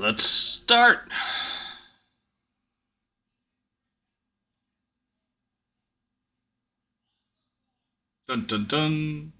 let's start. Dun dun dun.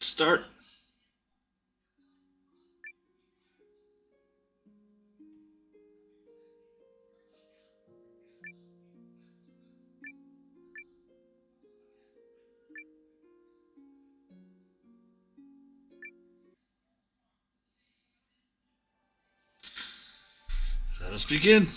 Start. Let us begin.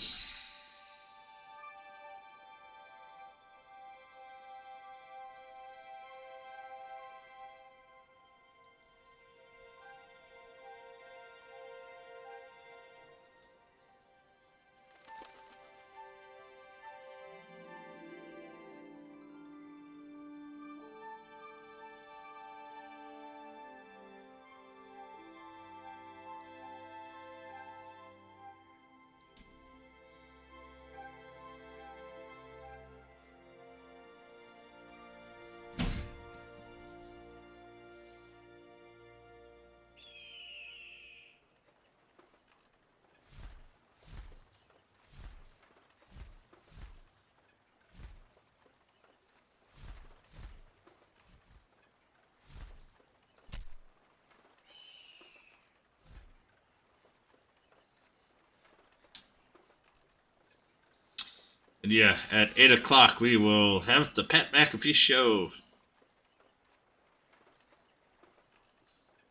And yeah, at 8 o'clock we will have the Pat McAfee show.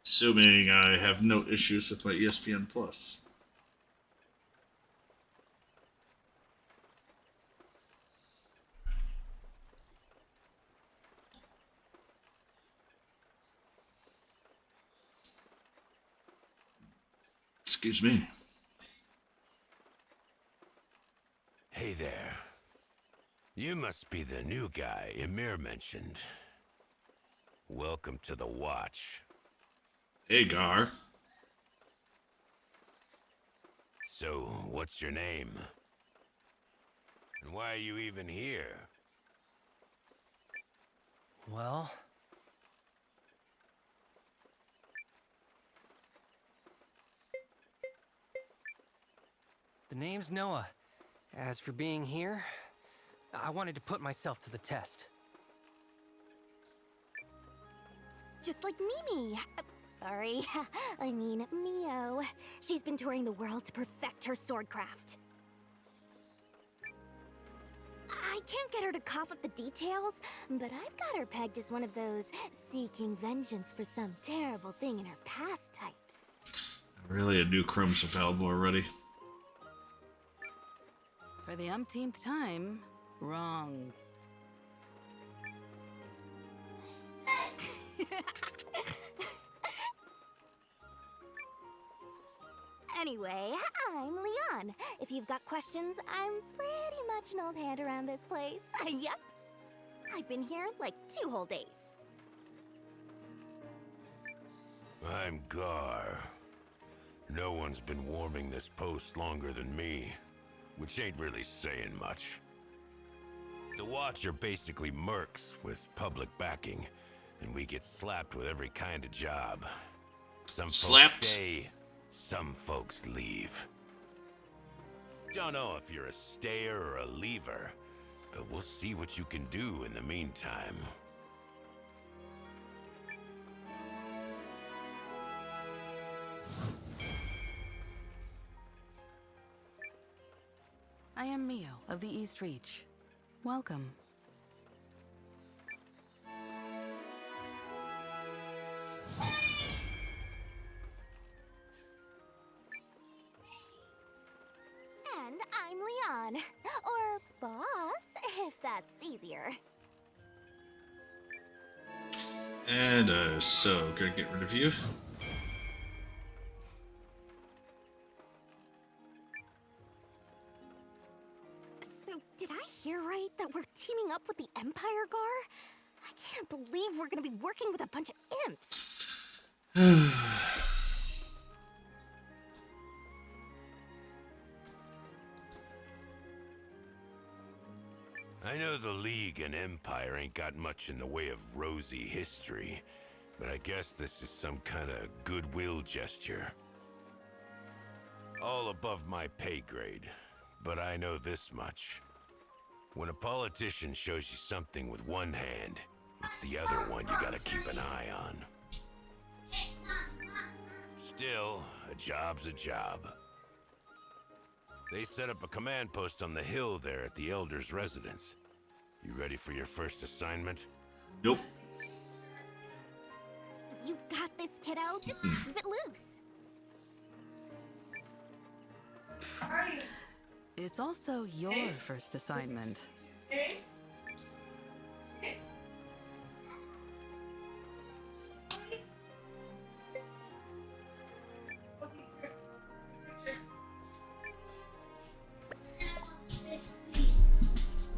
Assuming I have no issues with my ESPN Plus. Excuse me. Hey there. You must be the new guy Emir mentioned. Welcome to the Watch. Hey, Gar. So, what's your name? And why are you even here? Well... The name's Noah. As for being here, I wanted to put myself to the test. Just like Mimi. Sorry, I mean Mio. She's been touring the world to perfect her swordcraft. I can't get her to cough up the details, but I've got her pegged as one of those seeking vengeance for some terrible thing in her past types. Really, a new Chrome's available already. For the umpteenth time, wrong. Anyway, I'm Leon. If you've got questions, I'm pretty much an old hand around this place. Yep. I've been here like 2 whole days. I'm Gar. No one's been warming this post longer than me, which ain't really saying much. The Watch are basically mercs with public backing, and we get slapped with every kind of job. Some Slapped? folks stay, some folks leave. Don't know if you're a stayer or a leaver, but we'll see what you can do in the meantime. I am Mio of the East Reach. Welcome. And I'm Leon. Or boss, if that's easier. And so gonna get rid of you. So, did I hear right that we're teaming up with the Empire Gar? I can't believe we're gonna be working with a bunch of imps. I know the League and Empire ain't got much in the way of rosy history, but I guess this is some kind of goodwill gesture. All above my pay grade, but I know this much. When a politician shows you something with one hand, it's the other one you gotta keep an eye on. Still, a job's a job. They set up a command post on the hill there at the Elder's residence. You ready for your first assignment? Nope. You got this, kiddo. Just leave it loose. It's also your first assignment.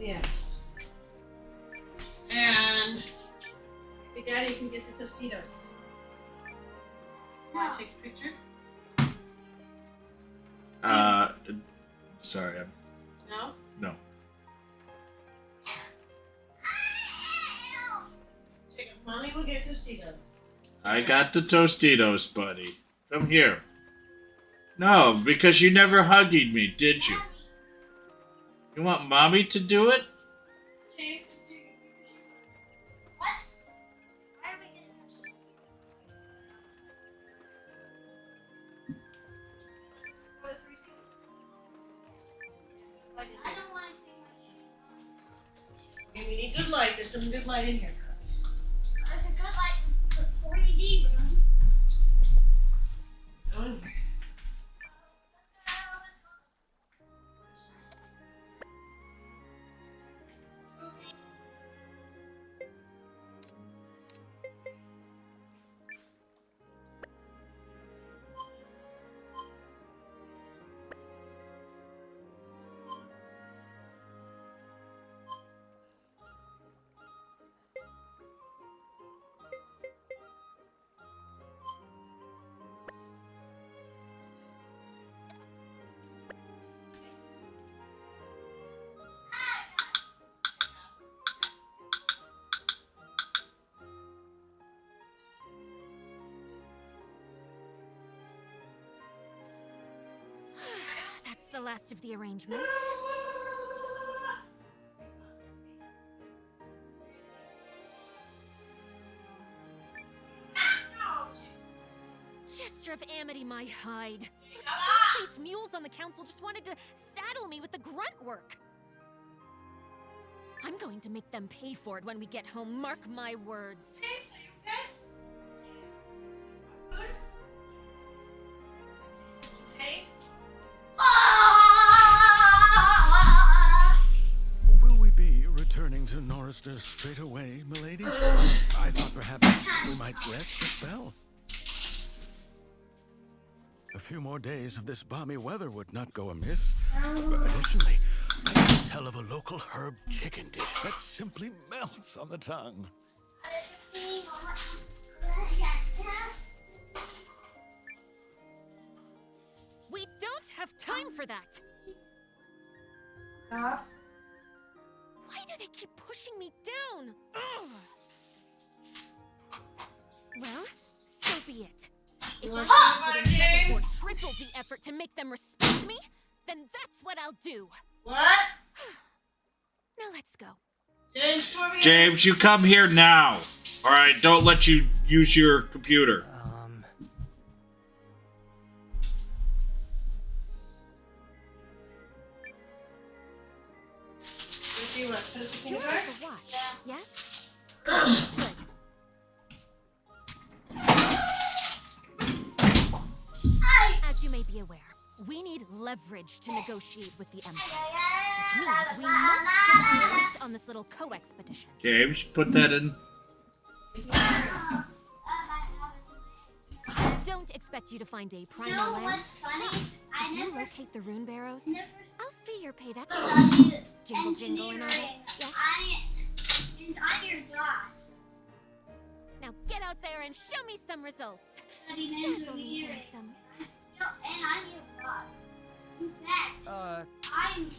Yes. And hey, Daddy, you can get the Tostitos. Want to take a picture? Sorry, No? no. Take a, Mommy will get Tostitos. I got the Tostitos, buddy. Come here. No, because you never hugged me, did you? You want mommy to do it? Tasty. What? Why are we getting I don't want to clean my shoes. We need good light. There's some good light in here. There's a good light in the 3D room. Go in here. That's the last of the arrangements. Gesture of amity, my hide. Those faced mules on the council just wanted to saddle me with the grunt work. I'm going to make them pay for it when we get home, mark my words. James, are you okay? Good? Hey? Will we be returning to Norrister straight away, milady? I thought perhaps we might rest a spell. few more days of this balmy weather would not go amiss. Additionally, I can tell of a local herb chicken dish that simply melts on the tongue. We don't have time for that! Stop. Why do they keep pushing me down? Ugh. Well, so be it. If You I want have to to put in double or James? triple the effort to make them respect me, then that's what I'll do. What? Now let's go. James, for me? James, you come here now. All right, don't let you use your computer. Do you want toast You peanut have butter? the watch, yes? Good. As you may be aware, we need leverage to negotiate with the Empire. Which means we must get a list on this little co-expedition. James, put that in. Don't expect you to find a You primal know land. what's funny? I If you never locate the rune barrows, never I'll see you're paid extra. studied Jingle, jingle, and all engineering. that. Yes? I'm your boss. Now get out there and show me some results. Studied Dazzle me, engineering. handsome. I'm your boss. In fact, I'm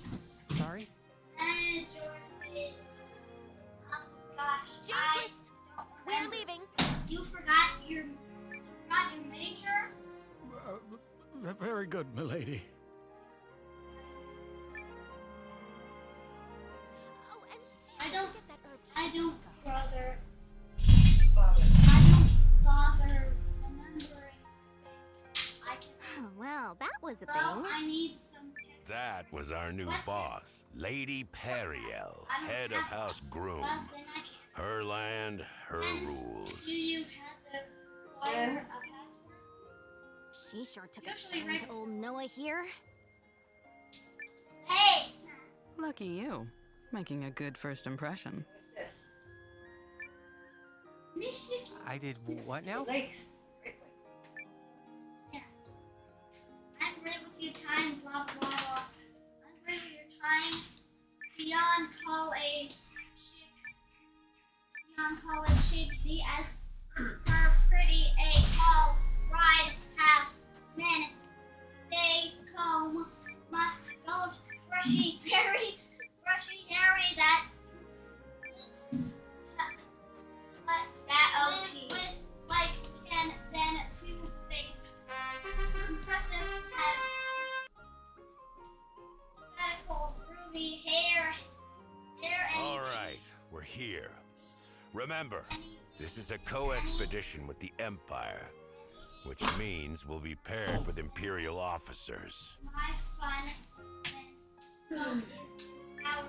Sorry? manager. Oh gosh, Jacobus, I don't we're remember. leaving. You forgot your major? Very good, milady. Oh, and see I if don't- you get that herb I to don't go. bother. Father. I don't bother remembering things. I can. Oh, well, that was a Well, thing. I need some tips. That was our new boss, Lady Periel, head of House Groom. Well, then I can't. Her land, her rules. Do you have the wire a password? She sure took a Usually shine right to old Noah here. Hey! Lucky you. Making a good first impression. This. Michigan. I did what now? Lakes. Great Lakes. I'm great with your time, blah blah blah. I'm great with your time. Beyond call a chick DS. Her pretty a tall bride have men. They comb must don't brushy Harry that. That okay. With like can then two face. Impressive has radical groovy hair and All right, we're here. Remember, this is a co-expedition with the Empire, which means we'll be paired with Imperial officers. my fun is how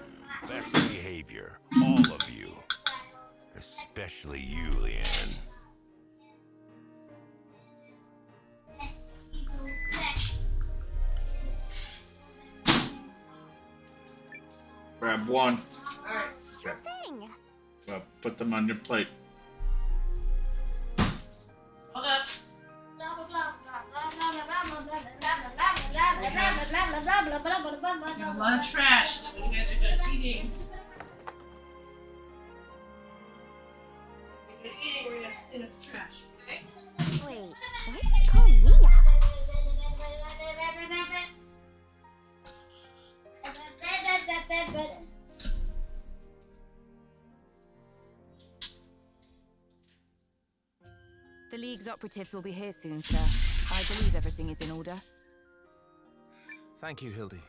my Best behavior, all of you. Especially you, Leanne. equals sex. Grab one. Alright. Sure thing. Well, put them on your plate. Hold up. You have a lot of trash. When you guys are done eating. When you're eating, we're gonna clean up the trash, okay? Wait, why did they call me out? The League's operatives will be here soon, sir. I believe everything is in order. Thank you, Hildy.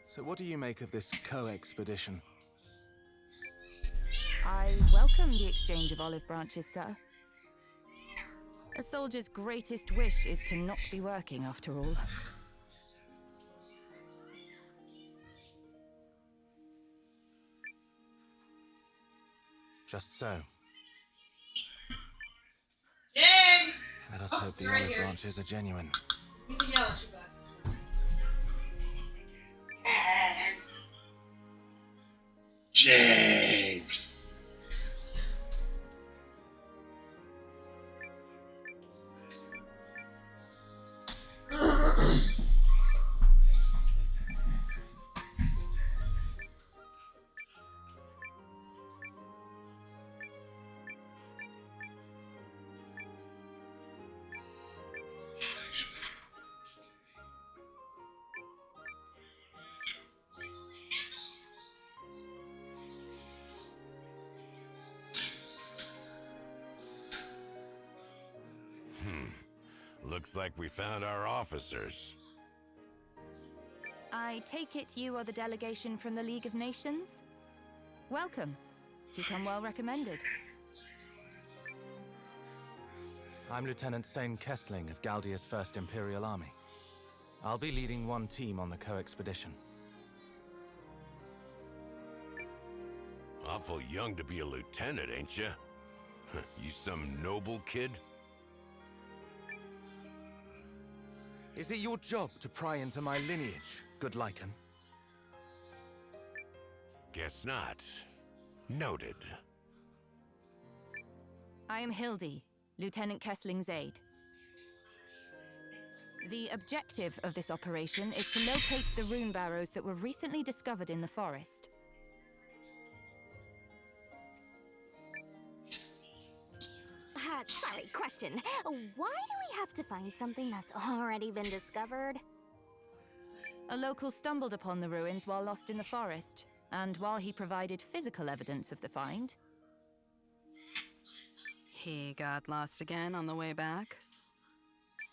So what do you make of this co-expedition? I welcome the exchange of olive branches, sir. A soldier's greatest wish is to not be working, after all. Just so. James! Let us hope the you're right olive here. branches are genuine. You can yell at you back. James. Looks like we found our officers. I take it you are the delegation from the League of Nations? Welcome. You come well recommended. I'm Lieutenant Sane Kessling of Galdia's 1st Imperial Army. I'll be leading one team on the co-expedition. Awful young to be a lieutenant, ain't ya? You some noble kid? Is it your job to pry into my lineage, good Lycan? Guess not. Noted. I am Hildy, Lieutenant Kessling's aide. The objective of this operation is to locate the rune barrows that were recently discovered in the forest. Sorry, question. Why do we have to find something that's already been discovered? A local stumbled upon the ruins while lost in the forest, and while he provided physical evidence of the find... He got lost again on the way back?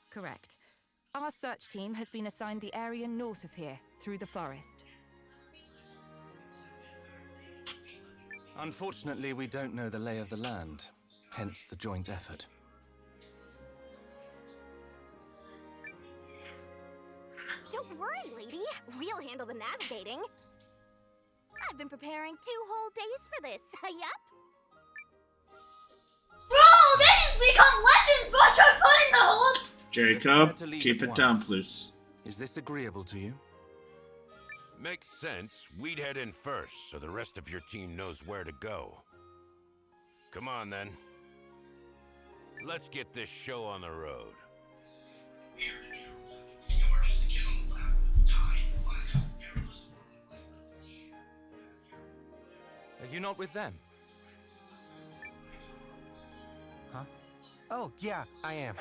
Correct. Our search team has been assigned the area north of here, through the forest. Unfortunately, we don't know the lay of the land, hence the joint effort. Don't worry, lady. We'll handle the navigating. I've been preparing 2 whole days for this. Yup. Bro, they just become legends, bro. Try putting the whole... Jacob, keep it down, please. Is this agreeable to you? Makes sense. We'd head in first, so the rest of your team knows where to go. Come on, then. Let's get this show on the road. Are you not with them? Huh? Oh, yeah, I am.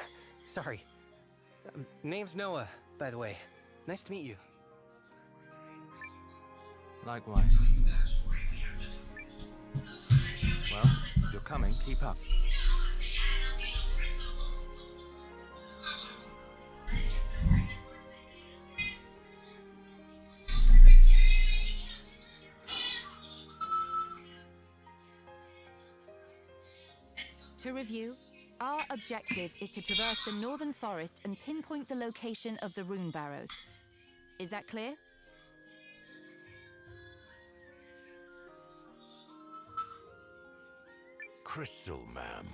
Sorry. Name's Noah, by the way. Nice to meet you. Likewise. Well, if you're coming, keep up. To review, our objective is to traverse the northern forest and pinpoint the location of the rune barrows. Is that clear? Crystal, ma'am.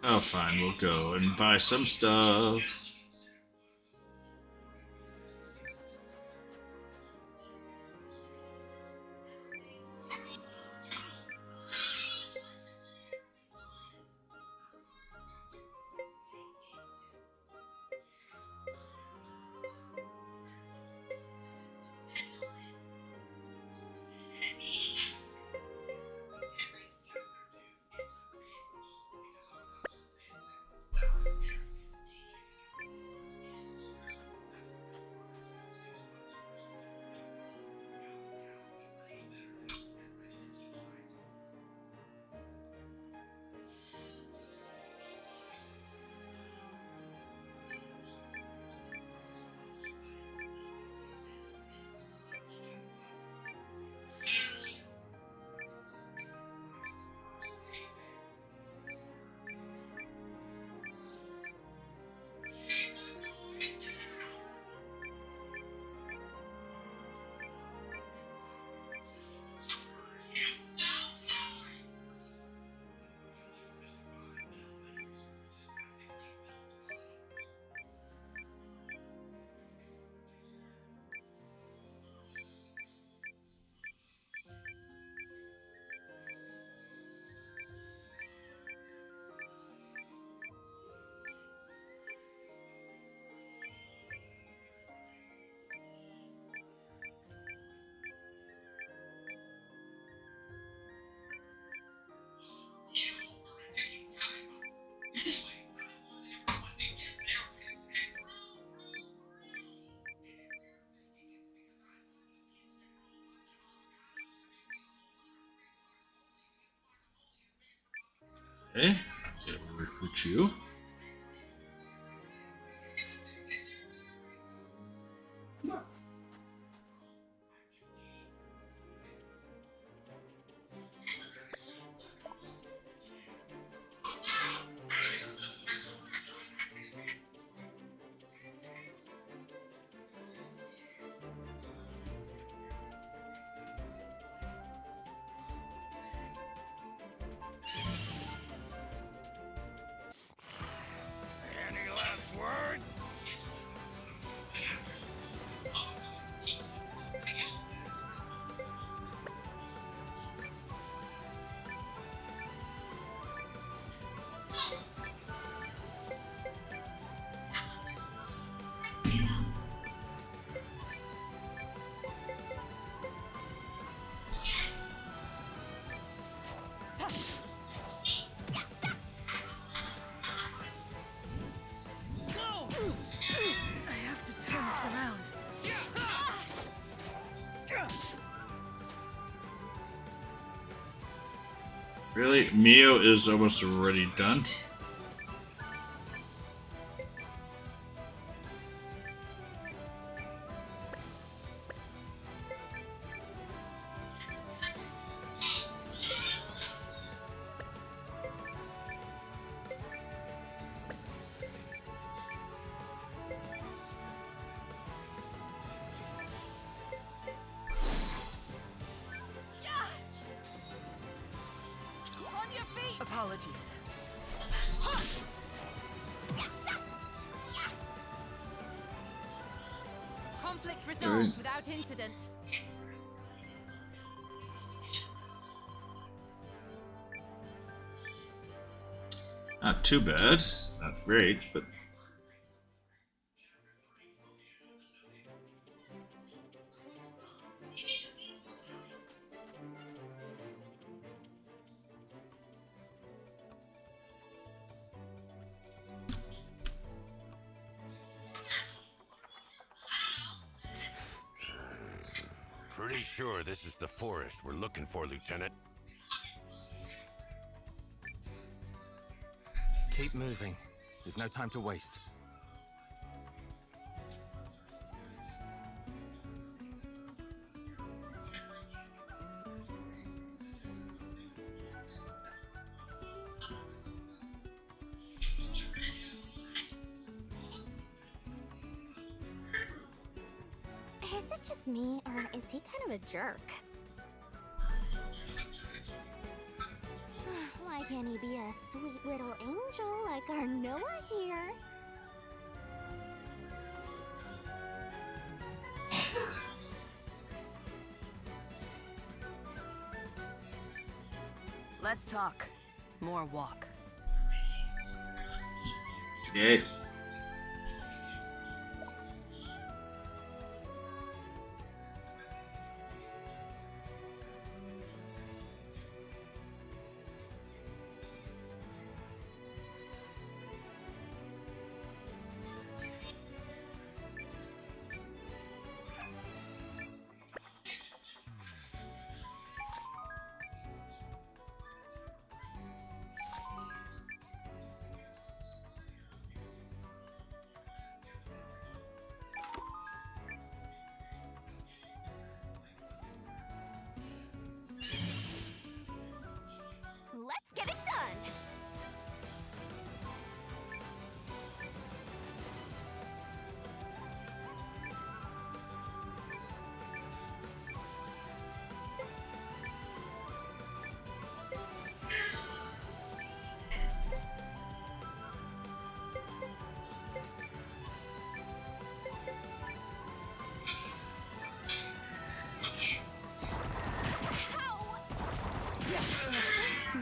Oh, fine, we'll go and buy some stuff. Okay, we'll recruit you. Any last words? I have to turn this around. Really? Mio is almost already done? On your feet! Apologies. Conflict resolved without incident. Not too bad. Not great, but Pretty sure this is the forest we're looking for, Lieutenant. Keep moving. We've no time to waste. Is it just me, or is he kind of a jerk? Why can't he be a sweet little angel like our Noah here? Let's talk. More walk. yeah. Let's get it done!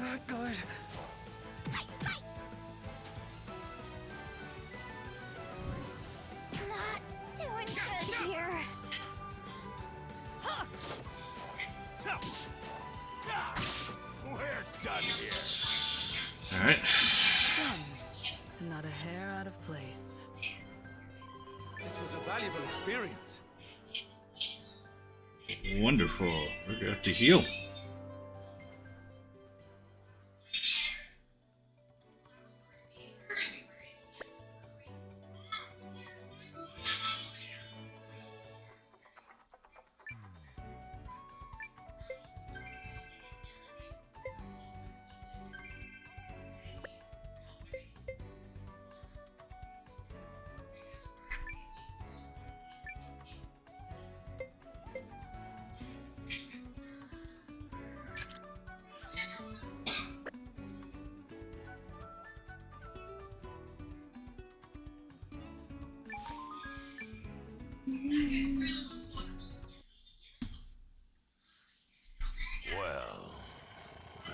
Not good. Not doing good here. We're done here. Alright. Done. Not a hair out of place. This was a valuable experience. Wonderful. We're going to have to heal.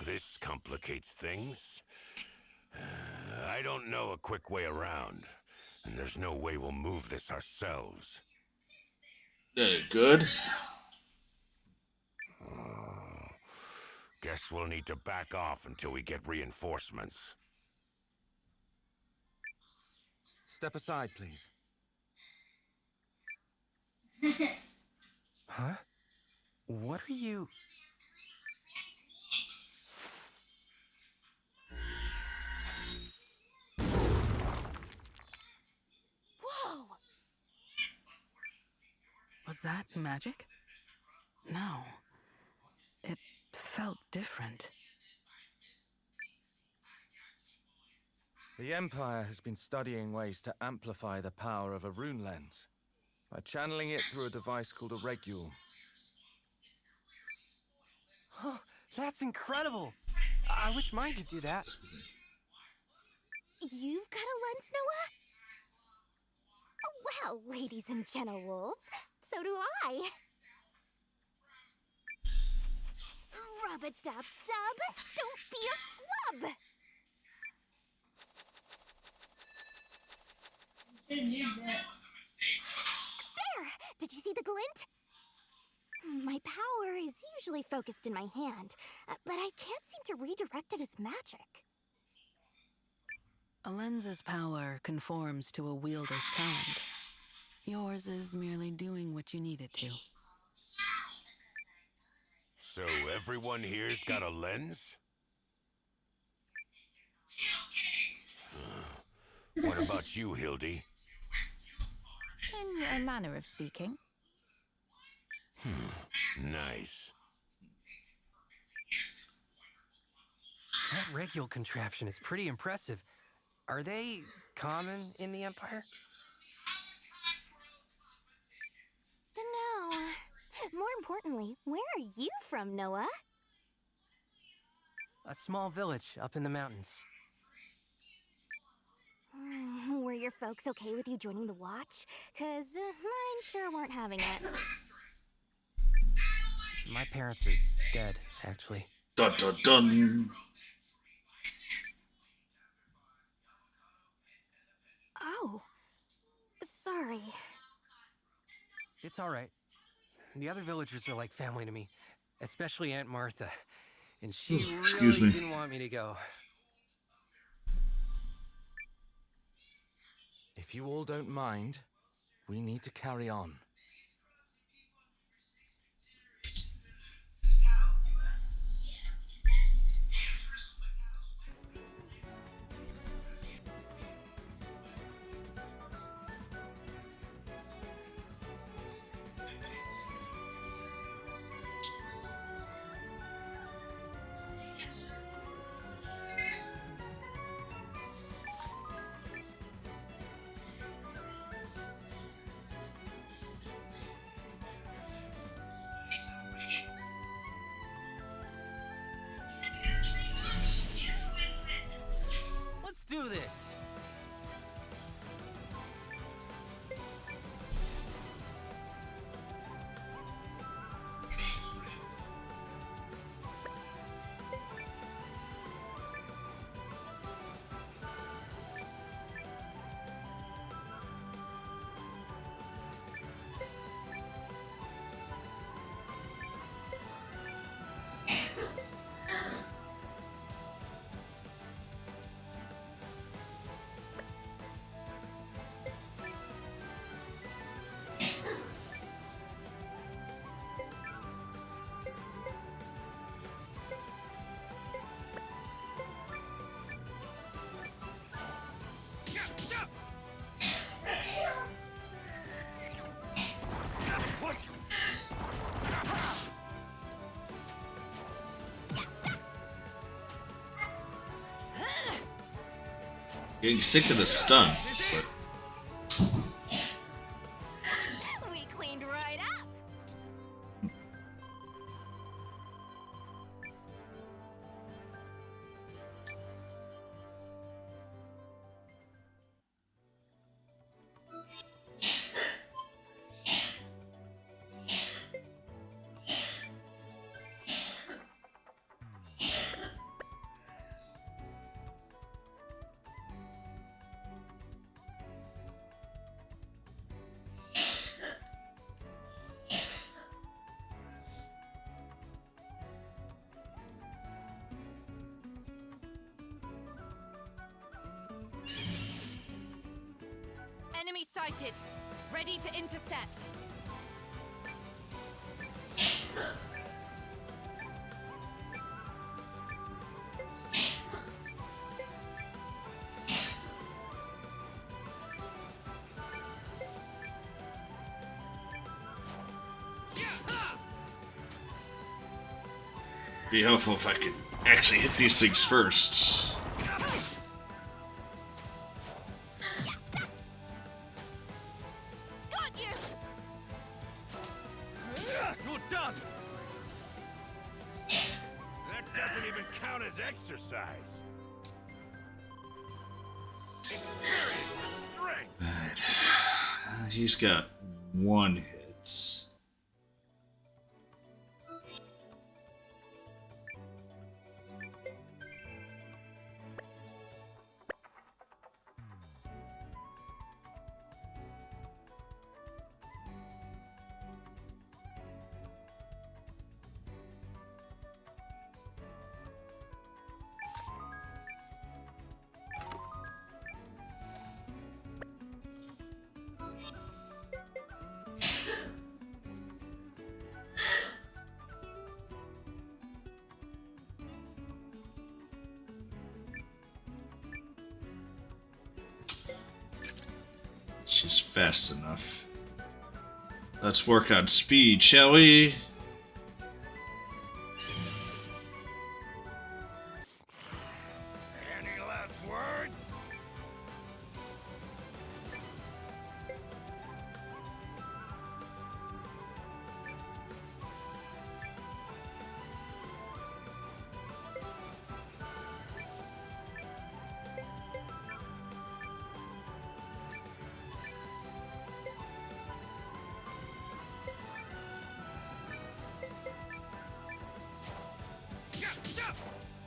This complicates things. I don't know a quick way around, and there's no way we'll move this ourselves. Good. Guess we'll need to back off until we get reinforcements. Step aside, please. Huh? What are you... Whoa! Was that magic? No. It felt different. The Empire has been studying ways to amplify the power of a rune lens by channeling it through a device called a regule. Oh, that's incredible! I wish mine could do that. You've got a lens, Noah? Well, ladies and gentle wolves, so do I. Rub-a-dub-dub, don't be a flub! There! Did you see the glint? My power is usually focused in my hand, but I can't seem to redirect it as magic. A lens's power conforms to a wielder's talent. Yours is merely doing what you need it to. So everyone here's got a lens? What about you, Hildy? In a manner of speaking. Nice. That regule contraption is pretty impressive. Are they common in the Empire? Dunno. More importantly, where are you from, Noah? A small village up in the mountains. Were your folks okay with you joining the Watch? 'Cause mine sure weren't having it. My parents are dead, actually. Dun dun dun. Oh. Sorry. It's all right. The other villagers are like family to me, especially Aunt Martha. And she Excuse really me. didn't want me to go. If you all don't mind, we need to carry on. Let's do this! Getting sick of the stun. We cleaned right up. sighted. Ready to intercept. Be helpful if I could actually hit these things first. Got you. You're done. That doesn't even count as exercise. Experience the strength. Alright. He's got one hit. She's fast enough. Let's work on speed, shall we? Any last words?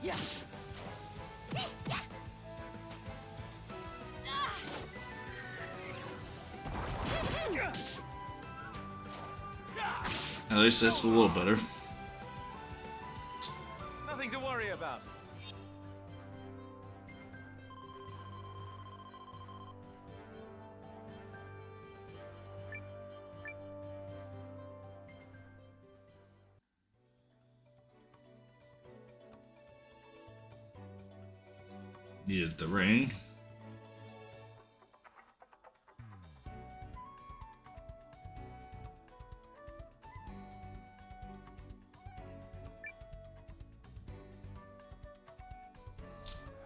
Yeah. At least that's a little better. Nothing to worry about. Needed the ring.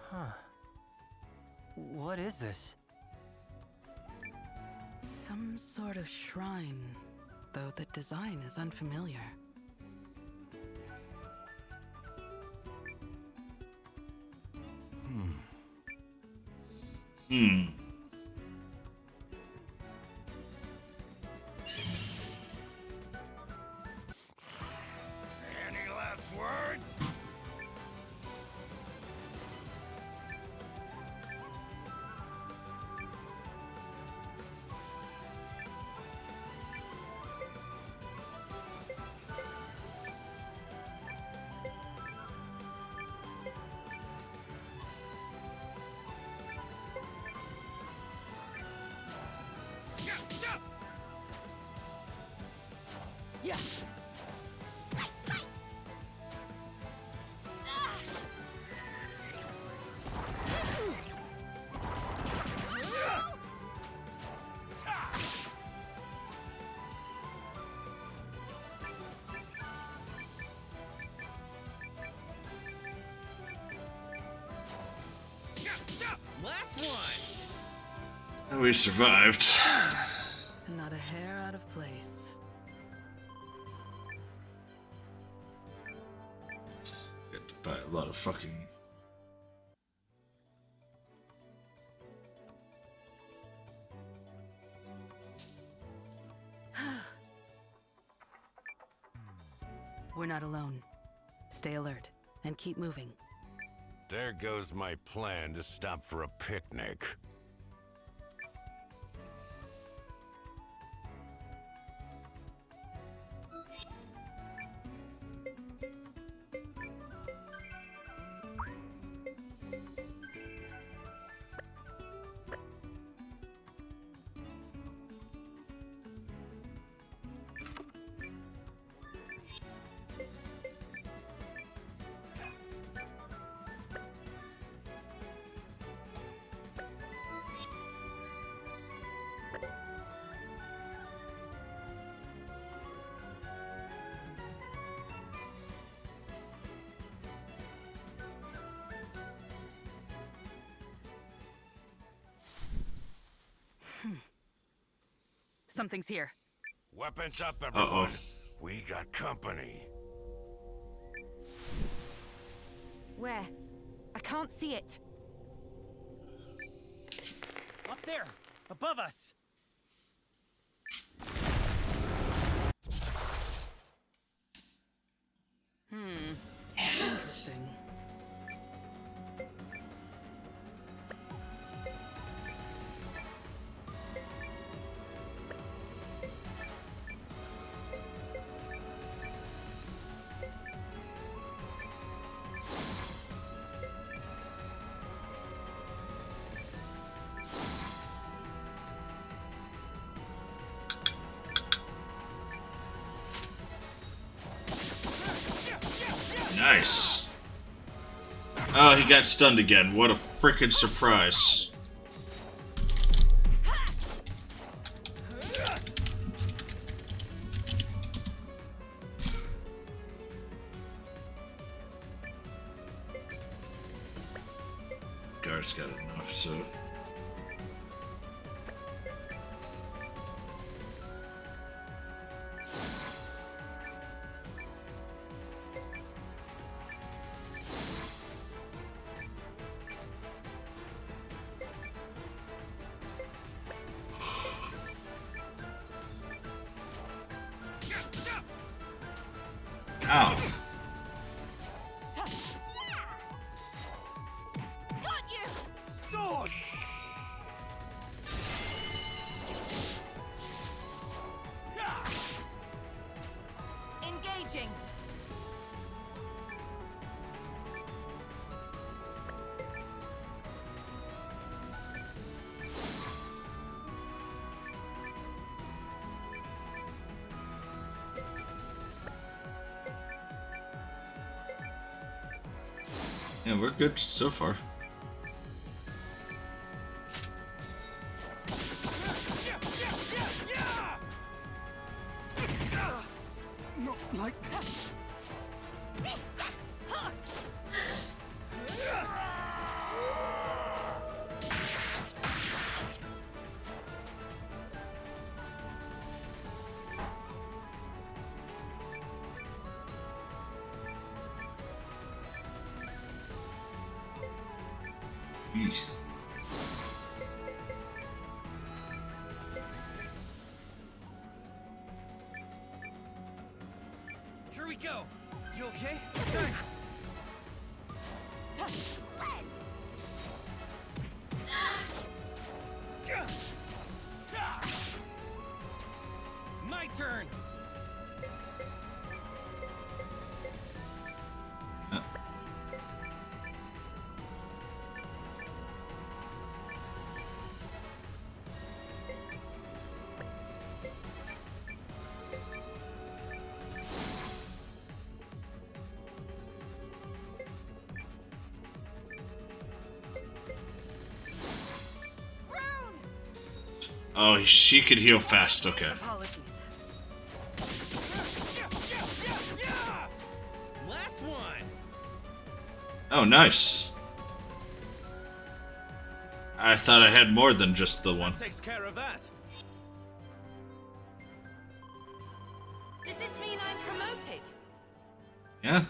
Huh. What is this? Some sort of shrine, though the design is unfamiliar. Any last words? Yeah. Last one. And we survived. Not a hair out of place. Got to buy a lot of fucking. We're not alone. Stay alert and keep moving. There goes my plan to stop for a picnic. something's here. Weapons up, everyone. We got company. Where? I can't see it. Up there, above us. Interesting. Nice. Oh, he got stunned again. What a freaking surprise. Gar's got enough, so... Ow. Got you! Sword! Engaging. Yeah, we're good so far. Not like this. Jeez. Here we go. You okay? Thanks. My turn. Oh, she could heal fast. Okay. Apologies. Last one. Oh, nice. I thought I had more than just the one. Takes care of that. Does this mean I'm promoted? Yeah.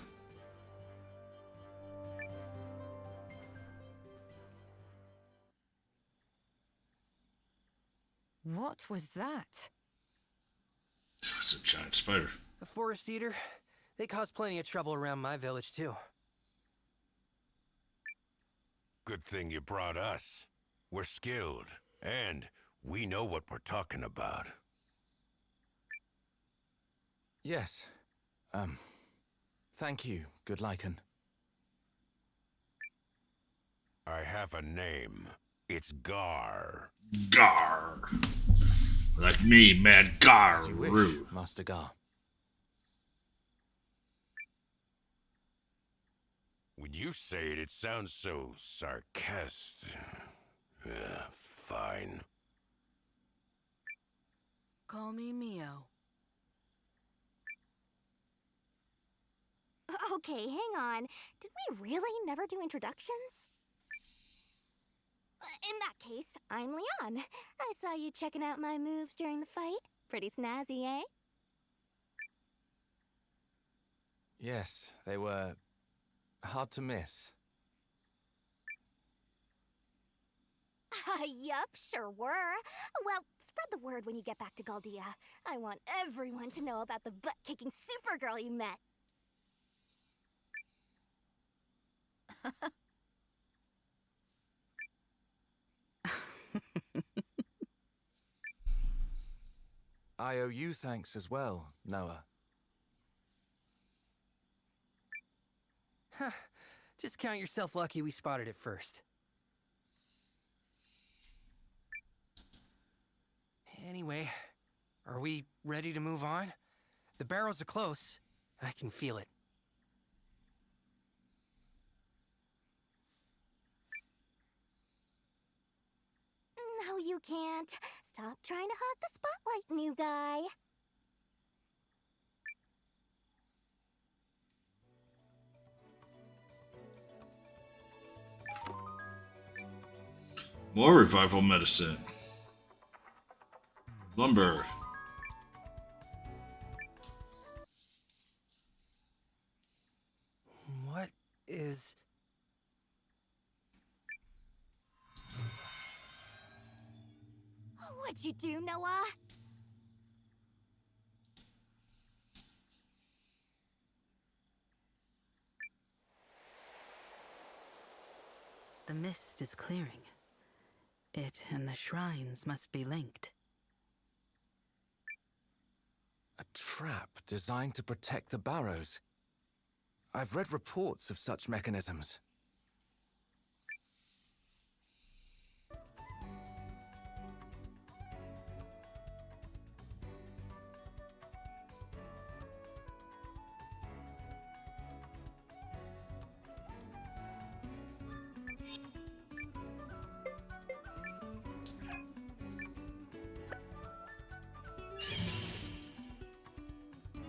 What was that? It's a giant spider. The forest eater. They cause plenty of trouble around my village too. Good thing you brought us. We're skilled, and we know what we're talking about. Yes. Thank you, good Lycan. I have a name. It's Gar. Gar. Like me, man. Gar. As you wish, Roo. Master Gar. When you say it, it sounds so sarcastic. Fine. Call me Mio. Okay, hang on. Did we really never do introductions? In that case, I'm Leon. I saw you checking out my moves during the fight. Pretty snazzy, eh? Yes, they were hard to miss. Yup, sure were. Well, spread the word when you get back to Galdia. I want everyone to know about the butt-kicking Supergirl you met. I owe you thanks as well, Noah. Huh. Just count yourself lucky we spotted it first. Anyway, are we ready to move on? The barrels are close. I can feel it. No, you can't. Stop trying to hog the spotlight, new guy. More revival medicine. Lumber. What is... What'd you do, Noah? The mist is clearing. It and the shrines must be linked. A trap designed to protect the barrows. I've read reports of such mechanisms.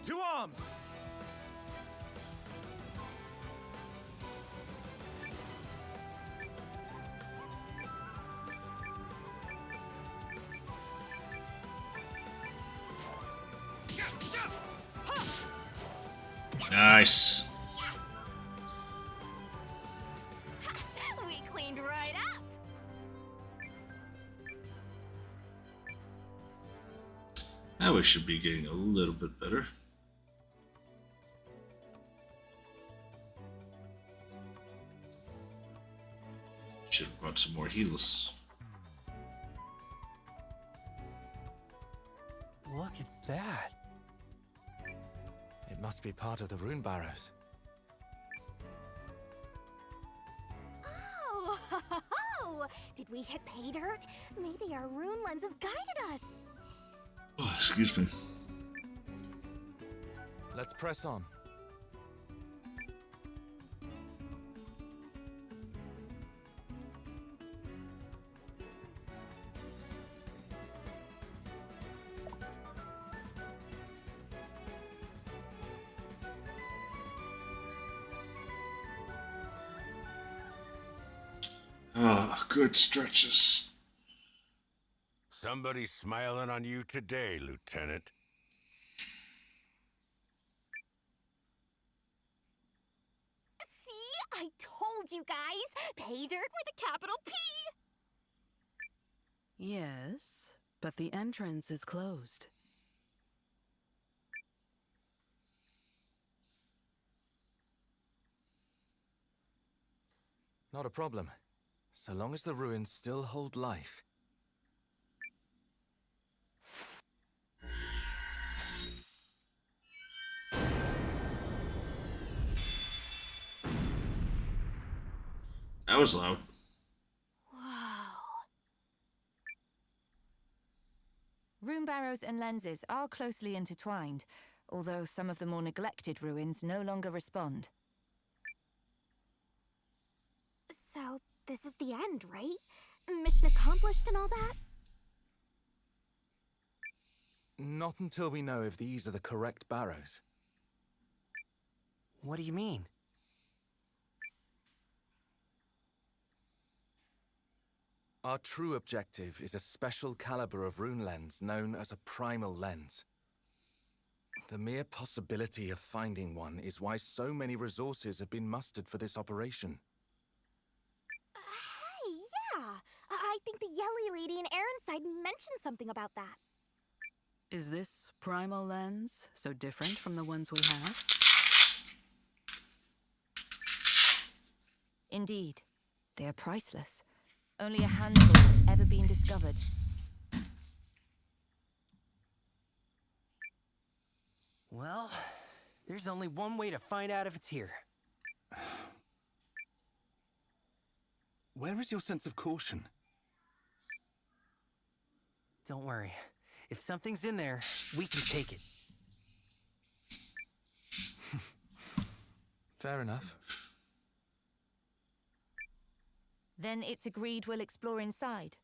To arms! Nice. We cleaned right up. Now we should be getting a little bit better. Should have brought some more heals. Look at that. It must be part of the rune barrows. Oh, did we hit pay dirt? Maybe our rune lenses guided us. Oh, excuse me. Let's press on. Ah, good stretches. Somebody's smiling on you today, Lieutenant. See? I told you guys. Pay dirt with a capital P. Yes, but the entrance is closed. Not a problem. So long as the ruins still hold life. That was loud. Whoa. Rune barrows and lenses are closely intertwined, although some of the more neglected ruins no longer respond. So, this is the end, right? Mission accomplished and all that? Not until we know if these are the correct barrows. What do you mean? Our true objective is a special caliber of rune lens known as a primal lens. The mere possibility of finding one is why so many resources have been mustered for this operation. Hey, yeah! I think the Yelly lady in Aaron's mentioned something about that. Is this primal lens so different from the ones we have? Indeed. They are priceless. Only a handful have ever been discovered. Well, there's only one way to find out if it's here. Where is your sense of caution? Don't worry. If something's in there, we can take it. Fair enough. Then it's agreed we'll explore inside.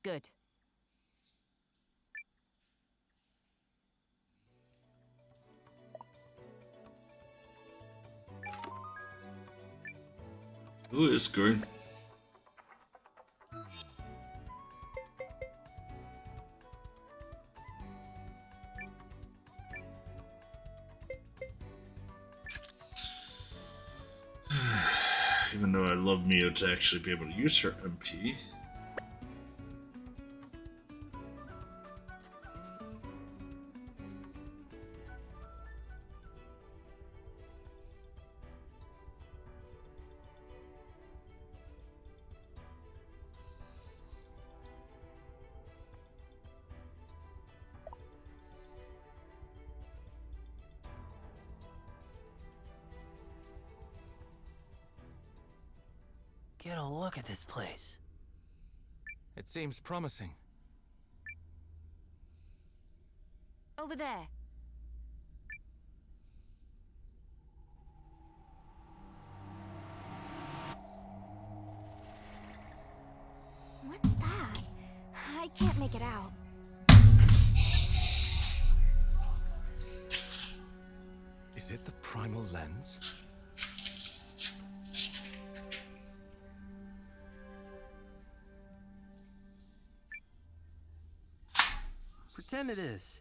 Good. Ooh, it's green. Even though I love Mio to actually be able to use her MP. Get a look at this place. It seems promising. Over there. What's that? I can't make it out. Is it the primal lens? Pretend it is.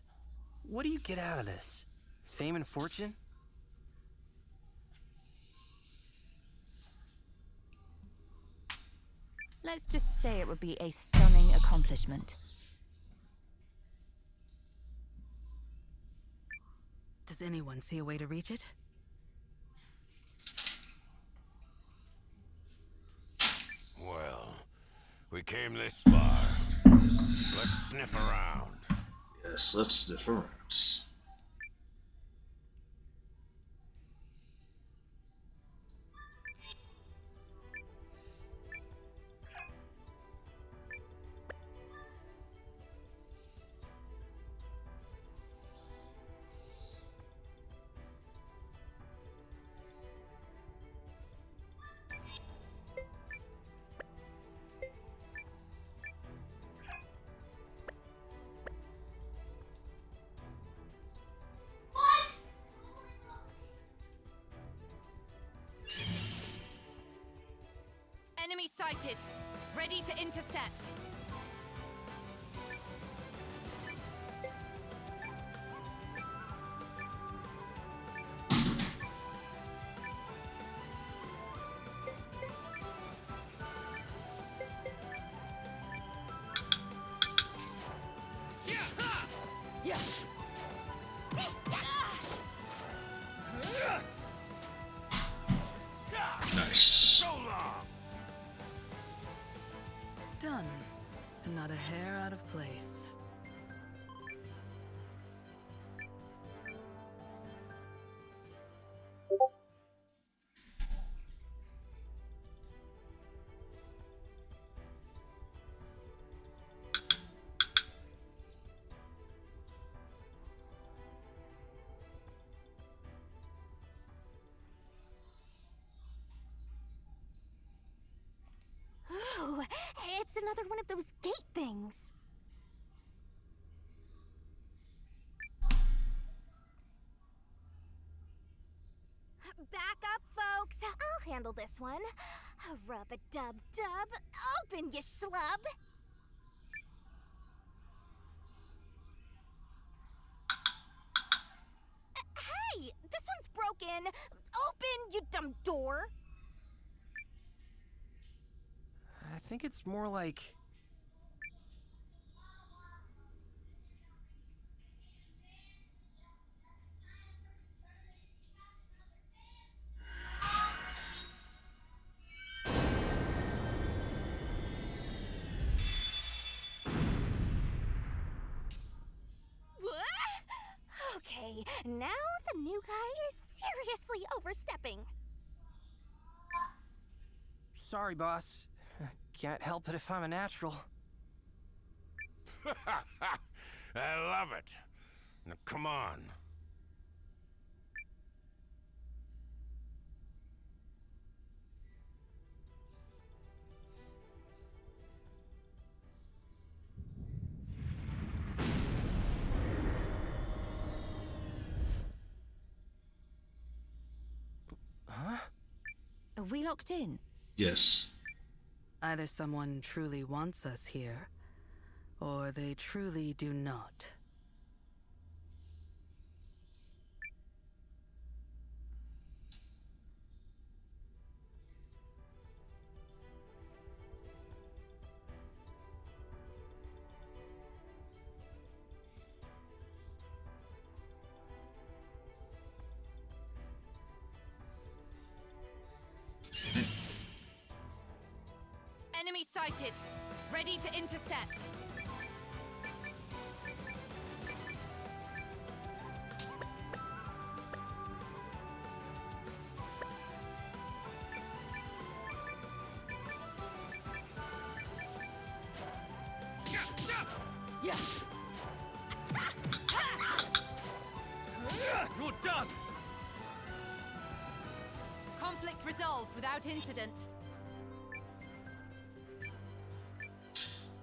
What do you get out of this? Fame and fortune? Let's just say it would be a stunning accomplishment. Does anyone see a way to reach it? Well, we came this far. Let's sniff around. Yes, let's sniff around. Enemy sighted. Ready to intercept. Nice. Done. And not a hair out of place. Ooh, it's another one of those gate things. Back up, folks. I'll handle this one. Rub-a-dub-dub. Open, you schlub. Hey, this one's broken. Open, you dumb door. I think it's more like... Okay, now the new guy is seriously overstepping. Sorry, boss. Can't help it if I'm a natural. I love it. Now, come on. Huh? Are we locked in? Yes. Either someone truly wants us here, or they truly do not. Enemy sighted. Ready to intercept. Yes! You're done! Conflict resolved without incident.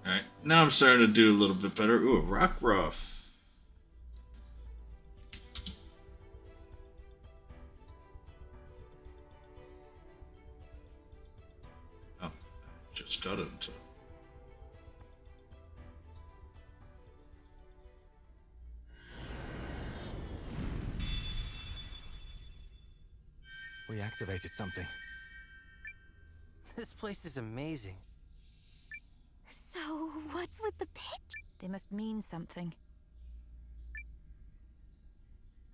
Alright, now I'm starting to do a little bit better. Ooh, a rock ruff. Oh, I just got into it. We activated something. This place is amazing. So, what's with the picture? They must mean something.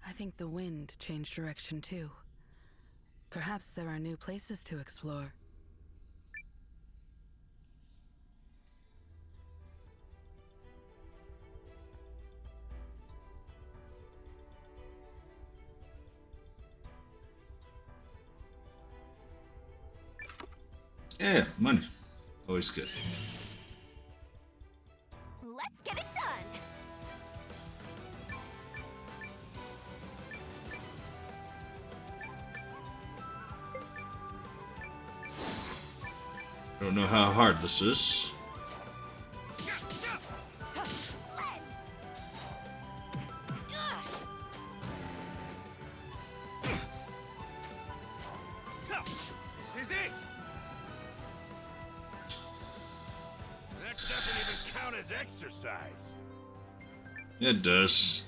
I think the wind changed direction too. Perhaps there are new places to explore. Yeah, money. Always good. Let's get it done. Don't know how hard this is. This is it! That doesn't even count as exercise. It does.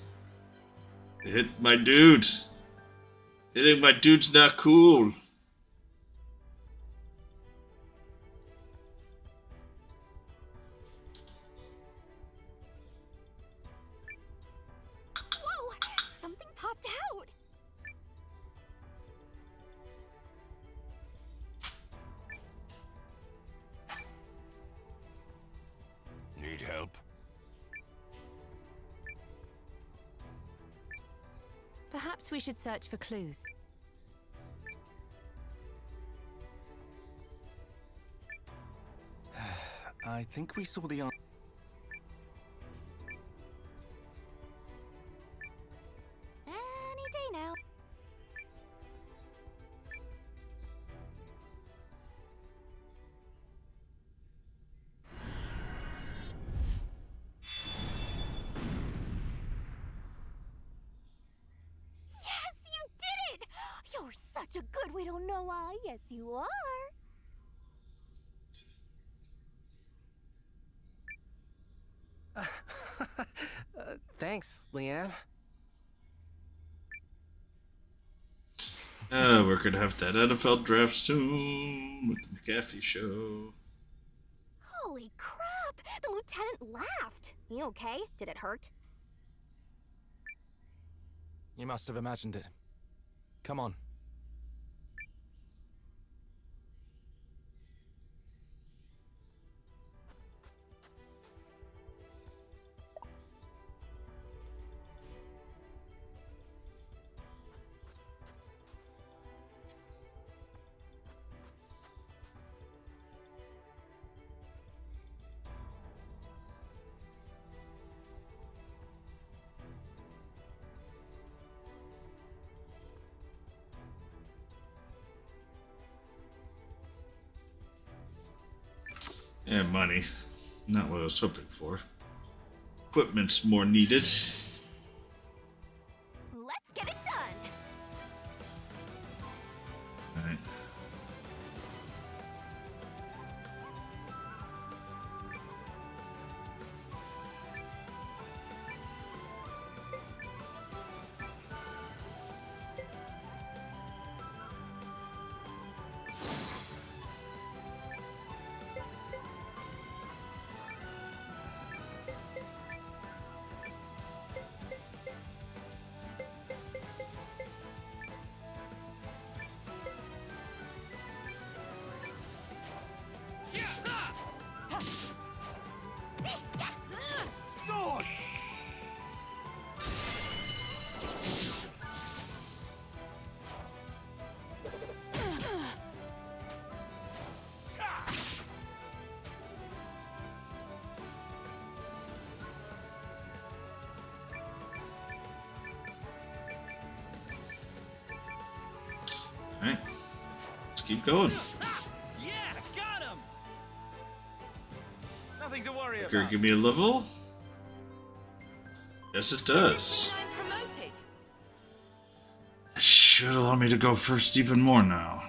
Hit my dude. Hitting my dude's not cool. Whoa! Something popped out. Need help? Perhaps we should search for clues. I think we saw the answer. Any day now. Yes, you did it! You're such such a good way to know why. Yes, you are. Thanks, Leanne. We're gonna have that NFL draft soon with the McAfee show. Holy crap! The lieutenant laughed. You okay? Did it hurt? You must have imagined it. Come on. And money. Not what I was hoping for. Equipment's more needed. Let's get it done! Alright. Alright. Let's keep going. Yeah, got him. Nothing to worry Gonna about. give me a level? Yes, it does. I'm promoted. That should allow me to go first even more now.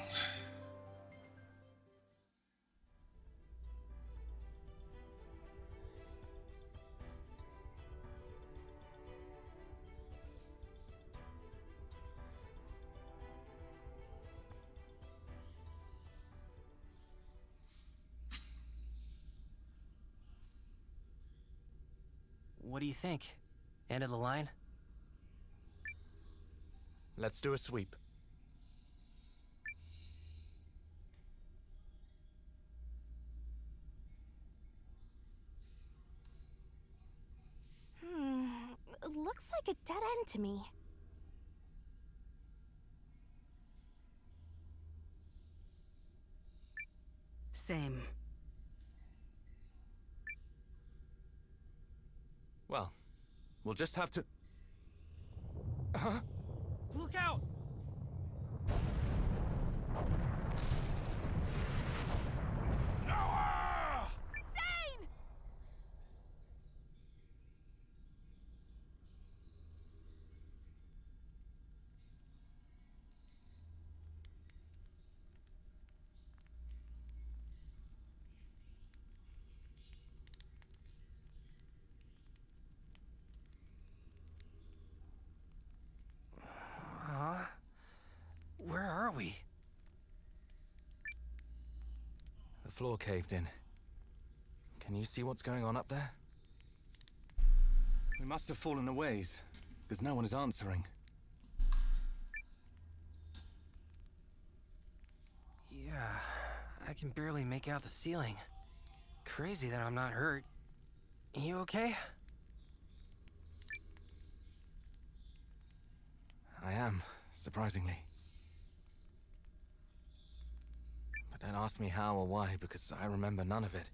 What do you think? End of the line? Let's do a sweep. It looks like a dead end to me. Same. Well, we'll just have to... Huh? Look out! Noah! Zane! Where are we? The floor caved in. Can you see what's going on up there? We must have fallen a ways, because no one is answering. Yeah, I can barely make out the ceiling. Crazy that I'm not hurt. You okay? I am, surprisingly. But don't ask me how or why, because I remember none of it.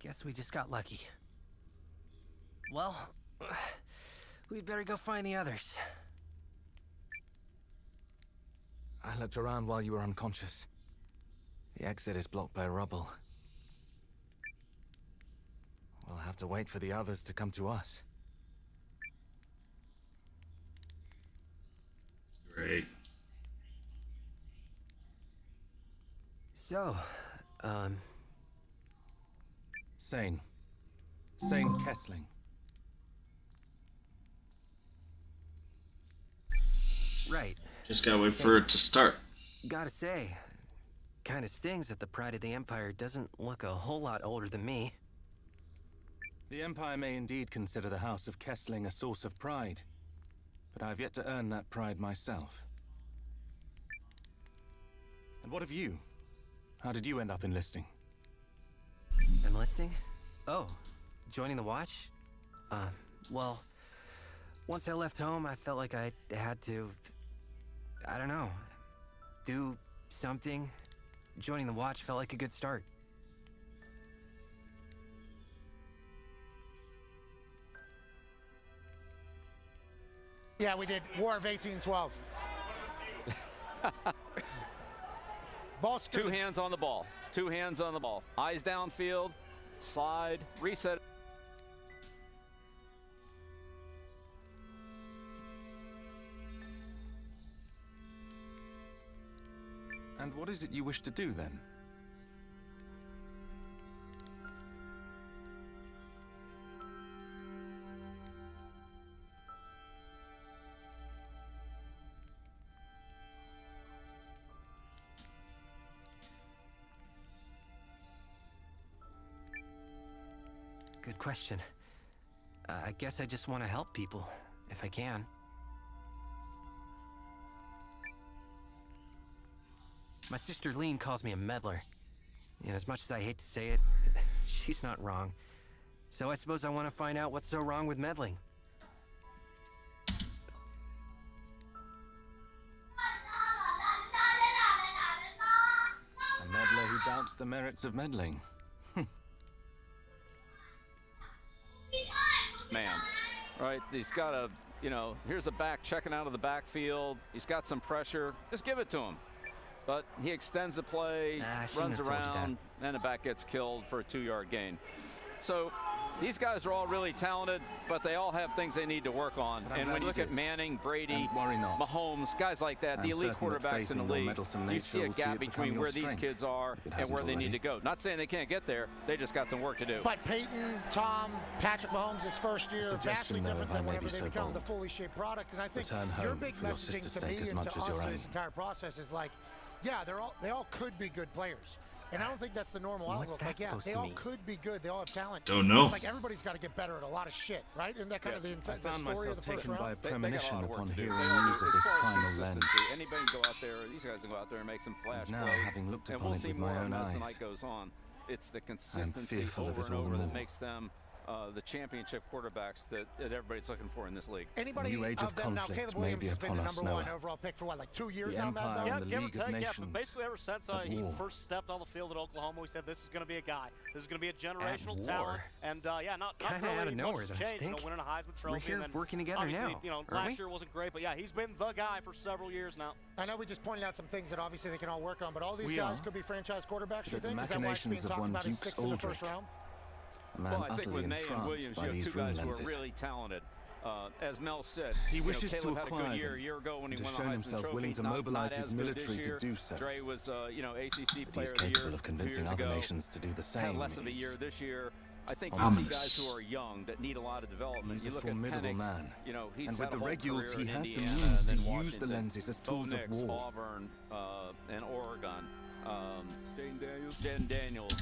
Guess we just got lucky. Well, we'd better go find the others. I looked around while you were unconscious. The exit is blocked by rubble. We'll have to wait for the others to come to us. Great. So, Sane. Sane Kessling. right. Just gotta wait for it to start. Gotta say, kinda stings that the Pride of the Empire doesn't look a whole lot older than me. The Empire may indeed consider the House of Kessling a source of pride, but I've yet to earn that pride myself. And what of you? How did you end up enlisting? Enlisting? Oh, joining the Watch? Well, once I left home, I felt like I had to, I don't know, do something. Joining the Watch felt like a good start. Yeah, we did War of 1812. Ball Two hands on the ball. Two hands on the ball. Eyes downfield. Slide. Reset. And what is it you wish to do then? Good question. I guess I just want to help people, if I can. My sister Lean calls me a meddler. And as much as I hate to say it, she's not wrong. So I suppose I want to find out what's so wrong with meddling. A meddler who doubts the merits of meddling. Man, right? He's got a, here's a back checking out of the backfield. He's got some pressure. Just give it to him. But he extends the play, runs around, and the back gets killed for a 2-yard gain. So these guys are all really talented, but they all have things they need to work on. And when you look at Manning, Brady, Mahomes, guys like that, the elite quarterbacks in the league, you see a gap between where these kids are and where they need to go. Not saying they can't get there, they just got some work to do. But Peyton, Tom, Patrick Mahomes, his first year, vastly different than whenever they become the fully shaped product. And I think your big messaging to me and to us in this entire process is like, yeah, they all could be good players. And I don't think that's the normal outlook. Like, yeah, they all could be good. They all have talent. Don't know. It's like everybody's got to get better at a lot of shit, right? Isn't that kind of the story of the first round? By a premonition upon hearing news of this primal lens. Anybody can go out there, these guys can go out there and make some flash now, plays. having looked and upon we'll it see with more my own as the eyes, night goes on. It's the consistency fearful over of it and all the over that more. makes them the championship quarterbacks that everybody's looking for in this league. Anybody new age of them now? conflict Caleb may Williams be has been upon the us, number one Noah. overall pick for what, like 2 years The now, Empire Matt? and Bell? the Give or League of take, Nations but basically ever since at he war. first stepped on the field at Oklahoma, we said this is going to be a guy. This is going to be a generational war? talent. And yeah, not Kinda really out of nowhere, much has don't you changed. think? Winning a Heisman Trophy. We're here and then working together obviously, now, aren't last we? year wasn't great, but yeah, he's been the guy for several years now. I know we just pointed out some things that obviously they can all work on, but all these We guys are. could be franchise quarterbacks, you But the think? Is that why it's being machinations of talked one about as Dukes 6 in the first Aldrich. round? A man Well, I think utterly with May and entranced Williams, by you have these two room guys who are lenses. really talented. As Mel said, He wishes to Caleb had a acquire good year them, a year ago when he and won has the shown Heisman himself Trophy. willing to Not mobilize as his good military this to year. do so. Dre was, ACC He Player is of the Year capable of 2 convincing years other ago. nations to do the Had same. less of a He's- year this year. I think you Ominous. see guys who are young that need a lot of development. He's you a look formidable at Penix, man. He's And had with the a whole regulars, career he in has the Indiana means and to then use the Washington. lenses as tools Bo of Nix, war. Auburn, and Oregon. Jaden Daniels,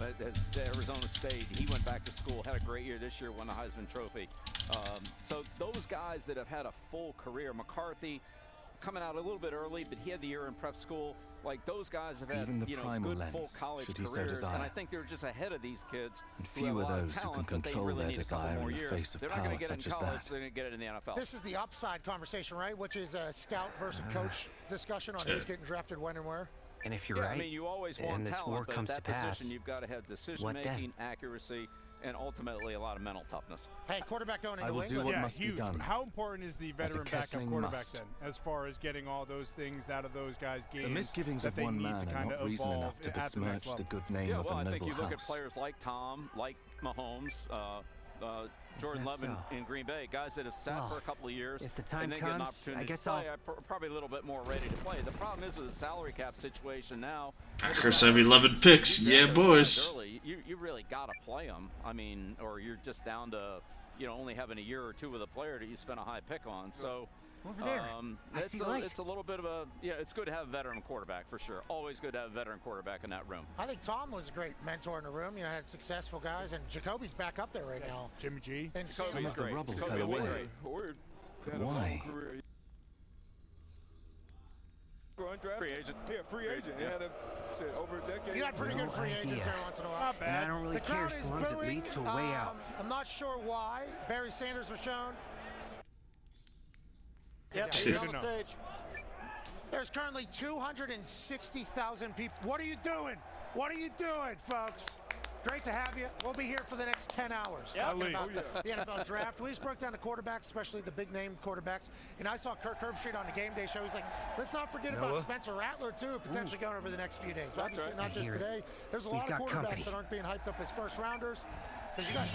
at Arizona State. He went back to school, had a great year this year, won the Heisman Trophy. So those guys that have had a full career, McCarthy coming out a little bit early, but he had the year in prep school. Like those guys have had Even the primal good lens, full college should he so careers, desire. and I think they're just ahead of these kids. And who have few a are lot of those who talent, can but they control really their need a couple desire more in the years. face of They're not power going to get it such in as college, that. they're going to get it in the NFL. This is the upside conversation, right? Which is a scout versus coach discussion on who's getting drafted when and where. And if you're Yeah, right, I mean, you always want and this talent, war but comes at to that pass, position, you've got to have decision what then? making, accuracy, and ultimately a lot of mental toughness. Hey, quarterback going into I will New do England. what Yeah, must be huge. done. How important is the As a veteran backup Kessling quarterback must. then, as far as getting all those things out of those guys' games? The misgivings that of they one need man to are kind not of reason evolve enough to at the next besmirch the level. good name Yeah, of well, a I think noble you look at house. players like Tom, like Mahomes, Jordan Love so? in Green Bay, guys that have sat Well, for a couple of years. if the time and then get an comes, opportunity I guess to play, I'll... probably a little bit more ready to play. The problem is with the salary cap situation now. Packers have 11 picks. Yeah, boys. Early, you really got to play them. I mean, or you're just down to, only having a year or two with a player that you spent a high pick on. So. Over there. I see light. It's a little bit of a, it's good to have a veteran quarterback for sure. Always good to have a veteran quarterback in that room. I think Tom was a great mentor in the room. Had successful guys, and Jacoby's back up there right now. Jimmy G. And some of the rubble fell away. But why? Free agent. Yeah, free agent. He had over a decade. You got pretty good free agents every once in a while. Not bad. And I don't really care as long as it leads to a way out. I'm not sure why. Barry Sanders was shown. Yep, he's on the stage. There's currently 260,000 people. What are you doing? What are you doing, folks? Great to have you. We'll be here for the next 10 hours talking about the NFL draft. We just broke down the quarterbacks, especially the big-name quarterbacks. And I saw Kirk Herbstreit on the game day show. He's like, let's not forget about Spencer Rattler, too, potentially going over the next few days. Obviously, not just today. There's a lot of quarterbacks that aren't being hyped up as first-rounders. Because you got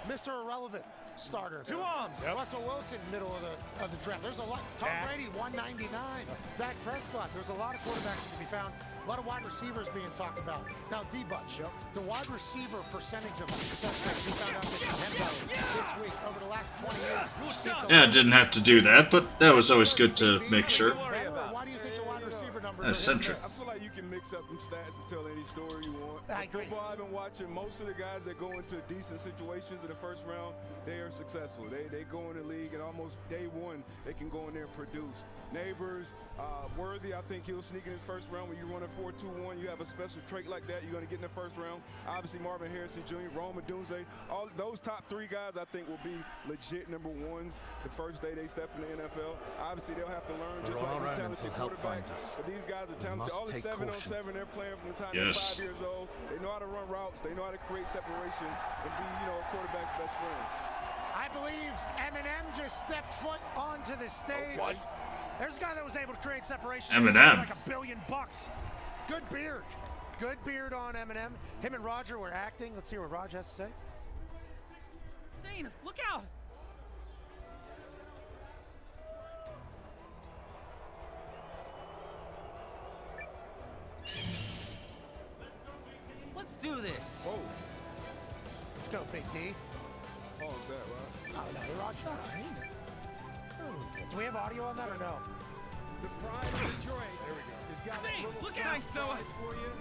Mr. Irrelevant starter. Two arms. Russell Wilson, middle of the draft. There's a lot. Tom Brady, 199. Dak Prescott. There's a lot of quarterbacks that can be found. A lot of wide receivers being talked about. Now, D-Butch, the wide receiver percentage of success rate we found out this week over the last 20 years. Yeah, didn't have to do that, but that was always good to make sure. Why do you think the wide receiver numbers are Eccentric. I feel like you can mix up them stats and tell any story you want. I agree. Football, I've been watching most of the guys that go into decent situations in the first round, they are successful. They go in the league and almost day one, they can go in there and produce. Neighbors, Worthy, I think he'll sneak in his first round. When you run a 4-2-1, you have a special trait like that, you're going to get in the first round. Obviously, Marvin Harrison Jr., Rome Odunze, all those top three guys I think will be legit number ones the first day they step in the NFL. Obviously, they'll have to learn just like these talented quarterbacks. But these guys are talented. All the 7-on-7 they're playing from the time they're 5 years old. They know how to run routes. They know how to create separation and be, a quarterback's best friend. I believe Eminem just stepped foot onto the stage. What? There's a guy that was able to create separation. Eminem. Like $1 billion. Good beard. Good beard on Eminem. Him and Roger were acting. Let's hear what Roger has to say. Zane, look out! Let's do this. Whoa. Let's go, Big D. Oh, is that right? Oh, no, Roger. Do we have audio on that or no? The pride of Detroit. There we go. Has got a little look at surprise for you.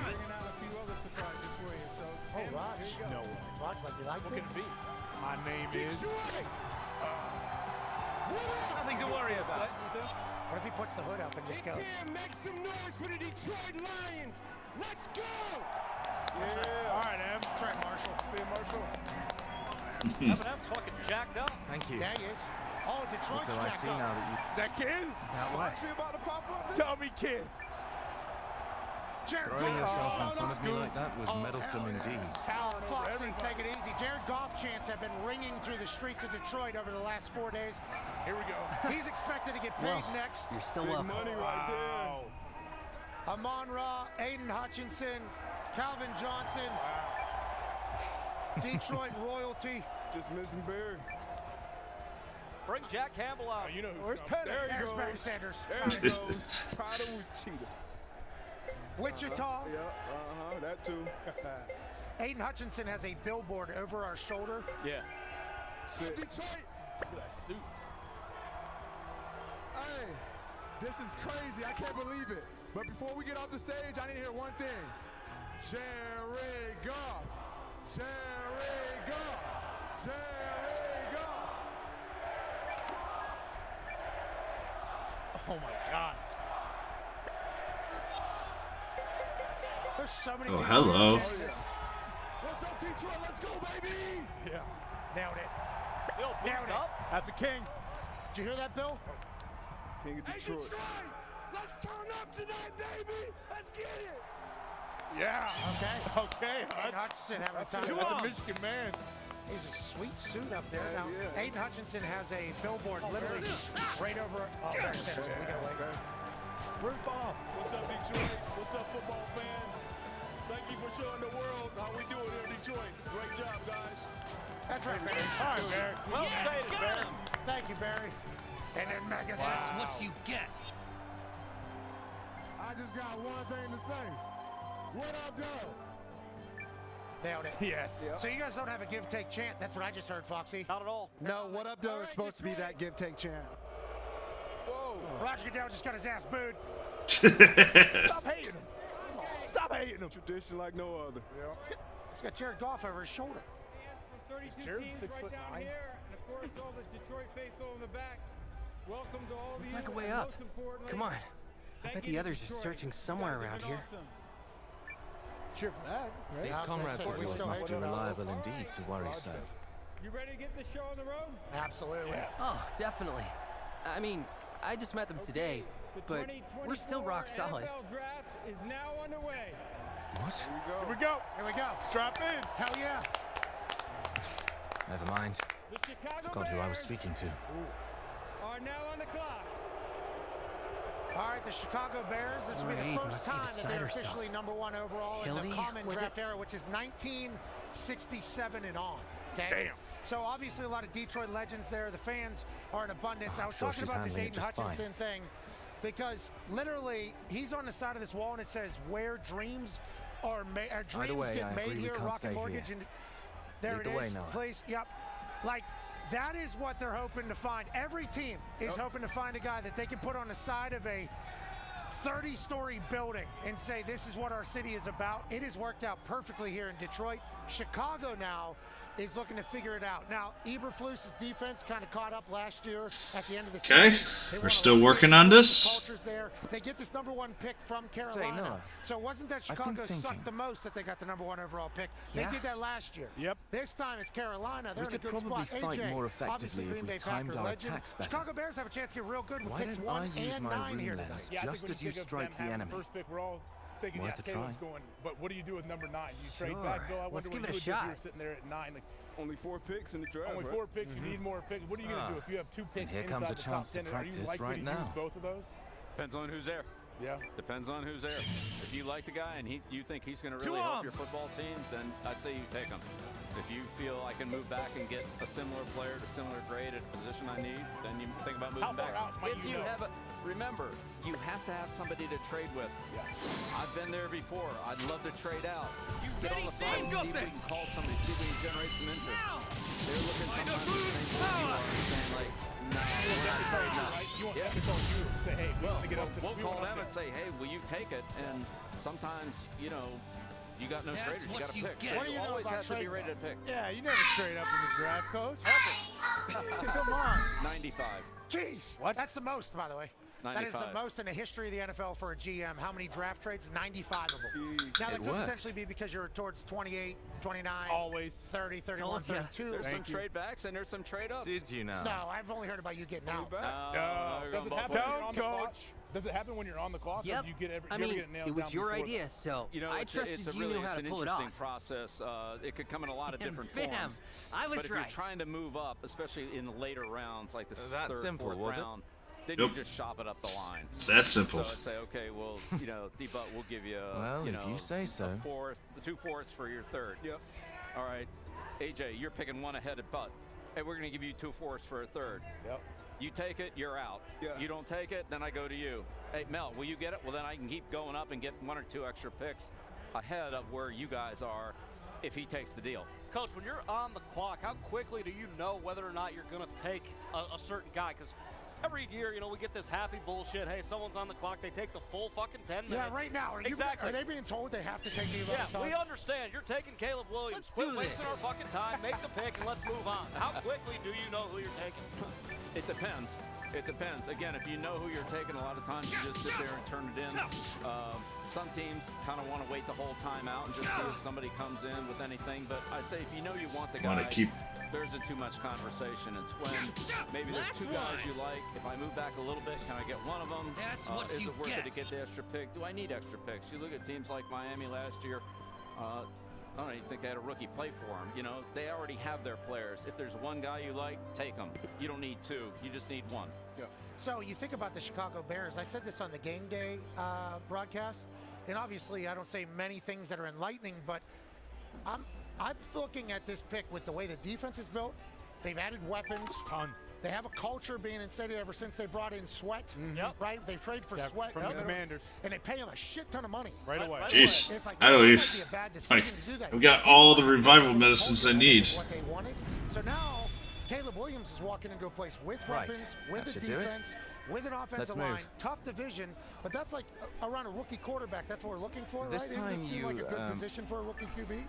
Bringing out a few other surprises for you. So, Oh, Raj. here you go. No way. Raj, like you like What this? could it be? My name is. Detroit. Nothing to worry about. What if he puts the hood up and just It's goes? here. Make some noise for the Detroit Lions. Let's go. Yeah. All right, Em. Trent Marshall. See you, Marshall. Eminem's fucking jacked up. Thank you. There he is. Oh, Detroit's So I jacked see up. now that you... That kid? Now what? Foxy about to pop up. Tell me, kid. Jared Throwing Goff. yourself in Oh, front of me that's like that was good. meddlesome indeed. Tower Foxy, take it easy. Jared Goff chants have been ringing through the streets of Detroit over the last 4 days. Here we go. He's expected to get paid Well, next. You're still Big welcome. money right there. Wow. Amon-Ra, Aiden Hutchinson, Calvin Johnson, Detroit royalty. Just missing Barry. Bring Jack Campbell out. You know who's Where's coming. Penny? There he There's goes. Barry Sanders. There he goes. Pride of Cheetah. Wichita. Yeah, that too. Aiden Hutchinson has a billboard over our shoulder. Yeah. Sick. Detroit. Look at that suit. Hey, this is crazy. I can't believe it. But before we get off the stage, I need to hear one thing. Jerry Goff. Jerry Goff. Jerry Goff. Oh my God. There's so many. Oh, people. hello. What's up, Detroit? Let's go, baby. Yeah. Nailed it. Bill, Nailed boost it. up. That's a king. Did you hear that, Bill? King of Hey, Detroit. Detroit. Let's turn up tonight, baby. Let's get it. Yeah. Okay. Okay, Aiden Hutch. Hutchinson having a That's time. a Michigan man. He's a sweet suit up there. Yeah, Now, yeah. Aiden Hutchinson has a billboard literally right over. Oh, Barry Sanders. We got away. Where's Bob? What's up, Detroit? What's up, football fans? Thank you for showing the world how we do it here in Detroit. Great job, guys. That's right, Barry. All right, Barry. Well stated, Barry. Thank you, Barry. And then Megatron. That's what you get. I just got one thing to say. What up, Doug? Nailed it. Yes. So you guys don't have a give-take chant. That's what I just heard, Foxy. Not at all. No, what up, Doug is supposed to be that give-take chant. Whoa. Roger Goodell just got his ass booed. Stop hating him. Stop hating him. Tradition like no other. Yeah. He's got Jared Goff over his shoulder. From 32 Jared, teams 6'9". right down here, and of course all the Detroit faithful in the back. Welcome to all of Looks you. like a way and up. most importantly, Come on. I thank bet you the to others are Detroit. searching You somewhere guys have around been here. awesome. Cheer for that, right? These comrades of yours must be reliable indeed to worry so. You ready to get this show on the road? Absolutely. Oh, definitely. I mean, I just met them today, The but we're still rock 2024 solid. NFL draft is now underway. What? Here we go. Here we go. Strap in. Hell yeah. Never mind. The Chicago Forgot who I was Bears speaking to. are now on the clock. All right, the Chicago Bears. This will be the Great, first must be time that beside they're herself. officially #1 overall in the Hildy, common was draft era, which is 1967 and on. Okay. Damn. So obviously a lot of Detroit legends there. The fans are in abundance. I was sure talking she's about this handling it Aiden just fine. Hutchinson thing because literally he's on the side of this wall and it says where dreams are made. Dreams way, get I made agree we here. can't Rocket stay Mortgage here. and there Lead it the way, is. Noah. Please. Yep. Like. That is what they're hoping to find. Every team is hoping to find a guy that they can put on the side of a 30-story building and say, this is what our city is about. It has worked out perfectly here in Detroit. Chicago now is looking to figure it out. Now, Eberflus's defense kind of caught up last year at the end of the Okay, season. we're still working on this. Culture's there. They get this #1 pick from Carolina. Noah, So it wasn't that I've been Chicago thinking. sucked the most that they got the #1 overall pick. Yeah. They did that last year. Yep. This time it's Carolina. They're We in a could good probably spot. fight AJ, more obviously effectively if Green we Bay timed Packer our legend. attacks better. Chicago Bears have a chance to get real good with Why picks don't 1 I use and my 9 here rune tonight. lens? Yeah, I Just think as when you think of strike them the having enemy. First pick, we're all thinking, Worth a Caleb's try. going. But what do you do with #9? You trade Sure. back, Bill. I Let's wonder give what it a you would do if you were shot. sitting there at 9. Like, Only 4 picks in the draft. only right? 4 picks. You need more picks. What are you going to do if you have 2 picks here inside comes a the chance top to 10? Are practice you likely right to now. use both of those? Depends on who's there. Yeah. Depends on who's there. If you like the guy and you think he's going to really help your football team, then I'd say you take him. If you feel I can move back and get a similar player to similar grade at a position I need, then you think about moving How far back. out might If you you go? have remember, you have to have somebody to trade with. Yeah. I've been there before. I'd love to trade out. Get on the phone, see if we can call somebody, see if we can generate some interest. They're looking sometimes at the same place you are, saying like, no, we're not trading up. Right? You want them to call you and say, hey, we want to get up to We'll we call want them to and say, hey, will you take it? And sometimes, you got no traders. You got to pick. So What do you know always about have to be trading? ready to pick. Yeah, you never trade up in the draft, coach. Come on. 95. Jeez. What? That's the most, by the way. That is the 95. most in the history of the NFL for a GM. How many draft trades? 95 of them. Now, that It could worked. potentially be because you're towards 28, 29, Always. 30, 31, Told ya. 32. There's some Thank you. trade backs and there's some trade ups. Did you know? No, I've only heard about you getting out. You're Does going it both happen ways. when you're on the clock? Coach. Does it happen when you're on the clock? Yep. Or do you get I you ever mean, get it nailed it was down your before idea, so I it's trusted a you really, knew how it's to an pull it interesting off. process. It could come in a lot of And different bam, forms. I was but if right. you're trying to move up, especially in the later rounds, like the That third, simple, fourth was it? round, then Yep. you just shop it up the line. It's that simple. So I'd say, okay, well, D-Butt, we'll give you, Well, you if know, you say so. a fourth, the 2 fourths for your third. Yep. All right, AJ, you're picking one ahead of Butt. Hey, we're going to give you 2 fourths for a third. Yep. You take it, you're out. Yeah. You don't take it, then I go to you. Hey, Mel, will you get it? Well, then I can keep going up and get 1 or 2 extra picks ahead of where you guys are if he takes the deal. Coach, when you're on the clock, how quickly do you know whether or not you're going to take a certain guy? Because every year, we get this happy bullshit. Hey, someone's on the clock. They take the full fucking 10 minutes. Yeah, right now. Are they being told they have to take you? Yeah, we understand. You're taking Caleb Williams. Let's Quit do wasting this. our fucking time. Make the pick and let's move on. How quickly do you know who you're taking? It depends. It depends. Again, if you know who you're taking, a lot of times you just sit there and turn it in. Some teams kind of want to wait the whole time out and just see if somebody comes in with anything. But I'd say if you know you want the guy, there isn't too much conversation. It's when maybe there's 2 guys you like. If I move back a little bit, can I get one of them? Is it worth it to get the extra pick? Do I need extra picks? You look at teams like Miami last year. I don't even think they had a rookie play for them. They already have their players. If there's one guy you like, take him. You don't need 2. You just need 1. Yeah. So you think about the Chicago Bears. I said this on the game day broadcast, and obviously I don't say many things that are enlightening, but I'm looking at this pick with the way the defense is built. They've added weapons. Ton. They have a culture being instated ever since they brought in Sweat, right? They trade for Sweat from the Commanders, and they pay him a shit ton of money right away. Jeez, it's like, I don't even. be a bad decision to do that. I've got all the revival medicines I need. What they wanted. So now Caleb Williams is walking into a place with weapons, with a defense, with an offensive line, tough division, but that's like around a rookie quarterback. That's what we're looking for, this right? Time Does this seem like a good position for a rookie QB?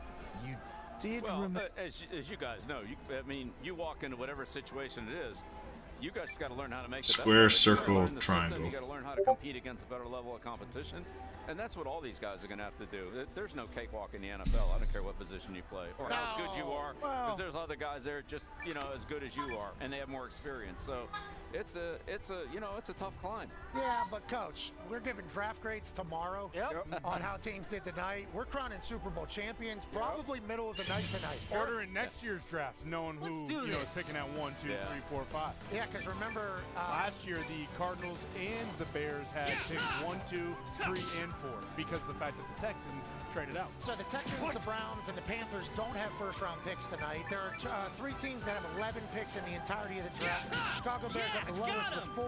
You did remember. As you guys know, I mean, you walk into whatever situation it is, you guys got to learn how to make the square, best of it. circle, you triangle. You got to learn how to compete against a better level of competition, and that's what all these guys are going to have to do. There's no cakewalk in the NFL. I don't care what position you play or how good you are, because there's other guys there just as good as you are, and they have more experience. So it's a tough climb. Yeah, but coach, we're giving draft grades tomorrow on how teams did tonight. We're crowning Super Bowl champions probably middle of the night tonight. Ordering next year's draft, knowing who is picking at 1, 2, 3, 4, 5. Yeah, because remember last year the Cardinals and the Bears had picks 1, 2, 3, and 4 because of the fact that the Texans traded out. So the Texans, the Browns, and the Panthers don't have first-round picks tonight. There are 3 teams that have 11 picks in the entirety of the draft. The Chicago Bears have the lowest with 4,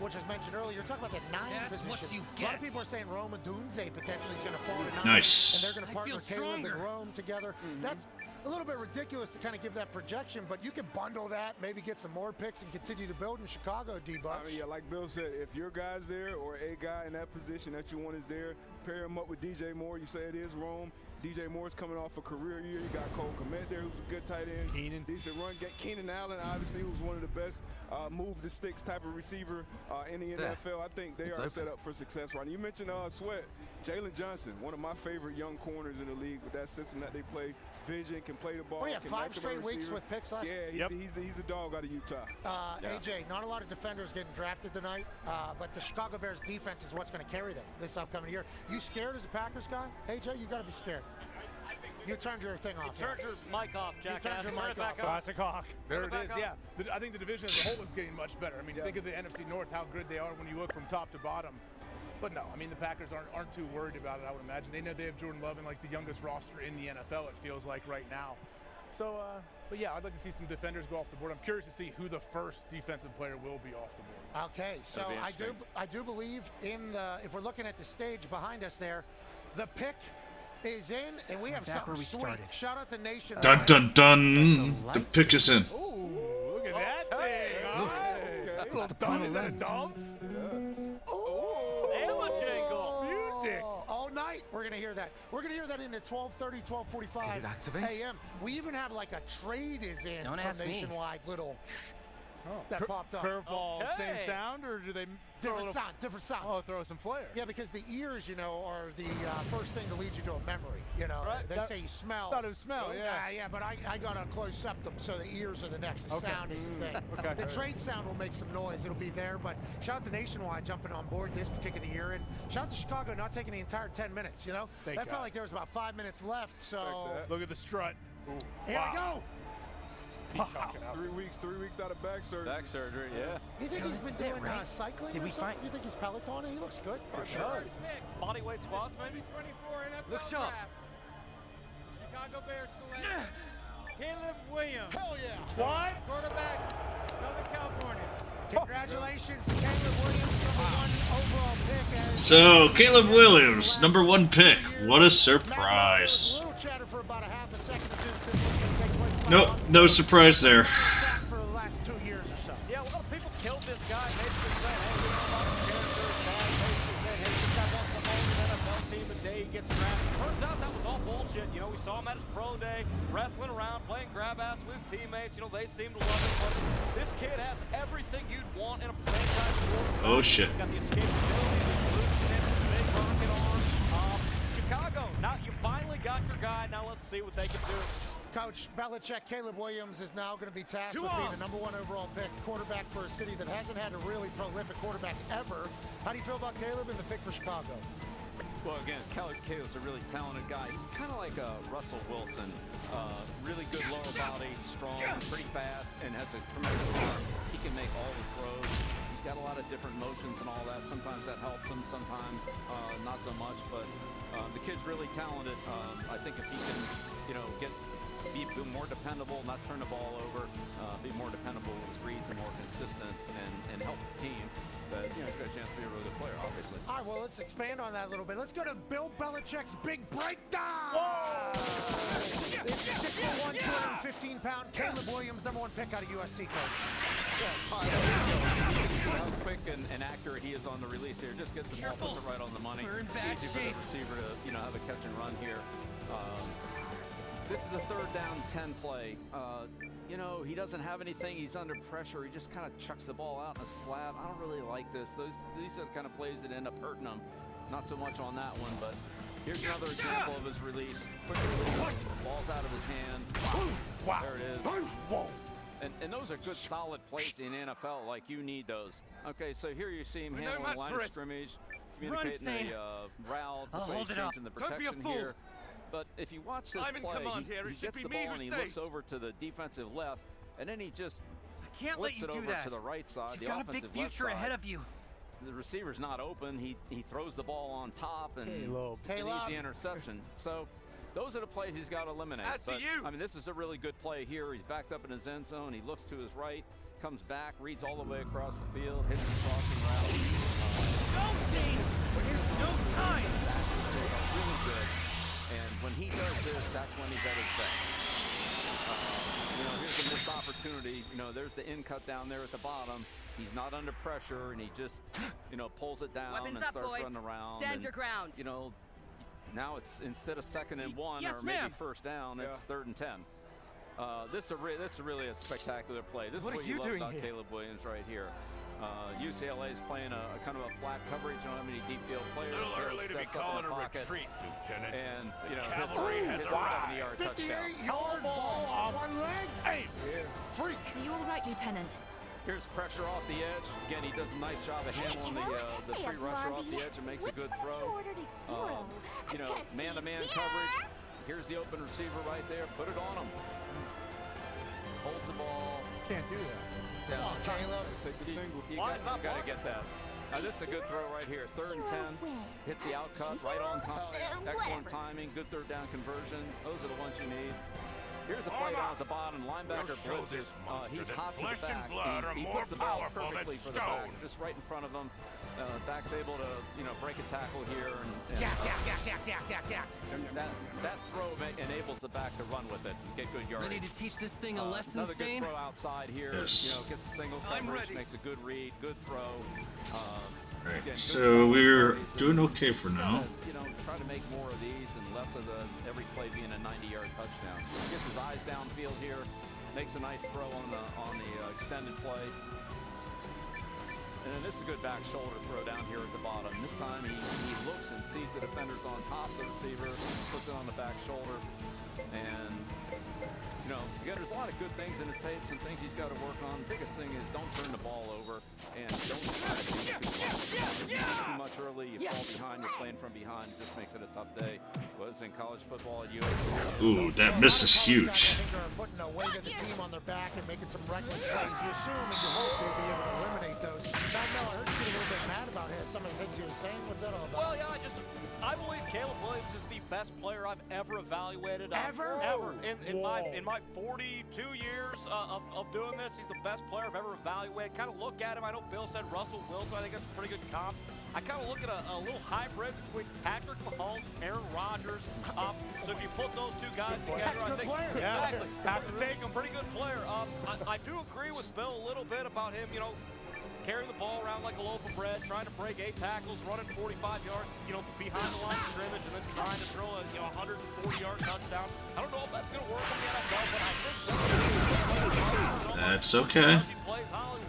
which was mentioned earlier. You're talking about the 9 position. A lot of people are saying Rome Odunze potentially is going to fall to 9. Nice. And they're going to partner Caleb and Rome together. That's a little bit ridiculous to kind of give that projection, but you can bundle that, maybe get some more picks and continue to build in Chicago, D-Bucks. I mean, yeah, like Bill said, if your guy's there or a guy in that position that you want is there, pair him up with DJ Moore. You say it is Rome. DJ Moore's coming off a career year. You got Cole Kmet there, who's a good tight end. Keenan. Decent run. Get Keenan Allen, obviously, who's one of the best move the sticks type of receiver in the NFL. I think they are set up for success right now. You mentioned Sweat. Jalen Johnson, one of my favorite young corners in the league with that system that they play. Vision, can play the ball. Well, 5 straight weeks with picks last year. Yeah, he's a dog out of Utah. AJ, not a lot of defenders getting drafted tonight, but the Chicago Bears defense is what's going to carry them this upcoming year. You scared as a Packers guy? AJ, you got to be scared. You turned your thing off. You turned your mic off, Jack. You turned your mic off. Classic Hawk. There it is, yeah. I think the division as a whole is getting much better. I mean, think of the NFC North, how good they are when you look from top to bottom. But no, I mean, the Packers aren't too worried about it, I would imagine. They know they have Jordan Love in like the youngest roster in the NFL, it feels like right now. So, but yeah, I'd like to see some defenders go off the board. I'm curious to see who the first defensive player will be off the board. Okay, so I do believe in the, if we're looking at the stage behind us there, the pick is in, and we have something sweet. Shout out to Nation. Dun dun dun. The pick is in. Ooh, look at that thing. Look. Okay. Little dumb. Is that a dumb? Music. All night we're going to hear that. We're going to hear that in the 12:30, 12:45 a.m. We even have like a trade is in from Nationwide little that popped up. Curveball, same sound, or do they different sound? Oh, throw some flair. Yeah, because the ears, are the first thing to lead you to a memory. Right. They say you smell. Thought it was smell, yeah. Yeah, but I got a closed septum, so the ears are the next. The sound is the thing. Okay. The trade sound will make some noise. It'll be there, but shout out to Nationwide jumping on board this particular year, and shout out to Chicago not taking the entire 10 minutes. That felt like there was about 5 minutes left. So look at the strut. Ooh, here we go. Wow. 3 weeks out of back surgery. Back surgery, yeah. You think he's been doing cycling? Did we find? You think he's Pelotoning? He looks good. For sure. Body weight squats, maybe. 24 NFL Look sharp. Chicago Bears select Caleb Williams. Hell yeah. What? Quarterback, Southern California. Congratulations to Caleb Williams, #1 overall pick. So, Caleb Williams, #1 pick. What a surprise. Nope, no surprise there. For the last 2 years or so. Yeah, a lot of people killed this guy. Basically saying, hey, we don't know the character is bad. Basically saying, hey, this guy wants to own an NFL team the day he gets drafted. Turns out that was all bullshit. We saw him at his pro day, wrestling around, playing grab ass with his teammates. They seem to love him. But this kid has everything you'd want in a franchise quarterback. Oh shit. He's got the escapability, the elusiveness, the big rocket arm. Chicago, now you finally got your guy. Now let's see what they can do. Coach Belichick, Caleb Williams is now going to be tasked with being the #1 overall pick, quarterback for a city that hasn't had a really prolific quarterback ever. How do you feel about Caleb and the pick for Chicago? Well, again, Caleb's a really talented guy. He's kind of like Russell Wilson. Really good lower body, strong, pretty fast, and has a tremendous arm. He can make all the throws. He's got a lot of different motions and all that. Sometimes that helps him, sometimes not so much. But the kid's really talented. I think if he can, get be more dependable, not turn the ball over, be more dependable with his reads and more consistent and help the team. But, you know, he's got a chance to be a really good player, obviously. All right, well, let's expand on that a little bit. Let's go to Bill Belichick's big breakdown. This is 6'1", 215-pound Caleb Williams, #1 pick out of USC coach. See how quick and accurate he is on the release here. Just gets the ball, puts it right on the money. We're in bad Easy for the receiver to, you know, have a catch and run here. This is a 3rd down 10 play. You know, he doesn't have anything. He's under pressure. He just kind of chucks the ball out and it's flat. I don't really like this. These are the kind of plays that end up hurting him. Not so much on that one, but here's another example of his release. Quick release. Ball's out of his hand. Wow. There it is. Whoa. And those are good, solid plays in the NFL. Like, you need those. Okay, so here you see him handling the line of scrimmage, communicating the route, the play change, and the protection here. But if you watch this play, he gets the ball and he looks over to the defensive left, and then he just flips it over to the right side, the offensive left side. Ahead of you. The receiver's not open. He throws the ball on top, and it's an easy interception. So those are the plays he's got to eliminate. I mean, this is a really good play here. He's backed up in his end zone. He looks to his right, comes back, reads all the way across the field, hits the crossing route. No time. Really good. And when he does this, that's when he's at his best. You know, here's a missed opportunity. You know, there's the in cut down there at the bottom. He's not under pressure, and he just, you know, pulls it down and starts running around. Stand your ground. You know, now it's instead of 2nd and 1 or maybe 1st down, it's 3rd and 10. This is really a spectacular play. This is what you love about Caleb Williams right here. UCLA is playing a kind of a flat coverage. You don't have any deep field players. A little early to be calling a retreat, Lieutenant. And, you know, Cavalry hits a 70-yard touchdown. 58-yard ball on one leg. Hey, freak. Are you all right, Lieutenant? Here's pressure off the edge. Again, he does a nice job of handling the free rusher off the edge and makes a good throw. You know, man-to-man coverage. Here's the open receiver right there. Put it on him. Holds the ball. Can't do that. Come on, Caleb. Take the single. You got to get that. Now, this is a good throw right here. 3rd and 10. Hits the out cut right on time. Excellent timing. Good 3rd down conversion. Those are the ones you need. Here's a play down at the bottom. Linebacker blitzes. He's hot to the back. He puts the ball perfectly for the back, just right in front of him. Back's able to, you know, break a tackle here. And that throw enables the back to run with it and get good yardage. Ready to teach this thing a lesson, Another good throw outside here. Yes. You know, gets a single coverage, makes a good read, good throw. Right, again, so we're doing okay for now. You know, try to make more of these and less of every play being a 90-yard touchdown. Gets his eyes downfield here, makes a nice throw on the extended play. And then this is a good back shoulder throw down here at the bottom. This time he looks and sees the defenders on top of the receiver, puts it on the back shoulder, and you know, again, there's a lot of good things in the tape, some things he's got to work on. The biggest thing is don't turn the ball over and don't try to do too much early. You fall behind, you're playing from behind. It just makes it a tough day. Was in college football at USC. Ooh, that miss is huge. I think they're putting a weight of the team on their back and making some reckless plays. You assume and you hope they'll be able to eliminate those. Now, Mel, I heard you get a little bit mad about some of the things you were saying. What's that all about? Well, yeah, I believe Caleb Williams is the best player I've ever evaluated. Ever? In my 42 years of doing this, he's the best player I've ever evaluated. Kind of look at him. I know Bill said Russell Wilson. I think that's a pretty good comp. I kind of look at a little hybrid between Patrick Mahomes and Aaron Rodgers. So if you put those two guys together, I think exactly. Have to take him. Pretty good player. I do agree with Bill a little bit about him. You know, carrying the ball around like a loaf of bread, trying to break 8 tackles, running 45 yards, you know, behind the line of scrimmage, and then trying to throw a 140-yard touchdown. I don't know if that's going to work in the NFL, but I think that's okay. He plays Hollywood.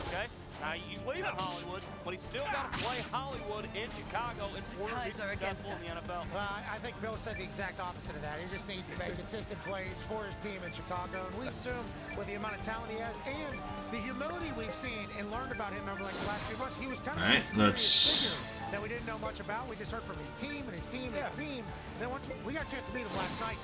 Okay. Now he's leaving Hollywood, but he's still got to play Hollywood in Chicago in order to be successful in the NFL. Well, I think Bill said the exact opposite of that. He just needs to make consistent plays for his team in Chicago. And we assume with the amount of talent he has and the humility we've seen and learned about him over like the last few months, he was kind of a mysterious figure that we didn't know much about. We just heard from his team and his team and his team. Then once we got a chance to meet him last night,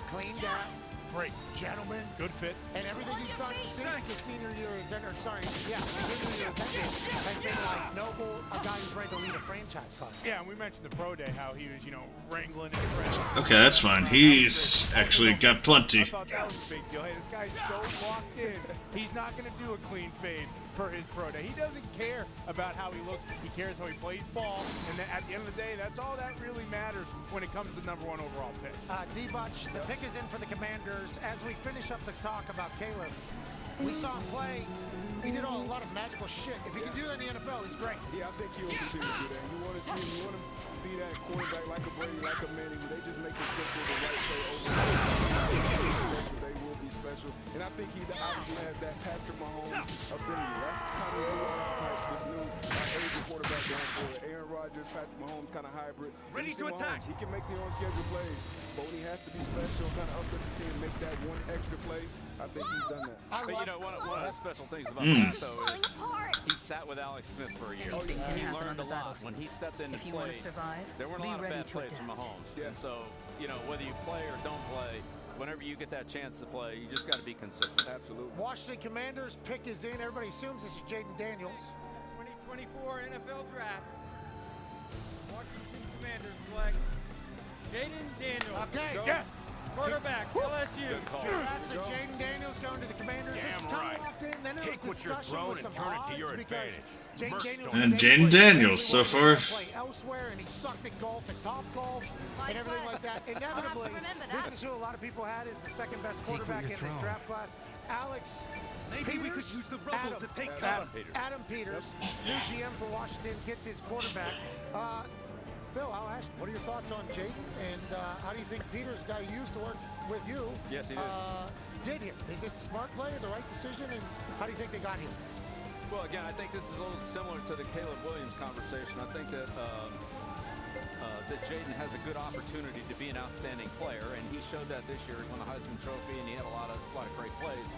cleaned out, great gentleman, good fit, and everything he's done since the senior year is ended. Sorry, yeah, junior year is ended has been like noble, a guy who's ready to lead a franchise club. Yeah, and we mentioned the pro day how he was, you know, wrangling his friends. Okay, that's fine. He's actually got plenty. I thought that was a big deal. Hey, this guy's so locked in. He's not going to do a clean fade for his pro day. He doesn't care about how he looks. He cares how he plays ball. And then at the end of the day, that's all that really matters when it comes to the #1 overall pick. D-Butch, the pick is in for the Commanders. As we finish up the talk about Caleb, we saw him play. He did a lot of magical shit. If he can do that in the NFL, he's great. Yeah, I think he'll continue to do that. You want to see him, you want to be that quarterback like a Brady, like a Manning, where they just make it simple, the right play over. They will be special. And I think he obviously has that Patrick Mahomes ability. That's kind of new archetype, this new Asian quarterback going forward. Aaron Rodgers, Patrick Mahomes kind of hybrid. Ready to attack. He can make the on-schedule plays, but when he has to be special, kind of uplift his team, make that one extra play, I think he's done that. But you know, one of the special things about that, though, is he sat with Alex Smith for a year. He learned a lot. When he stepped into play, there weren't a lot of bad plays from Mahomes. And so, you know, whether you play or don't play, whenever you get that chance to play, you just got to be consistent. Absolutely. Washington Commanders pick is in. Everybody assumes this is Jaden Daniels. 2024 NFL Draft. Washington Commanders select Jaden Daniels. Okay, yes. Quarterback, LSU. That's the Jaden Daniels going to the Commanders. This is kind of locked in. Then there was discussion with some odds because Jaden Daniels, so far. Play elsewhere, and he sucked at golf and top golf and everything like that. Inevitably, this is who a lot of people had as the second best quarterback in this draft class. Alex. Maybe we could use the rubble to take cover. Adam Peters, new GM for Washington, gets his quarterback. Bill, I'll ask, what are your thoughts on Jaden, and how do you think Peters, guy who used to work with you, Yes, he did here? Is this the smart play or the right decision, and how do you think they got here? Well, again, I think this is a little similar to the Caleb Williams conversation. I think that that Jaden has a good opportunity to be an outstanding player, and he showed that this year. He won the Heisman Trophy, and he had a lot of great plays.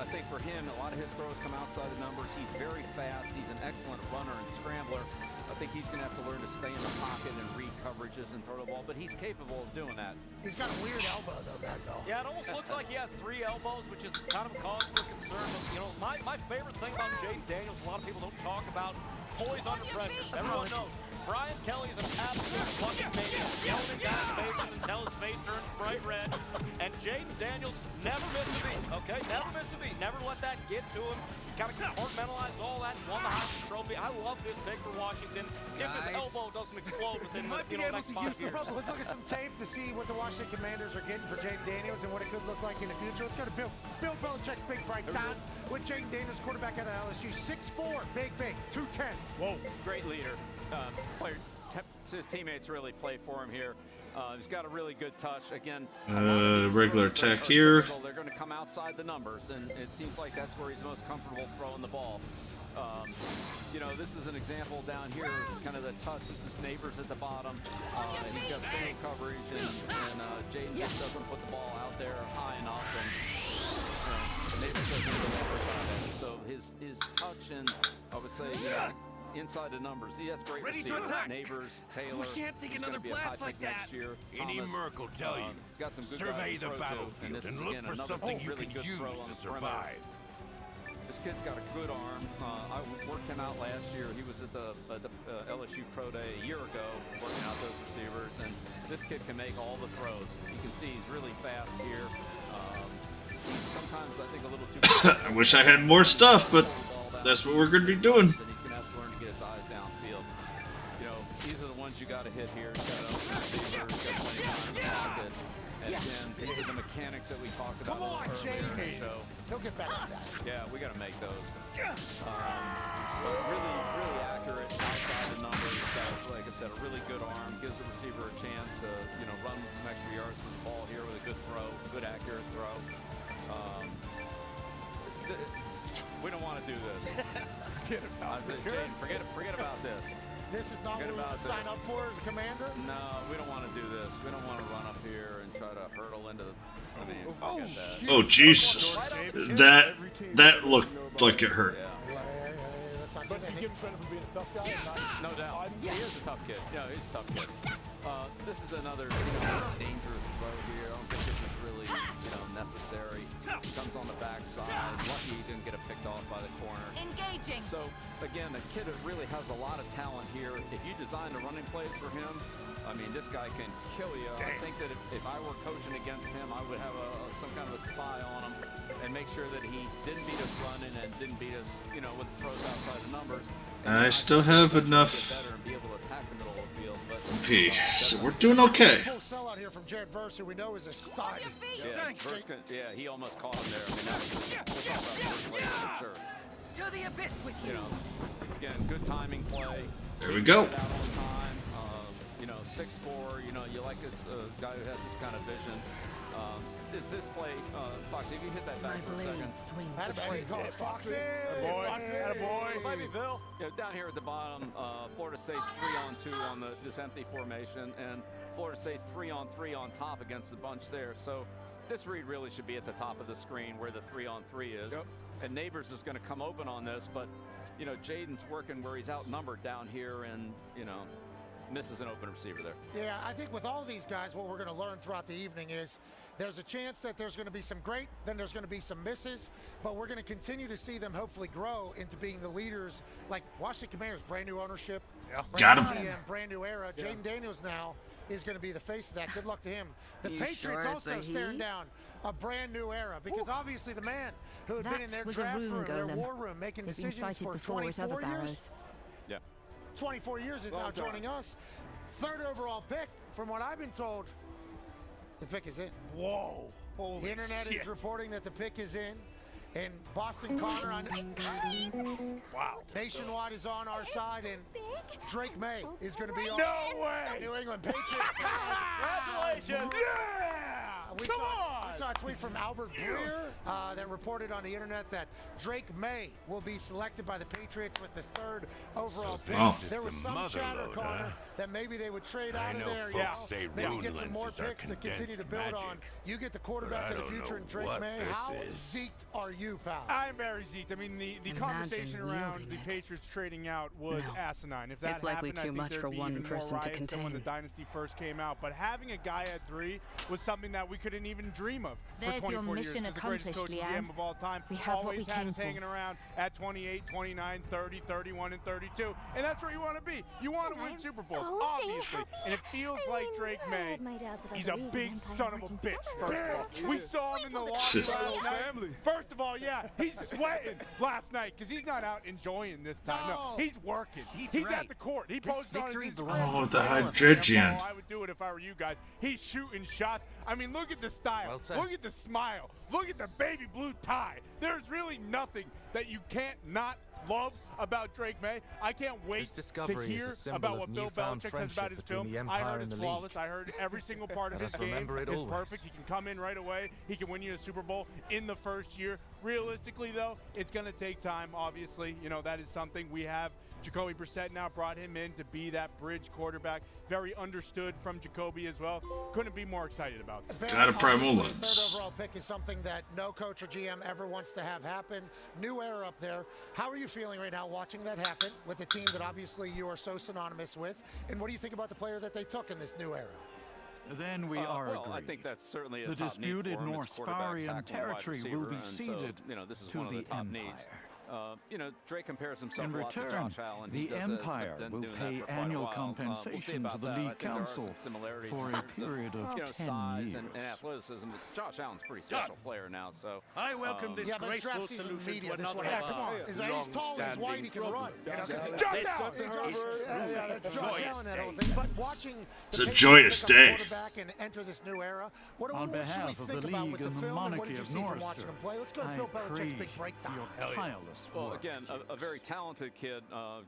I think for him, a lot of his throws come outside the numbers. He's very fast. He's an excellent runner and scrambler. I think he's going to have to learn to stay in the pocket and read coverages and throw the ball, but he's capable of doing that. He's got a weird elbow, though, that though. Yeah, it almost looks like he has 3 elbows, which is kind of a cause for concern. But, you know, my favorite thing about Jaden Daniels, a lot of people don't talk about poise under pressure. Everyone knows Brian Kelly is an absolute fucking maniac. Yelling at guys' faces until his face turns bright red. And Jaden Daniels never missed a beat, okay? Never missed a beat. Never let that get to him. Kind of compartmentalized all that, won the Heisman Trophy. I love this pick for Washington. If his elbow doesn't explode within the next 5 years. Let's look at some tape to see what the Washington Commanders are getting for Jaden Daniels and what it could look like in the future. Let's go to Bill Belichick's big breakdown with Jaden Daniels, quarterback out of LSU. 6'4", big, 210. Whoa, great leader. His teammates really play for him here. He's got a really good touch. Again, regular attack here. They're going to come outside the numbers, and it seems like that's where he's most comfortable throwing the ball. You know, this is an example down here, kind of the touch. This is Neighbors at the bottom. He's got single coverage, and Jaden just doesn't put the ball out there high enough, and Neighbors doesn't go the other side of it. So his touch and, I would say, inside the numbers, he has great receivers. Neighbors, Taylor. We can't take another blast like that. Any Merc will tell you. He's got some good survey the guys battlefield and look for something you can use to survive. This kid's got a good arm. I worked him out last year. He was at the LSU Pro Day a year ago working out those receivers, and this kid can make all the throws. You can see he's really fast here. He's sometimes, I think, a little too... I wish I had more stuff, but that's what we're going to be doing. And he's going to have to learn to get his eyes downfield. You know, these are the ones you got to hit here. He's got a receiver, he's got plenty of time in the pocket. And again, these are the mechanics that we talked about earlier in the show. He'll get better at that. Yeah, we got to make those. Really accurate outside the numbers. Like I said, a really good arm, gives the receiver a chance to, you know, run some extra yards with the ball here with a good throw, good accurate throw. We don't want to do this. Forget about this. This is not what we want to sign up for as a commander? No, we don't want to do this. We don't want to run up here and try to hurdle into the... I mean, forget that. Oh, Jesus. That looked like it hurt. Yeah. But you give him credit for being a tough guy? No doubt. He is a tough kid. Yeah, he's a tough kid. This is another dangerous throw here. I don't think this is really necessary. Comes on the backside. Lucky he didn't get it picked off by the corner. Engaging. So again, a kid that really has a lot of talent here. If you design the running plays for him, I mean, this guy can kill you. I think that if I were coaching against him, I would have some kind of a spy on him and make sure that he didn't beat us running and didn't beat us, with throws outside the numbers. I still have enough P, so we're doing okay. Full sellout here from Jared Verse, who we know is a stud. Yeah, he almost caught him there. I mean, we'll talk about first place for sure. To the abyss with you. Again, good timing play. There we go. 6'4", you like this guy who has this kind of vision. This play, Foxy, if you hit that back for a second. Foxy! Attaboy! Maybe Bill. Down here at the bottom, Florida State's 3-on-2 on this empty formation, and Florida State's 3-on-3 on top against the bunch there. So this read really should be at the top of the screen where the 3-on-3 is. Yep. And Neighbors is going to come open on this, but, Jaden's working where he's outnumbered down here, and, misses an open receiver there. Yeah, I think with all these guys, what we're going to learn throughout the evening is there's a chance that there's going to be some great, then there's going to be some misses, but we're going to continue to see them hopefully grow into being the leaders. Like Washington Commanders, brand new ownership. Yeah. Got him. GM, brand new era. Yeah. Jaden Daniels now is going to be the face of that. Good luck to him. The Patriots sure also staring down a brand new era because obviously the man who had been in their draft room, their war room, making decisions for 24 years. Yeah. 24 years is now joining us. Third overall pick, from what I've been told, the pick is in. Whoa. Holy the internet shit. is reporting that the pick is in. And Boston Connor on wow. Nationwide is on our side, and Drake May is going to be on no way. New England Patriots. Congratulations. Yeah. We saw a tweet from Albert Breer that reported on the internet that Drake May will be selected by the Patriots with the third overall pick. There was some chatter, Connor, that maybe they would trade out of there. Maybe get some more picks to continue to build on. You get the quarterback of the future in Drake May. How zeeked are you, pal? I'm very zeeked. I mean, the conversation around the Patriots trading out was asinine. If that it's likely happened, too I think much there'd for be one even person more to riots than when the dynasty first came out. But having a guy at 3 was something that we couldn't even dream of There's for 24 your mission years. accomplished, the greatest coach Leanne. GM of all time. We have what always we had came us for. hanging around at 28, 29, 30, 31, and 32. And that's where you want to be. You want to win Super Bowls, obviously. And it feels like Drake May, he's a big son of a bitch, first of all. We saw him in the locker last night. First of all, yeah, he's sweating last night because he's not out enjoying this time. No, he's working. He's at the court. He posted on his Instagram. Oh, the hydrogen. I would do it if I were you guys. He's shooting shots. I mean, look at the style. Look at the smile. Look at the baby blue tie. There's really nothing that you can't not love about Drake May. I can't wait to hear about what Bill Belichick says about his film. I heard it's flawless. I heard every single part of his game is perfect. He can come in right away. He can win you a Super Bowl in the first year. Realistically, though, it's going to take time, obviously. That is something we have. Jacoby Brissett now brought him in to be that bridge quarterback. Very understood from Jacoby as well. Couldn't be more excited about that. Got a primal Third overall pick is something that no coach or GM ever wants to have happen. New era up there. How are you feeling right now watching that happen with the team that obviously you are so synonymous with? And what do you think about the player that they took in this new era? Then we are well, agreed. I think that's certainly a the top disputed need for him. Northfarian territory will be ceded this is to one of the top Empire. needs. Drake compares himself In a lot to return, Josh Allen. the Empire will pay annual compensation to the League Council for a period of 10 size years. and athleticism. Josh Allen's a pretty special player now, so I welcome this graceful solution to another of our He's tall, he's white, he can run. Josh Allen! Yeah, that's Josh Allen, that whole thing. But watching It's a joyous day. and enter this new era, what do On we behalf of the think about League with the and the film, and what monarchy did you of see from watching Norster, him play? Let's go to I Bill Belichick's praise big breakdown. your tireless well, work. again, a very talented kid,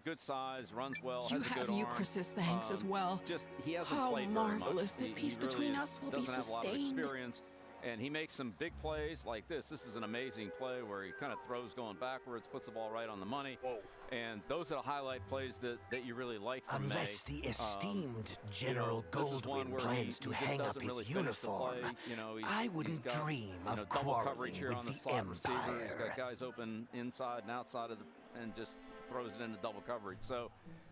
good size, runs well, You has a have good arm. Euchris's thanks as well. Just he hasn't How played very marvelous much. that He peace really between us will be doesn't have a lot of sustained. experience, and he makes some big plays like this. This is an amazing play where he kind of throws going backwards, puts the ball right on the money. Whoa. And those are the highlight plays that you really like from Unless May. the esteemed General this is one Goldwyn where plans to he just hang up doesn't his really finish the uniform, play. I wouldn't he's got, dream of double quarreling coverage here with on the the slot receiver. He's Empire. got guys open inside and outside of and just throws it into double coverage. So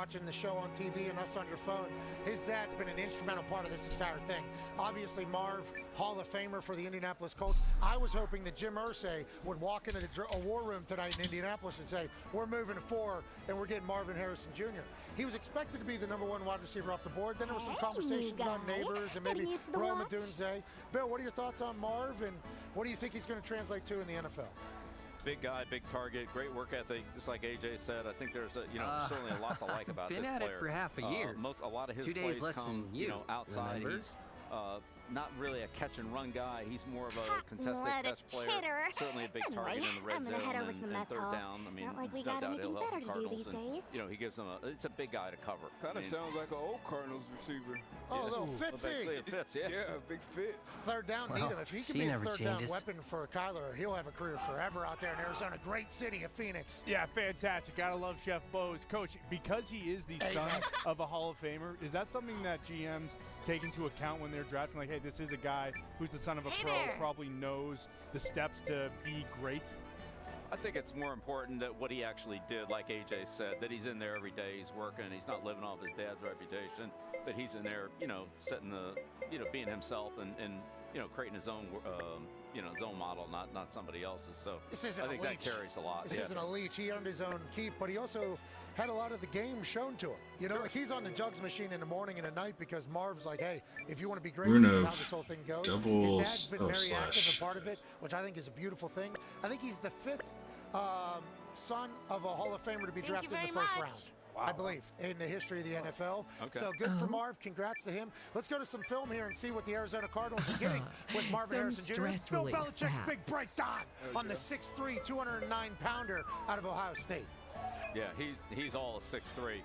watching the show on TV and us on your phone, his dad's been an instrumental part of this entire thing. Obviously, Marv, Hall of Famer for the Indianapolis Colts. I was hoping that Jim Irsay would walk into the war room tonight in Indianapolis and say, we're moving to 4 and we're getting Marvin Harrison Jr. He was expected to be the #1 wide receiver off the board. Then there was some conversations about Neighbors and maybe Rome Odunze. Bill, what are your thoughts on Marv, and what do you think he's going to translate to in the NFL? Big guy, big target, great work ethic. Just like AJ said, I think there's certainly a lot to like about this player. Been at it for half a year. A lot of his 2 days plays less come, than you, outside. remember? He's not really a catch and run guy. He's more of a contested What a catch player. kidder. Certainly a big Anyway, target in the red I'm zone gonna head over to the and mess third hall. down. I mean, Not like we there's no got doubt anything he'll help better the to do Cardinals these and, days. he gives them it's a big guy to cover. Kind of sounds like an old Cardinals receiver. Oh, a little Fitzy. Fitz, yeah. Yeah, big Fitz. Third down, need him. If he can be a third down weapon for Kyler, he'll have a career forever out there in Arizona. Great city of Phoenix. Yeah, fantastic. Gotta love Chef Bose. Coach, because he is the son of a Hall of Famer, is that something that GMs take into account when they're drafting? Like, hey, this is a guy who's the son of a pro, probably knows the steps to be great? I think it's more important that what he actually did, like AJ said, that he's in there every day, he's working, he's not living off his dad's reputation, that he's in there, setting the, being himself and creating his own, his own model, not somebody else's. So I think that carries a lot. This isn't a leech. He earned his own keep, but he also had a lot of the game shown to him. Like he's on the jugs machine in the morning and at night because Marv's like, hey, if you want to be great, this is how this whole thing goes. His dad's been very active and part of it, which I think is a beautiful thing. I think he's the 5th son of a Hall of Famer to be drafted in the first round. Wow. I believe, in the history of the NFL. Okay. So good for Marv. Congrats to him. Let's go to some film here and see what the Arizona Cardinals are getting with Marvin Harrison Jr. Bill Belichick's big breakdown on the 6'3", 209-pounder out of Ohio State. Yeah, he's all a 6'3".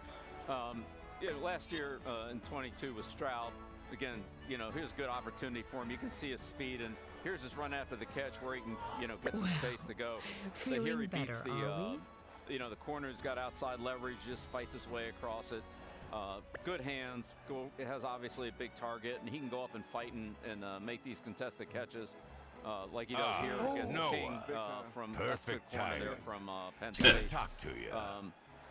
Last year in 22 with Stroud. Again, here's a good opportunity for him. You can see his speed, and here's his run after the catch where he can, get some space to go. But here he beats the corner's got outside leverage, just fights his way across it. Good hands. It has obviously a big target, and he can go up and fight and make these contested catches. Like he does here against King from perfect corner there from Penn State. Talk to you.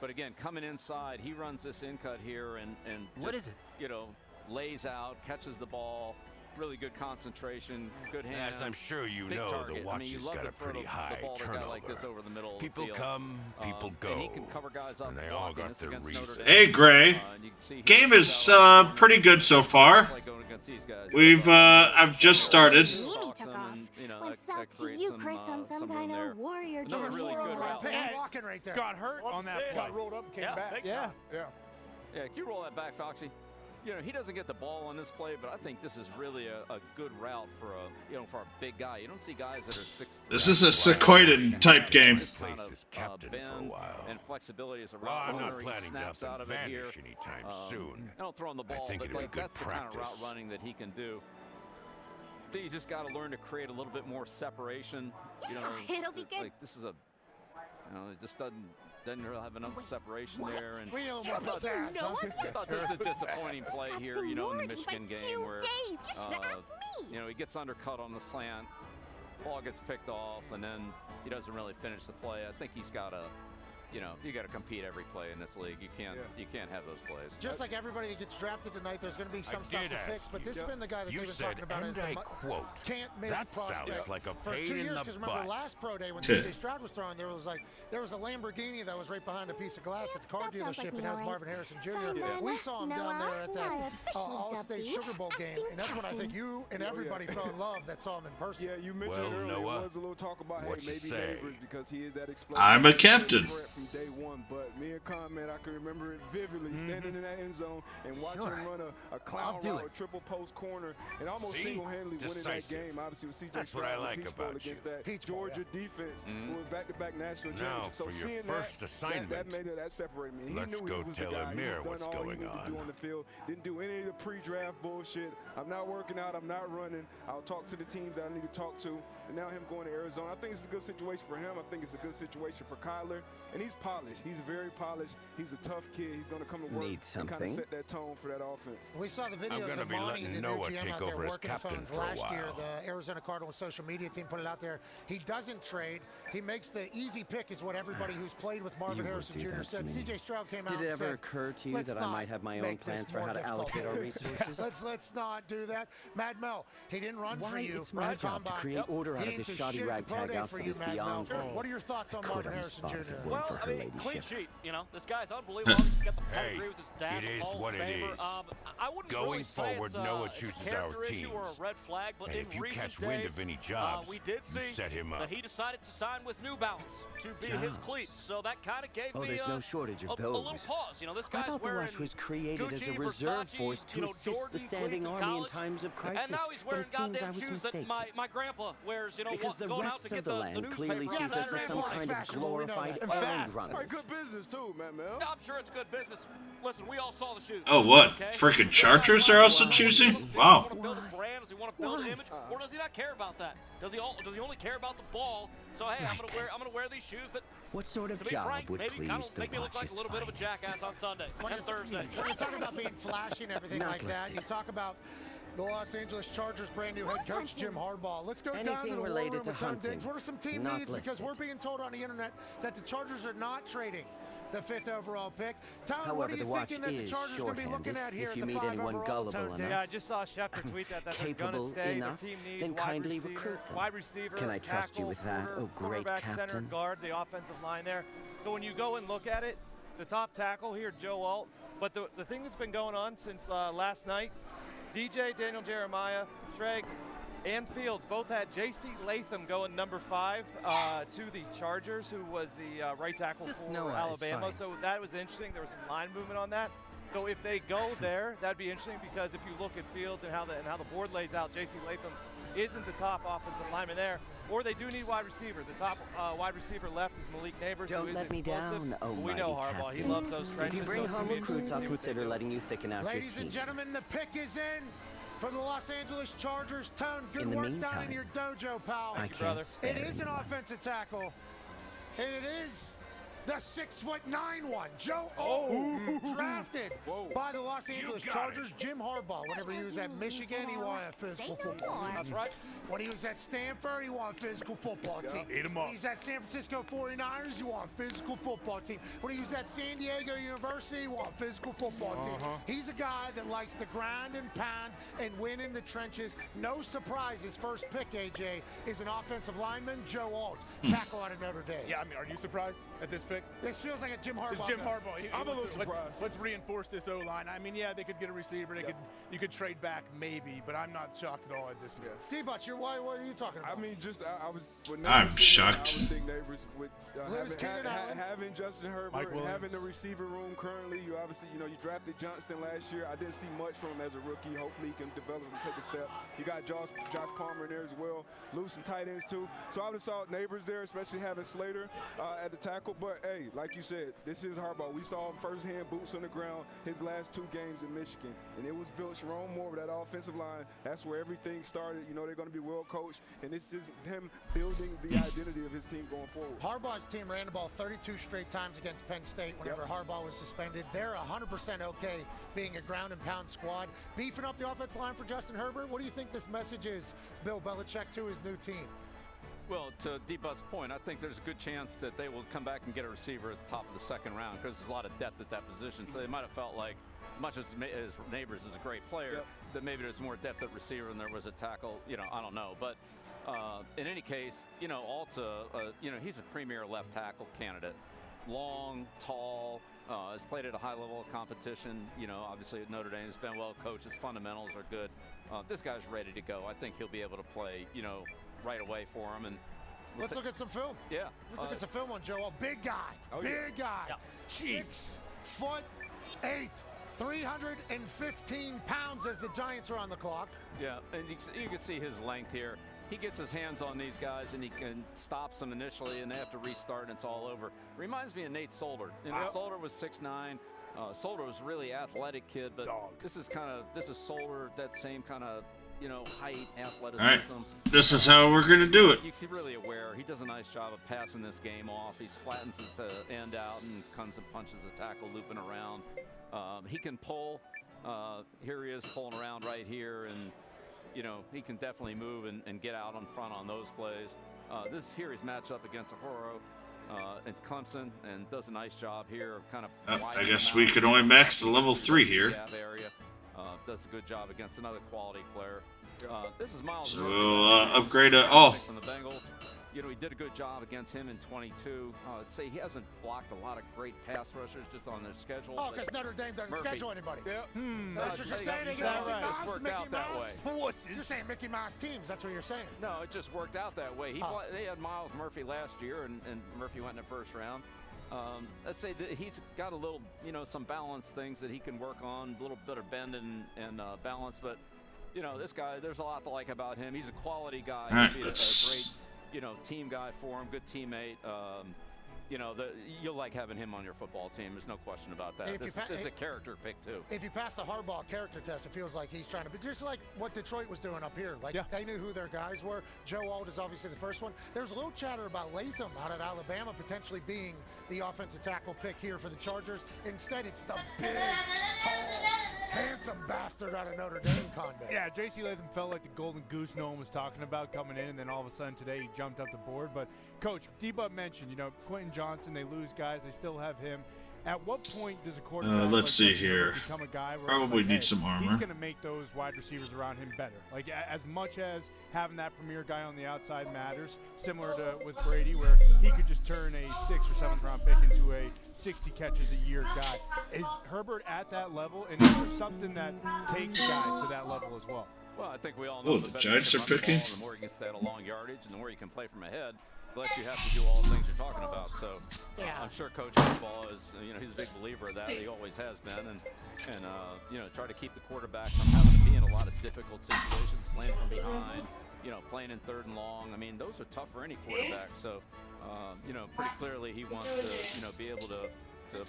But again, coming inside, he runs this in cut here and what just, is it? Lays out, catches the ball. Really good concentration, good hands. As I'm sure you big know, target. the watch has got a pretty high turnover. Like this over the middle People of the field. come, people go, and he can cover guys up and they all got their reasons. Hey, Gray. Game is pretty good so far. We've I've just started. Took off. Went south to you, Chris, on some kind of warrior journey. Really good route. Walking right there. Got hurt on that play. Got rolled up and came back. Yeah. Yeah, can you roll that back, Foxy? He doesn't get the ball on this play, but I think this is really a good route for for a big guy. You don't see guys that are 6'3". This is a Sequoian type game. Place is captain for a while. And flexibility as a route I'm runner. not planning to out of it here. vanish anytime soon. I don't throw him the ball, think but it'd be good that's the kind of route practice. running that he can do. I think he's just got to learn to create a little bit more separation. It'll be good. Like this is it just doesn't really have enough separation there. And We almost I thought there was a disappointing play That's here, in the ignored me Michigan by game 2 where days. You should have asked me. he gets undercut on the slant, ball gets picked off, and then he doesn't really finish the play. I think he's got to, you got to compete every play in this league. You can't have those plays. Just like everybody that gets drafted tonight, there's going to be some stuff to fix, but this has been the guy that You they've been said, talking about as and I the quote, can't miss that prospect sounds like a for pain 2 in years. the Because remember butt. last pro day when CJ Stroud was throwing, there was a Lamborghini that was right behind a piece of glass at the car dealership, and has Marvin Harrison Jr. We saw him down there at that All-State Sugar Bowl game, and that's when I think you and everybody fell in love that saw him in person. Yeah, you mentioned earlier Noah, there was a little talk about what you maybe say? neighbors because he is that explosive. I'm a captain. From day one, but me and Con, man, I can remember it vividly, standing in that end zone and watching him run a clown route, a triple post corner, and almost single-handedly winning that game. Obviously, with CJ That's what I Stroud like Peach Bowl about you. against that Georgia defense, who was back-to-back national Now, champions. So for your seeing first that assignment, that separated me. He let's knew go he was tell the guy. Amir He's what's done all going he needed to do on the field. Didn't do any of the pre-draft bullshit. I'm not working out. I'm not running. I'll talk to the teams that I need to talk to. And now him going to Arizona, I think it's a good situation for him. I think it's a good situation for Kyler. And he's polished. He's very polished. He's a tough kid. He's going to come to work and kind of set that tone for that offense. We saw the I'm videos gonna of be Monty, letting the Noah new GM take out there over as working the captain phones for a last year. while. The Arizona Cardinals social media team put it out there. He doesn't trade. He makes the easy pick is what everybody who's played with Marvin Harrison Jr. said. CJ Stroud came out and said, Did it ever occur to you that I might have my own plans for how to allocate our resources? Let's not do that. Mad Mel, he didn't run for you. It's my job to create order out of this shoddy ragtag outfit is beyond. What are your thoughts on Marvin Harrison Jr.? Well, her I mean, clean ladyship. sheet. You know, this guy's unbelievable. He's got the pedigree with his dad. it the is Hall what of it Famer. is. I wouldn't Going really say forward, it's, Noah it's a chooses our character issue or teams. a red flag, but And in if you recent catch wind days, of any jobs, we did you see set him up. that he decided to sign with New Balance to be his cleats. So that kind of gave Oh, me there's no shortage of a those. little pause. You know, this I guy's thought the wearing Watch was created as a Gucci, reserve Versace, force to you know, assist the Jordan standing cleats in army in college. times of crisis, And now he's but wearing it seems I goddamn was shoes mistaken. that my grandpa wears, you know, Because the going out rest to get of the land newspaper clearly sees us Saturday as some morning. kind of glorified And errand fast. runners. Hey, good business too, man. Yeah, I'm sure it's good business. Listen, we all saw the shoes. Oh, what? Okay? Freaking Chargers are also choosing? Wow. Does he want to build a brand? Does he want to build an image, or does he not care about that? Does he only care about the ball? So hey, I'm gonna wear these shoes that. What sort of To be job frank, would maybe please kind of the make me look like a Watch's little bit of a finest? jackass on Sundays and Thursdays. When you talk about being flashy and everything Not like that, listed. you talk about the Los Angeles Chargers' brand new head coach, Jim Harbaugh. Let's go down to Anything the war related room to with Tom hunting, Diggs. What are some team not needs? Because listed. we're being told on the internet that the Chargers are not trading the 5th overall pick. Tom, what However, are you the Watch thinking that the is Chargers are going to be looking shorthanded. at here If you at the meet 5 anyone overall, gullible Tom enough, Diggs? Yeah, I just saw Schefter tweet that they're going to capable stay. enough, Their team needs then wide kindly receiver, recruit them. wide receiver, Can I trust you tackle, with that, oh great quarterback, center, captain? guard, the offensive line there. So when you go and look at it, the top tackle here, Joe Alt. But the thing that's been going on since last night, DJ, Daniel Jeremiah, Shregs, and Fields both had J.C. Latham going number 5 to the Chargers, who was the right tackle Just for Noah is Alabama. fine. So that was interesting. There was some line movement on that. So if they go there, that'd be interesting because if you look at Fields and how the board lays out, J.C. Latham isn't the top offensive lineman there. Or they do need wide receiver. The top wide receiver left is Malik Neighbors, who Don't is let me explosive. down, oh We mighty know Harbaugh. captain. He loves those If trenches. you bring so it's home gonna be recruits, interesting I'll to see what they consider do. letting you thicken out your Ladies team. and gentlemen, the pick is in for the Los Angeles Chargers. Tone, good In the work down meantime, in your dojo, pal. I can't spare It is an anyone. offensive tackle, and it is the 6'9" one, Joe O, drafted by the Los Angeles Chargers. Jim Harbaugh, whenever he was at Michigan, he wanted a physical football team. That's right. When he was at Stanford, he wanted a physical football team. Eat 'em When up. he was at San Francisco 49ers, he wanted a physical football team. When he was at San Diego University, he wanted a physical football team. He's a guy that likes to grind and pound and win in the trenches. No surprise, his first pick, AJ, is an offensive lineman, Joe Alt, tackle out of Notre Dame. Yeah, I mean, are you surprised at this pick? This feels like a Jim Harbaugh. It's Jim pick. Harbaugh. I'm a little surprised. Let's reinforce this O-line. I mean, yeah, they could get a receiver. You could trade back maybe, but I'm not shocked at all at this pick. T-Butch, what are you talking about? I mean, just I was. When I'm Neighbors shocked. I would think Neighbors with Lewis Keenan Allen. having Justin Mike Herbert and Williams. having the receiver room currently. You obviously, you drafted Johnston last year. I didn't see much from him as a rookie. Hopefully, he can develop and take a step. You got Josh Palmer in there as well. Lose some tight ends too. So I would have saw Neighbors there, especially having Slater at the tackle. But hey, like you said, this is Harbaugh. We saw him firsthand, boots on the ground, his last 2 games in Michigan, and it was built. Jerome Moore with that offensive line. That's where everything started. They're going to be well coached, and this is him building the identity of his team going forward. Harbaugh's team ran the ball 32 straight times against Penn State whenever Harbaugh was suspended. They're 100% okay being a ground and pound squad. Beefing up the offensive line for Justin Herbert. What do you think this message is, Bill Belichick, to his new team? Well, to D-Butt's point, I think there's a good chance that they will come back and get a receiver at the top of the second round because there's a lot of depth at that position. So they might have felt like, much as Neighbors is a great player, that maybe there's more depth at receiver than there was at tackle. I don't know. But in any case, Alta, he's a premier left tackle candidate. Long, tall, has played at a high level of competition. Obviously at Notre Dame, has been well coached. His fundamentals are good. This guy's ready to go. I think he'll be able to play, right away for him. And Let's look at some film. Yeah. Let's look at some film on Joe. Big guy. Big guy. 6'8", 315 pounds as the Giants are on the clock. Yeah, and you can see his length here. He gets his hands on these guys and he can stop them initially, and they have to restart and it's all over. Reminds me of Nate Solder. Solder was 6'9". Solder was a really athletic kid, but this is Solder, that same kind of height, athleticism. All right, this is how we're gonna do it. He's really aware. He does a nice job of passing this game off. He flattens the end out and comes and punches the tackle, looping around. He can pull. Here he is pulling around right here, and he can definitely move and get out on front on those plays. Here he's matched up against Ahoro and Clemson, and does a nice job here of kind of. I guess we could only max the level 3 here. Area. Does a good job against another quality player. This is Miles. So we'll upgrade it all. From the Bengals. you know, he did a good job against him in 22. I'd say he hasn't blocked a lot of great pass rushers just on their schedule. Oh, because Notre Dame doesn't schedule anybody. Yeah. That's what you're saying. They That get just worked out that way. You're saying Mickey Mouse teams. That's what you're saying. No, it just worked out that way. They had Miles Murphy last year, and Murphy went in the first round. Let's say that he's got a little, you know, some balance things that he can work on, a little bit of bend and balance. But, you know, this guy, there's a lot to like about him. He's a quality guy. He'd be a great, you know, team guy for him, good teammate. You know, you'll like having him on your football team. There's no question about that. This is a character pick, too. If you pass the Harbaugh character test, it feels like he's trying to be just like what Detroit was doing up here. Like, they knew who their guys were. Joe Alt is obviously the first one. There's a little chatter about Latham out of Alabama potentially being the offensive tackle pick here for the Chargers. Instead, it's the big, tall, handsome bastard out of Notre Dame, Conde. Yeah, J.C. Latham felt like the golden goose no one was talking about coming in, and then all of a sudden today he jumped up the board. But, Coach, D-Bub mentioned, you know, Quentin Johnson, they lose guys, they still have him. At what point does a quarterback let's see here. become a guy where Probably like, need hey, some armor. He's going to make those wide receivers around him better. Like, as much as having that premier guy on the outside matters, similar to with Brady, where he could just turn a 6th or 7th round pick into a 60 catches a year guy. Is Herbert at that level, and is there something that takes a guy to that level as well? Well, I think we all know the Giants are picking. The more you can stay at a long yardage, and the more you can play from ahead, the less you have to do all the things you're talking about. So I'm sure Coach Football is, you know, he's a big believer of that. He always has been, and you know, try to keep the quarterback from having to be in a lot of difficult situations, playing from behind, you know, playing in 3rd and long. I mean, those are tough for any quarterback. So, you know, pretty clearly he wants to, you know, be able to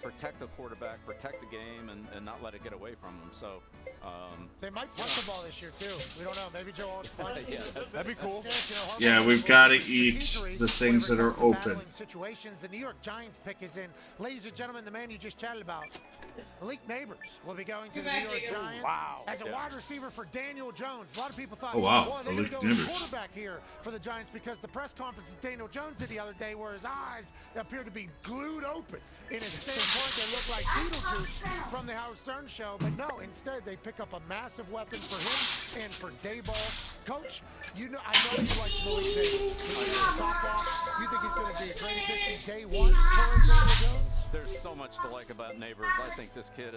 protect the quarterback, protect the game, and not let it get away from him. So they might punt the ball this year too. We don't know. Maybe Joe Alt's punt. That'd be cool. Yeah, we've got to eat the things that are open. Situations. The New York Giants pick is in. Ladies and gentlemen, the man you just chatted about, Malik Neighbors, will be going to the New York Giants. Wow. As a wide receiver for Daniel Jones. A lot of people thought, oh wow, well, they're Malik going to go Neighbors. quarterback here for the Giants because the press conference that Daniel Jones did the other day, where his eyes appeared to be glued open in his standpoint. They look like Beetlejuice from the Howard Stern show, but no, instead they pick up a massive weapon for him and for Dayball. Coach, you know, I know you like Malik Neighbors. You think he's going to be a great addition day one for Daniel Jones? There's so much to like about Neighbors. I think this kid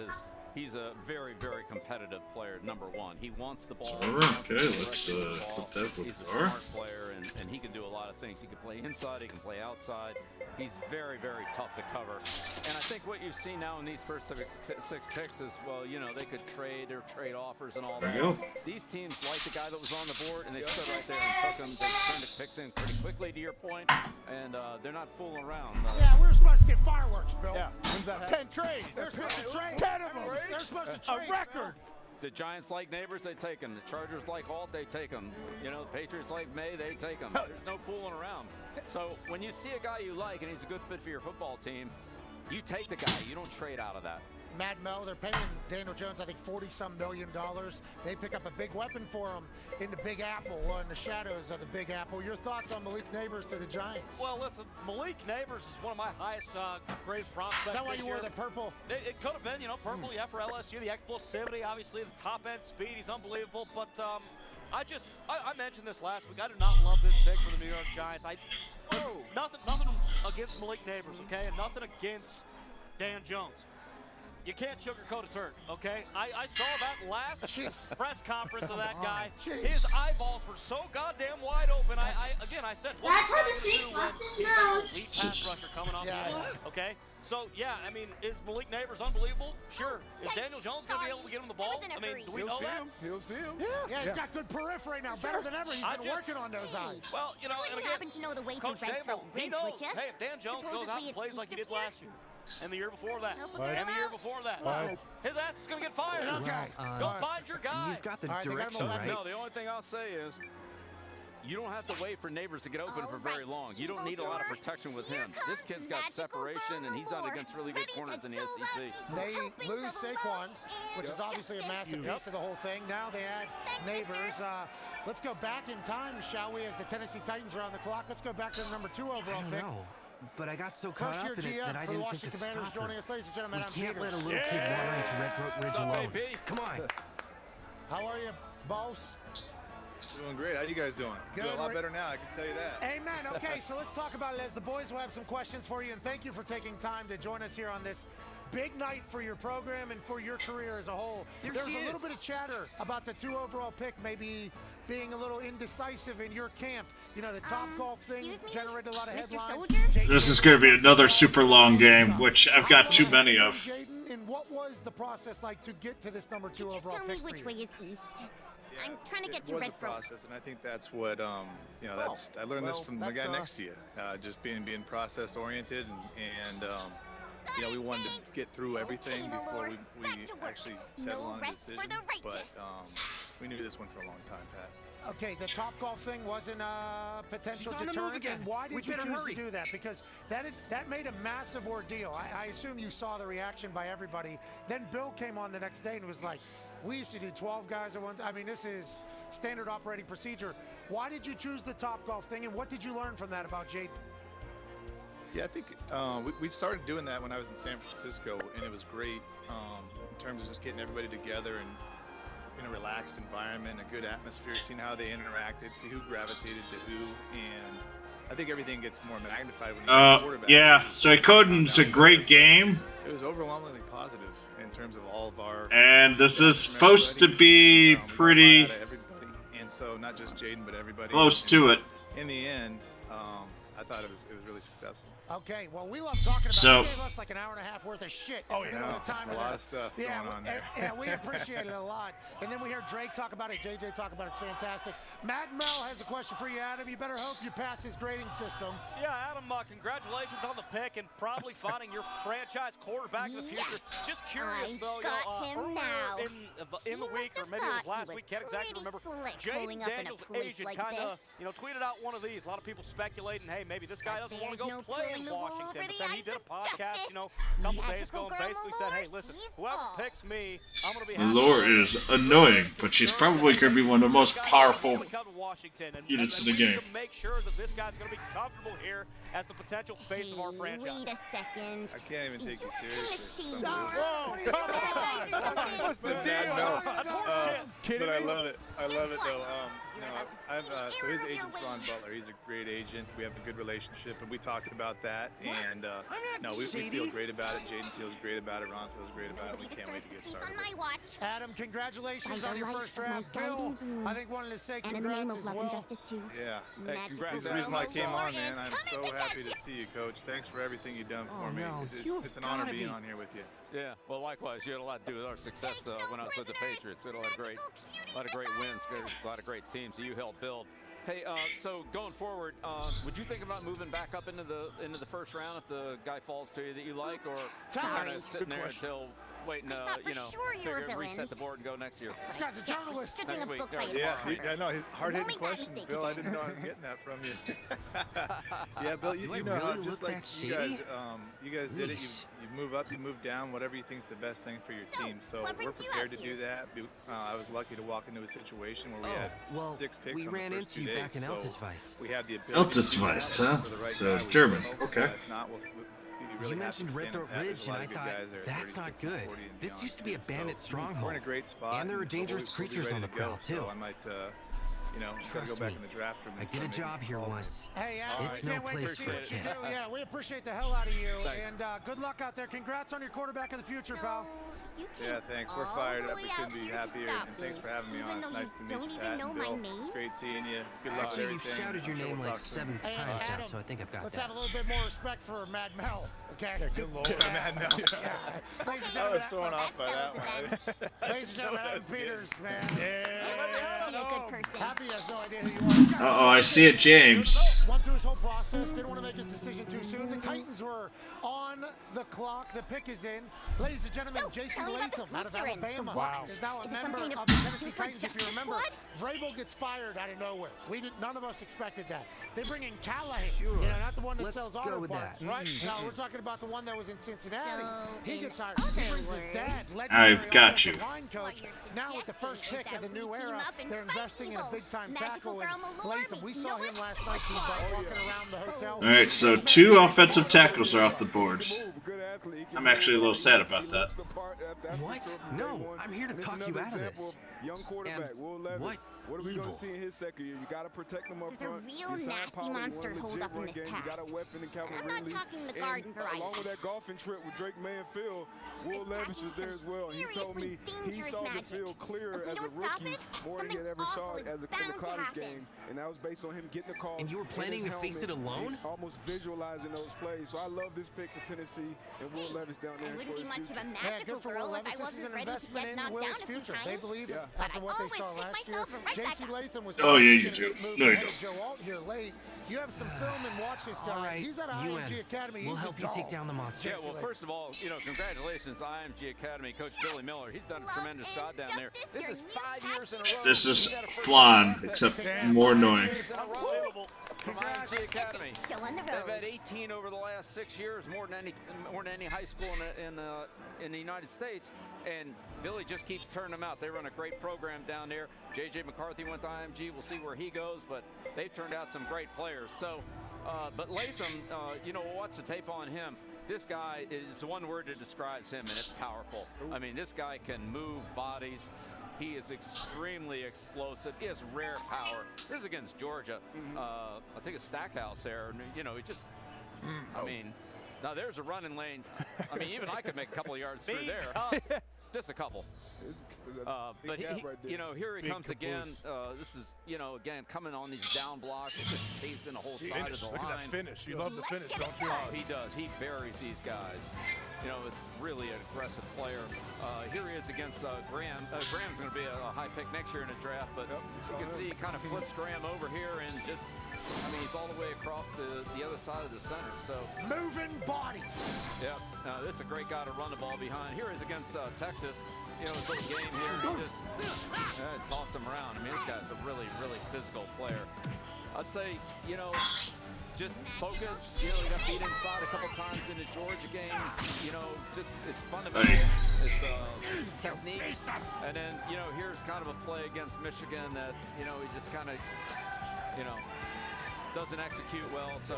he's a very, very competitive player, number one. He wants the ball. Okay, let's put that with He's a smart player, and he can do a lot of things. He can play inside, he can play outside. He's very, very tough to cover. And I think what you've seen now in these first 6 picks is, well, you know, they could trade or trade offers and all that. These teams like the guy that was on the board, and they stood right there and took him. They turned the picks in pretty quickly, to your point, and they're not fooling around. Yeah, we're supposed to get fireworks, Bill. Yeah, when's that happen? 10 trades. They're supposed to trade. 10 of them. They're supposed to trade. A record. The Giants like Neighbors, they take him. The Chargers like Alt, they take him. You know, the Patriots like May, they take him. There's no fooling around. So when you see a guy you like and he's a good fit for your football team, you take the guy. You don't trade out of that. Mad Mel, they're paying Daniel Jones, I think, $40-some million. They pick up a big weapon for him in the Big Apple, in the shadows of the Big Apple. Your thoughts on Malik Neighbors to the Giants? Well, listen, Malik Neighbors is one of my highest graded prospects. Is that why you wore the purple? It could have been, you know, purple, yeah, for LSU, the explosivity, obviously the top-end speed, he's unbelievable. But I mentioned this last week. I do not love this pick for the New York Giants. Nothing against Malik Neighbors, okay, and nothing against Dan Jones. You can't sugarcoat a turd, okay? I saw that last press conference of that guy. His eyeballs were so goddamn wide open. I said, That's how the snake slaps his nose. Elite pass rusher coming off the edge, okay? So, yeah, I mean, is Malik Neighbors unbelievable? Sure. Is Daniel Jones going to be able to get him the ball? I mean, do we know that? He'll see him. Yeah, he's got good periphery now, better than ever. He's been working on those eyes. Well, you know, You wouldn't happen to know the way to Coach Red Throat Dable, he Ridge, knows. would you? Hey, if Dan Jones goes out and plays like he did last year, and the year before that, and the year before that, his ass is going to get fired. Okay. Go find your guy. You've got the direction right. No, the only thing I'll say is, you don't have to wait for Neighbors to get open for very long. You don't need a lot of protection with him. This kid's got separation, and he's done against really good corners in the SEC. They lose Saquon, which is obviously a massive piece of the whole thing. Now they add Neighbors. Let's go back in time, shall we, as the Tennessee Titans are on the clock. Let's go back to the number 2 overall pick. But I got so caught up in it that I didn't think to stop her. Joining us, ladies and gentlemen, We can't let a little kid wander into Red Throat Ridge alone. Come on. How are you, boss? Doing great. How you guys doing? Good. Doing a lot better now, I can tell you that. Amen. Okay, so let's talk about it as the boys will have some questions for you, and thank you for taking time to join us here on this big night for your program and for your career as a whole. There's a little bit of chatter about the 2 overall pick maybe being a little indecisive in your camp. You know, the Top Golf thing generated a lot of headlines. This is going to be another super long game, which I've got too many of. Jaden, and what was the process like to get to this number 2 overall pick? Tell me which way is east. I'm trying to get to Red It was a process, and I think that's what, you know, that's, I learned this from the guy next to you. Just being process oriented, and you know, we wanted to get through everything before we actually settled on a decision. But we knew this one for a long time, Pat. Okay, the Top Golf thing wasn't a potential deterrent. And why did you choose to do that? Because that made a massive ordeal. I assume you saw the reaction by everybody. Then Bill came on the next day and was like, we used to do 12 guys at once. I mean, this is standard operating procedure. Why did you choose the Top Golf thing, and what did you learn from that about Jaden? Yeah, I think we started doing that when I was in San Francisco, and it was great in terms of just getting everybody together and in a relaxed environment, a good atmosphere, seeing how they interacted, see who gravitated to who, and I think everything gets more magnified when you have a quarterback. Yeah, Suikoden's a great game. It was overwhelmingly positive in terms of all of our... And this is supposed to be pretty... And so not just Jaden, but everybody... Close to it. In the end, I thought it was really successful. Okay, well, we love talking about it. It gave us like an hour and a half worth of shit. Oh, yeah. There's a lot of stuff going on there. Yeah, we appreciate it a lot. And then we hear Drake talk about it, JJ talk about it. It's fantastic. Mad Mel has a question for you, Adam. You better hope you pass his grading system. Yeah, Adam, congratulations on the pick and probably finding your franchise quarterback in the future. Just curious, though, in the week, or maybe it was last week, can't exactly remember. Jaden Daniels' agent kind of, tweeted out one of these. A lot of people speculating, hey, maybe this guy doesn't want to go play in Washington. But then he did a podcast, a couple days ago and basically said, hey, listen, whoever picks me, I'm going to be happy. Lore is annoying, but she's probably going to be one of the most powerful units in the game. Make sure that this guy's going to be comfortable here as the potential face of our franchise. Wait a second. I can't even take you seriously. Whoa, come on! What's the deal? But I love it. I love it, though. So his agent's Ron Butler. He's a great agent. We have a good relationship, and we talked about that. And we feel great about it. Jaden feels great about it. Ron feels great about it. We can't wait to get started. Adam, congratulations on your first draft. Bill, I think wanted to say congrats as well. Yeah. Hey, congrats. The reason why I came on, man. I'm so happy to see you, Coach. Thanks for everything you've done for me. It's an honor being on here with you. Yeah, well, likewise, you had a lot to do with our success when I was with the Patriots. We had a lot of great wins, a lot of great teams that you helped build. Hey, so going forward, would you think about moving back up into the first round if the guy falls to you that you like, or kind of sitting there until waiting, reset the board and go next year? This guy's a journalist. Next week. Yeah, I know. He's hard-hitting questions, Bill. I didn't know I was getting that from you. Yeah, Bill, you know how just like you guys did it. You move up, you move down, whatever you think is the best thing for your team. So we're prepared to do that. I was lucky to walk into a situation where we had 6 picks on the first 2 days. So we had the ability Eltisweiss, huh? So German. Okay. You mentioned Red Throat Ridge, and I thought, that's not good. This used to be a bandit stronghold. We're in a great spot. And there are dangerous creatures on the prowl, too. So I might, Trust go back me, in the draft room. I did a job here once. Hey, it's no place for a kid. Yeah, we appreciate the hell out of you. And good luck out there. Congrats on your quarterback of the future, pal. Yeah, thanks. We're fired up. We couldn't be happier. And thanks for having me on. It's nice to meet you, Pat and Bill. Great seeing you. Good luck. Actually, you've shouted your name like 7 times now, so I think I've got Let's that. have a little bit more respect for Mad Mel. Okay. Good lord. Mad Mel. I was thrown off by that one. Ladies and gentlemen, Adam Peters, man. Be a good person. Happy has no idea who you are. Uh-oh, I see it, James. Went through his whole process. Didn't want to make his decision too soon. The Titans were on the clock. The pick is in. Ladies and gentlemen, Jason Latham out of Alabama is now a member of the Tennessee Titans. If you remember, Vrabel gets fired out of nowhere. None of us expected that. They bring in Callahan, not the one that sells auto parts. Right? No, we're talking about the one that was in Cincinnati. He gets hired. He brings his dad, I've got you. line coach. Now with the first pick of the new era, they're investing in a big-time tackle in Latham. We saw him last night. He was walking around the hotel. All right, so 2 offensive tackles are off the board. I'm actually a little sad about that. What? No, I'm here to talk you out of this. And What are we going to see in his second year? You got to protect him up There's front. a real nasty monster holed up in this You got pass. a weapon in Calvin I'm not Ridley. talking the And garden variety. along with that golfing trip with Drake May and Phil, Will Levis was there as well. He told me he saw the field clearer as a rookie more than he had ever saw it as in the college game. And that was based on him getting the call. And you were planning to face it alone? Almost visualizing those plays. So I love this pick for Tennessee and Will Levis down there. I wouldn't be much of a Yeah, magical good for girl Will if I Levis. This is wasn't an ready to investment get in knocked Will's down a few future. times. They believe it But after I what they always saw pick last year. myself right back J.C. up. Latham was Oh, yeah, you gonna do. get moved No, you ahead don't. of Joe Alt here late. You have some film and watch this guy. All right, He's at IMG Academy. We'll He's help a you take dog. down the monster. Yeah, well, first of all, congratulations, IMG Academy coach Billy Miller. He's done a tremendous job down there. This is 5 years in a row. This is flan, except more annoying. From IMG Academy. Show on the They've road. had 18 over the last 6 years, more than any high school in the United States. And Billy just keeps turning them out. They run a great program down there. J.J. McCarthy went to IMG. We'll see where he goes, but they've turned out some great players. So, but Latham, what's the tape on him? This guy is one word that describes him, and it's powerful. I mean, this guy can move bodies. He is extremely explosive. He has rare power. This is against Georgia. I think it's Stackhouse there. He just, I mean, now there's a running lane. I mean, even I could make a couple of yards through there. Just a couple. But here he comes again. This is, again, coming on these down blocks. He just saves in the whole side of the line. Look at that finish. You love the finish, don't you? Oh, he does. He buries these guys. It's really an aggressive player. Here he is against Graham. Graham's going to be a high pick next year in the draft, but you can see he kind of flips Graham over here and just, he's all the way across the other side of the center. So moving body. Yeah, this is a great guy to run the ball behind. Here is against Texas. His little game here, he just toss him around. I mean, this guy's a really, really physical player. I'd say, just focus. He got beat inside a couple times in the Georgia games. Just it's fundamental. It's techniques. And then, here's kind of a play against Michigan that, he just kind of, doesn't execute well. So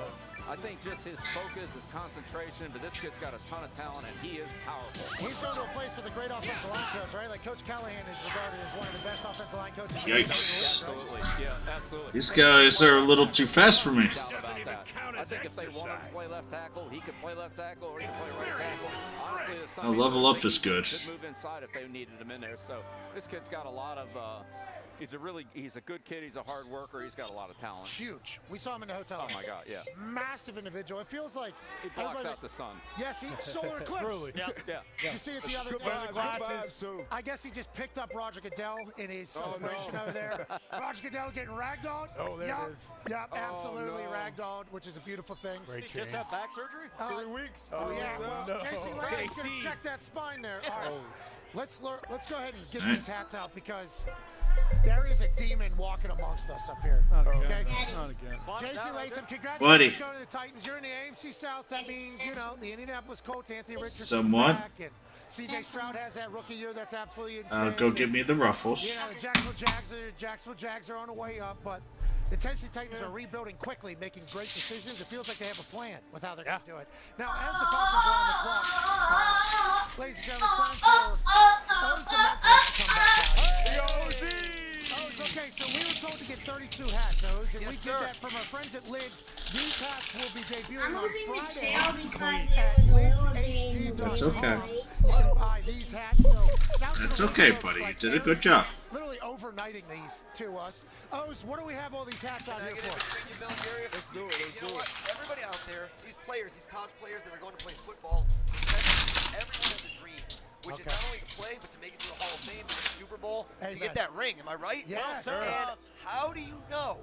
I think just his focus, his concentration, but this kid's got a ton of talent, and he is powerful. He's going to a place with a great offensive line coach, right? Like Coach Callahan is regarded as one of the best offensive line coaches. Yikes. Absolutely, yeah, absolutely. These guys are a little too fast for me. I think if they wanted to play left tackle, he could play left tackle, or he could play right tackle. Honestly, I'll level up is good. Could move inside if they needed him in there. So this kid's got a lot of. He's a good kid. He's a hard worker. He's got a lot of talent. Huge. We saw him in the hotel. Oh my God, yeah. Massive individual. It feels like he blocks out the sun. Yes, he solar eclipse. Truly. Yeah. You see it the other glasses. I guess he just picked up Roger Goodell in his celebration over there. Roger Goodell getting ragdolled. Oh, there it is. Yep, absolutely ragdolled, which is a beautiful thing. Did he just have back surgery? 3 weeks. Oh yeah. Well, J.C. Latham's gonna check that spine there. All right. Let's go ahead and get these hats out because there is a demon walking amongst us up here. Okay? Not again. J.C. Latham, congratulations Buddy. going to the Titans. You're in the AFC South. That means, the Indianapolis Colts, Anthony Richardson Somewhat. back, and C.J. Stroud has that rookie year. That's absolutely insane. Go give me the ruffles. The Jacksonville Jags are on the way up, but the Tennessee Titans are rebuilding quickly, making great decisions. It feels like they have a plan with how they're going to do it. Now, as the Falcons are on the clock, ladies and gentlemen, it's time for O's the Mentalist to come back out. Okay, so we were told to get 32 hats, O's, and we did that from our friends at Lids. These hats will be debuting on Friday at LidsHD.com. That's okay. You can buy these hats. So That's okay, buddy. You did a good job. Literally overnighting these to us. O's, what do we have all these hats out here for? Let's do it. You know what? Everybody out there, these players, these college players that are going to play football, everyone has a dream, which is not only to play, but to make it to the Hall of Fame, to the Super Bowl, to get that ring. Am I right? Yes. And how do you know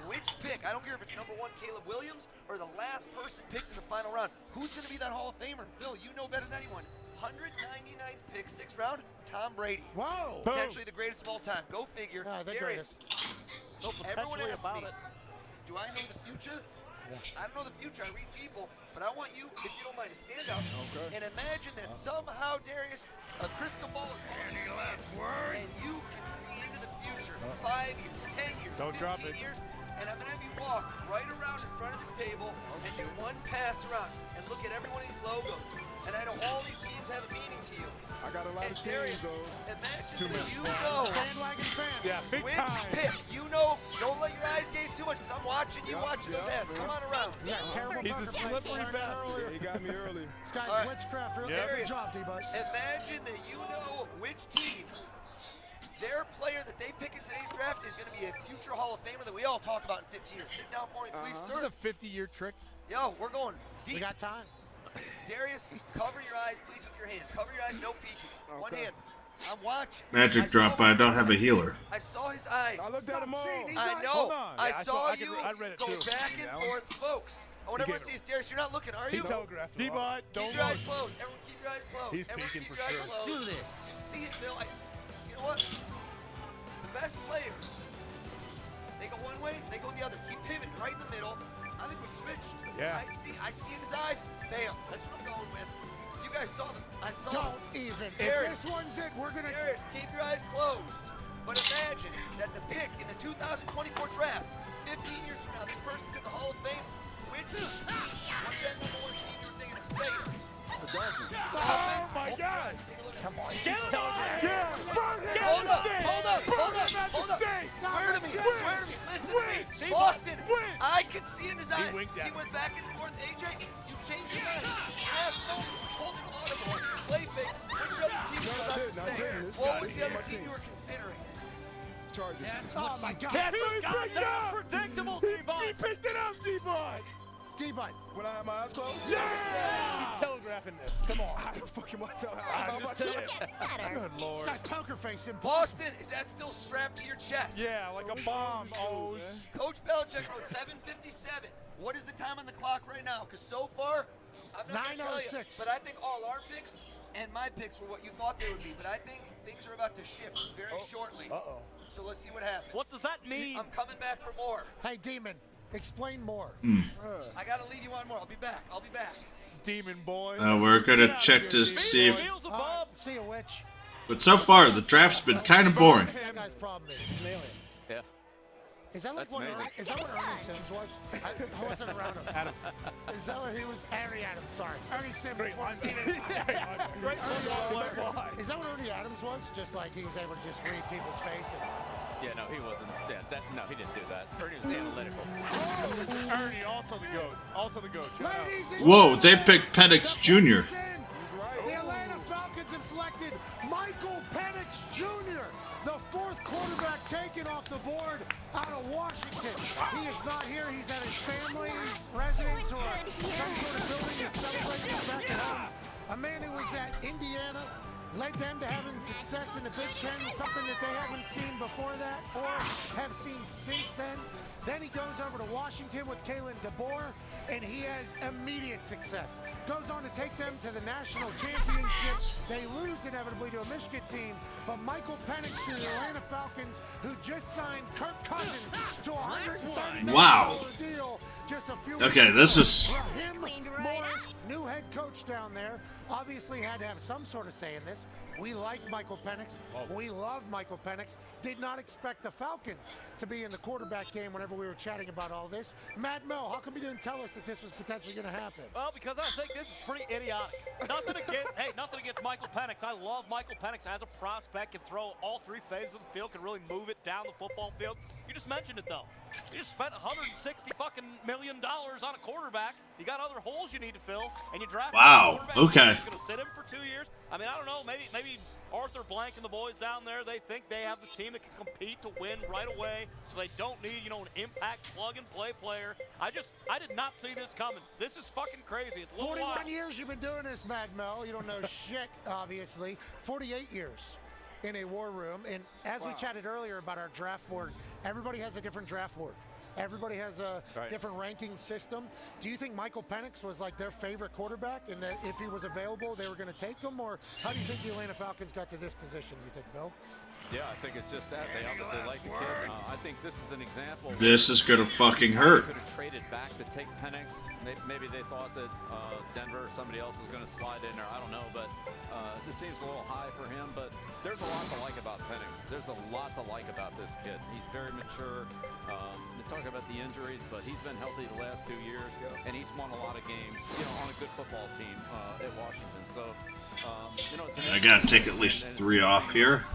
which pick? I don't care if it's number 1 Caleb Williams or the last person picked in the final round. Who's going to be that Hall of Famer? Bill, you know better than anyone. 199th pick, 6th round, Tom Brady. Whoa. Potentially the greatest of all time. Go figure. Darius, everyone asks me, do I know the future? I don't know the future. I read people. But I want you, if you don't mind, to stand up and imagine that somehow, Darius, a crystal ball is falling in your lap, and you can see into the future. 5 years, 10 years, 15 years. and I'm gonna have you walk right around in front of this table and do one pass around and look at every one of these logos. And I know all these teams have a meaning to you. I got a lot of Darius, teams, though. imagine that you know Yeah, big which time. pick. You know, don't let your eyes gaze too much because I'm watching you watching those heads. Come on around. Yeah, terrible. He's a slippery bastard. Yeah, he got me early. This guy's All right. witchcraft. Really Darius, good job, D-Bud. imagine that you know which team, their player that they pick in today's draft is going to be a future Hall of Famer that we all talk about in 15 years. Sit down for me, please, This is sir. a 50-year trick. Yo, we're going deep. We got time. Darius, cover your eyes, please, with your hand. Cover your eyes, no peeking. One hand. I'm watching. Magic drop, but I don't have a healer. I saw his eyes. I looked at them all. I know. Hold on. I Yeah, saw I you read it go too. back and forth, folks. What everyone sees, Darius, you're not looking, are you? He telegraphed it. D-Bud, Keep don't your eyes look. closed. Everyone keep your eyes closed. He's Everyone peeking keep for your eyes sure. closed. Let's do this. You see it, Bill. You know what? The best players, they go one way, they go the other. Keep pivoting right in the middle. I think we switched. Yeah. I see in his eyes. Bam. That's what I'm going with. You guys saw them. I saw them. Don't even. If Darius, this one's it, we're gonna. Darius, keep your eyes closed. But imagine that the pick in the 2024 draft, 15 years from now, this person's in the Hall of Fame. Which what's that number one team you're thinking of? Say it. Oh, my God. Come on. Get him on! Yeah. Hold up. Swear to me. Listen to me. Boston, I could see in his eyes. He went back and forth. AJ, you changed his eyes. Last moment, he was holding a audible. Play fake. Which other team you were about to say? What was the other team you were considering? Chargers. Oh my God. Predictable, D-Bud. He picked it up, D-Bud. D-Bud. When I have my eyes closed? Yeah! Keep telegraphing this. Come on. How the fuck am I telling? I'm just saying. Good This Lord. guy's poker facing. Boston, is that still strapped to your chest? Yeah, like a bomb. Oh, Coach Belichick wrote 7:57. What is the time on the clock right now? Because so far, I'm not going to tell you, 9:06. but I think all our picks and my picks were what you thought they would be. But I think things are about to shift very shortly. Uh-oh. So let's see what happens. What does that mean? I'm coming back for more. Hey, Demon, explain more. I got to leave you on more. I'll be back. Demon boy. We're gonna check to see if. See a witch. But so far, the draft's been kind of boring. That guy's problem is he's an alien. Yeah. Is that like That's what? amazing. Is that what Ernie Sims was? I wasn't around him. Adam. Is that what he was? Ernie Adams. Sorry, Ernie Sims. Great former line. teammate. Great line. Is that what Ernie Adams was? Just like he was able to just read people's face. Yeah, no, he wasn't. Yeah, no, he didn't do that. Ernie was analytical. Ernie, also the GOAT. Also the GOAT. Check out. Ladies and Whoa, they picked Penix Jr. The Atlanta Falcons have selected Michael Penix Jr., the fourth quarterback taken off the board out of Washington. He is not here. He's at his family's residence or some sort of building to celebrate his back at home. A man who was at Indiana, led them to having success in the Big Ten, something that they haven't seen before that or have seen since then. Then he goes over to Washington with Kalen DeBoer, and he has immediate success. Goes on to take them to the national championship. They lose inevitably to a Michigan team, but Michael Penix to the Atlanta Falcons, who just signed Kirk Cousins to a $130 million Wow. deal just a few Okay, weeks this ago. is- Raheem Morris, new head coach down there, obviously had to have some sort of say in this. We like Michael Penix. We love Michael Penix. Did not expect the Falcons to be in the quarterback game whenever we were chatting about all this. Matt Mel, how come you didn't tell us that this was potentially going to happen? Well, because I think this is pretty idiotic. Nothing against Michael Penix. I love Michael Penix as a prospect, can throw all three phases of the field, can really move it down the football field. You just mentioned it though. You just spent $160 million on a quarterback. You got other holes you need to fill, and you draft. Wow, okay. He's going to sit him for 2 years. I mean, I don't know. Maybe Arthur Blank and the boys down there, they think they have the team that can compete to win right away, so they don't need, an impact plug-and-play player. I did not see this coming. This is fucking crazy. It's a little 41 wild. years you've been doing this, Mad Mel. You don't know shit, obviously. 48 years in a war room. And as we chatted earlier about our draft board, everybody has a different draft board. Everybody has a different ranking system. Do you think Michael Penix was like their favorite quarterback, and that if he was available, they were going to take him? Or how do you think the Atlanta Falcons got to this position, do you think, Bill? Yeah, I think it's just that. They obviously like the kid. I think this is an example. This is gonna fucking hurt. Could have traded back to take Penix. Maybe they thought that Denver or somebody else was going to slide in there. I don't know, but this seems a little high for him. But there's a lot to like about Penix. There's a lot to like about this kid. He's very mature. talk about the injuries, but he's been healthy the last 2 years, and he's won a lot of games, on a good football team at Washington. So, it's I gotta take at least 3 off here.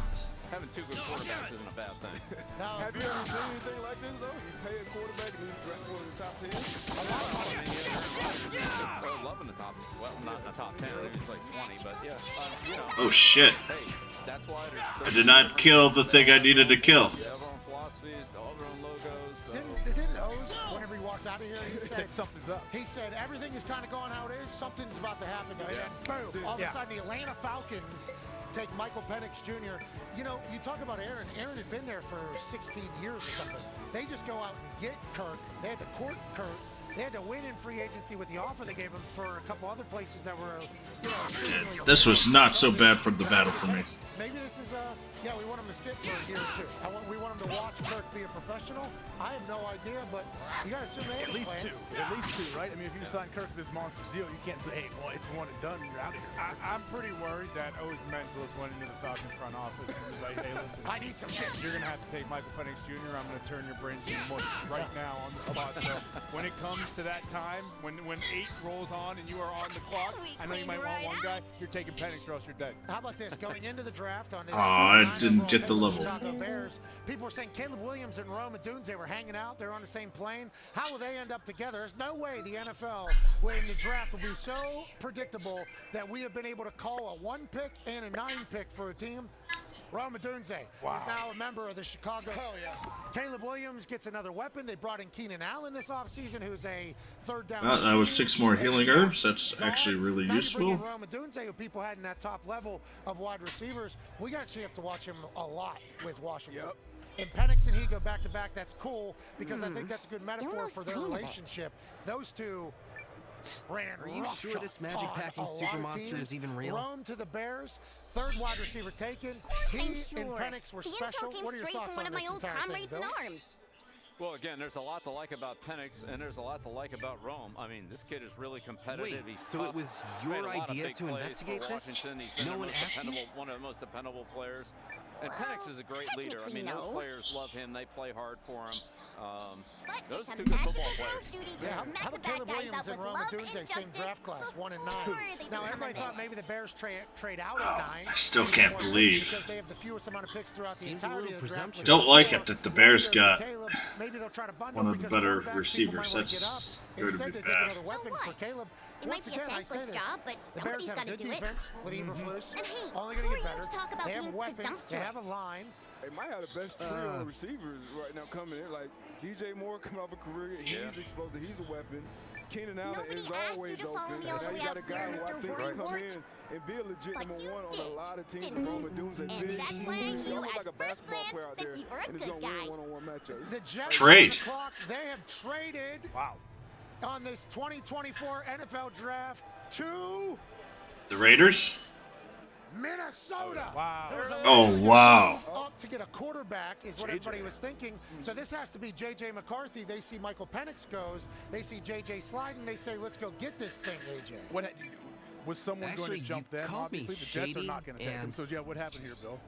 having 2 good quarterbacks isn't a bad thing. Have you ever seen anything like this, though? You pay a quarterback and you draft one in the top 10? Loving the top, well, not in the top 10, it was like 20, but yeah. Oh shit. Hey, that's why I did not kill the thing I needed to kill. They have their own philosophies, all their own logos. Didn't Oz, whenever he walked out of here, he said something's up. He said everything is kind of going how it is. Something's about to happen. And then boom! All of a sudden, the Atlanta Falcons take Michael Penix Jr. You talk about Aaron. Aaron had been there for 16 years or something. They just go out and get Kirk. They had to court Kirk. They had to win in free agency with the offer they gave him for a couple other places that were, This was not so bad from the battle for me. Maybe this is we want him to sit for a year or two. We want him to watch Kirk be a professional. I have no idea, but you got to assume they have at least two, right? I mean, if you sign Kirk to this monster deal, you can't say, hey, well, it's one and done, and you're out of here. I'm pretty worried that O's mentalist went into the Falcons front office and was like, hey, listen, I need some shit. You're going to have to take Michael Penix Jr. I'm going to turn your brains into mush right now on the spot. So when it comes to that time, when 8 rolls on and you are on the clock, I know you might want one guy, you're taking Penix or else you're dead. How about this? Going into the draft on this. I didn't get the level. Chicago Bears. People were saying Caleb Williams and Rome Odunze were hanging out. They're on the same plane. How will they end up together? There's no way the NFL, when the draft will be so predictable that we have been able to call a 1 pick and a 9 pick for a team. Rome Odunze is now a member of the Chicago. Caleb Williams gets another weapon. They brought in Keenan Allen this offseason, who's a third down. That was 6 more healing herbs. That's actually really useful. Rome Odunze, who people had in that top level of wide receivers, we got a chance to watch him a lot with Washington. And Penix and he go back to back. That's cool because I think that's a good metaphor for their relationship. Those two ran. Are you sure this magic packing super monster is even real? Rome to the Bears. 3rd wide receiver taken. He and Penix were special. What are your thoughts on this entire thing, Bill? Well, again, there's a lot to like about Penix, and there's a lot to like about Rome. I mean, this kid is really competitive. Wait, so it was your idea to investigate this? No one asked you? One of the most dependable players. And Penix is a great leader. I mean, those players love him. They play hard for him. Those 2 good football players. Yeah, how about Caleb Williams and Rome Odunze, same draft class, 1 and 9. Now, everybody thought maybe the Bears trade out at 9. I still can't believe. Because they have the fewest amount of picks throughout the entirety of the draft. Don't like it that the Bears got maybe they'll try to one of the better receivers. That's going to be Instead, they take bad. another weapon for Caleb. It might be a thankless job, but The Bears somebody's have got to good do it. defense with Eberflus. And hey, Only going to get who are you better. to talk about They have being weapons. They presumptuous? have a line. They might have the best trio of receivers right now coming in. Like DJ Moore coming off a career, he's explosive. He's a weapon. Keenan Allen is always open. And now you got a guy who I think can come in and be a legit number 1 on a lot of teams. And Rome Odunze, big, smooth, almost like a basketball player out there, and he's going to win one-on-one matchups. The Jets Trade. on the clock, they have traded on this 2024 NFL draft to The Raiders? Minnesota. Wow. Oh, wow. Up to get a quarterback is what everybody was thinking. So this has to be J.J. McCarthy. They see Michael Penix goes. They see J.J. sliding. They say, let's go get this thing, A.J. Was someone going to jump them? Obviously, the Jets are not going to take him. So, yeah, what happened here, Bill?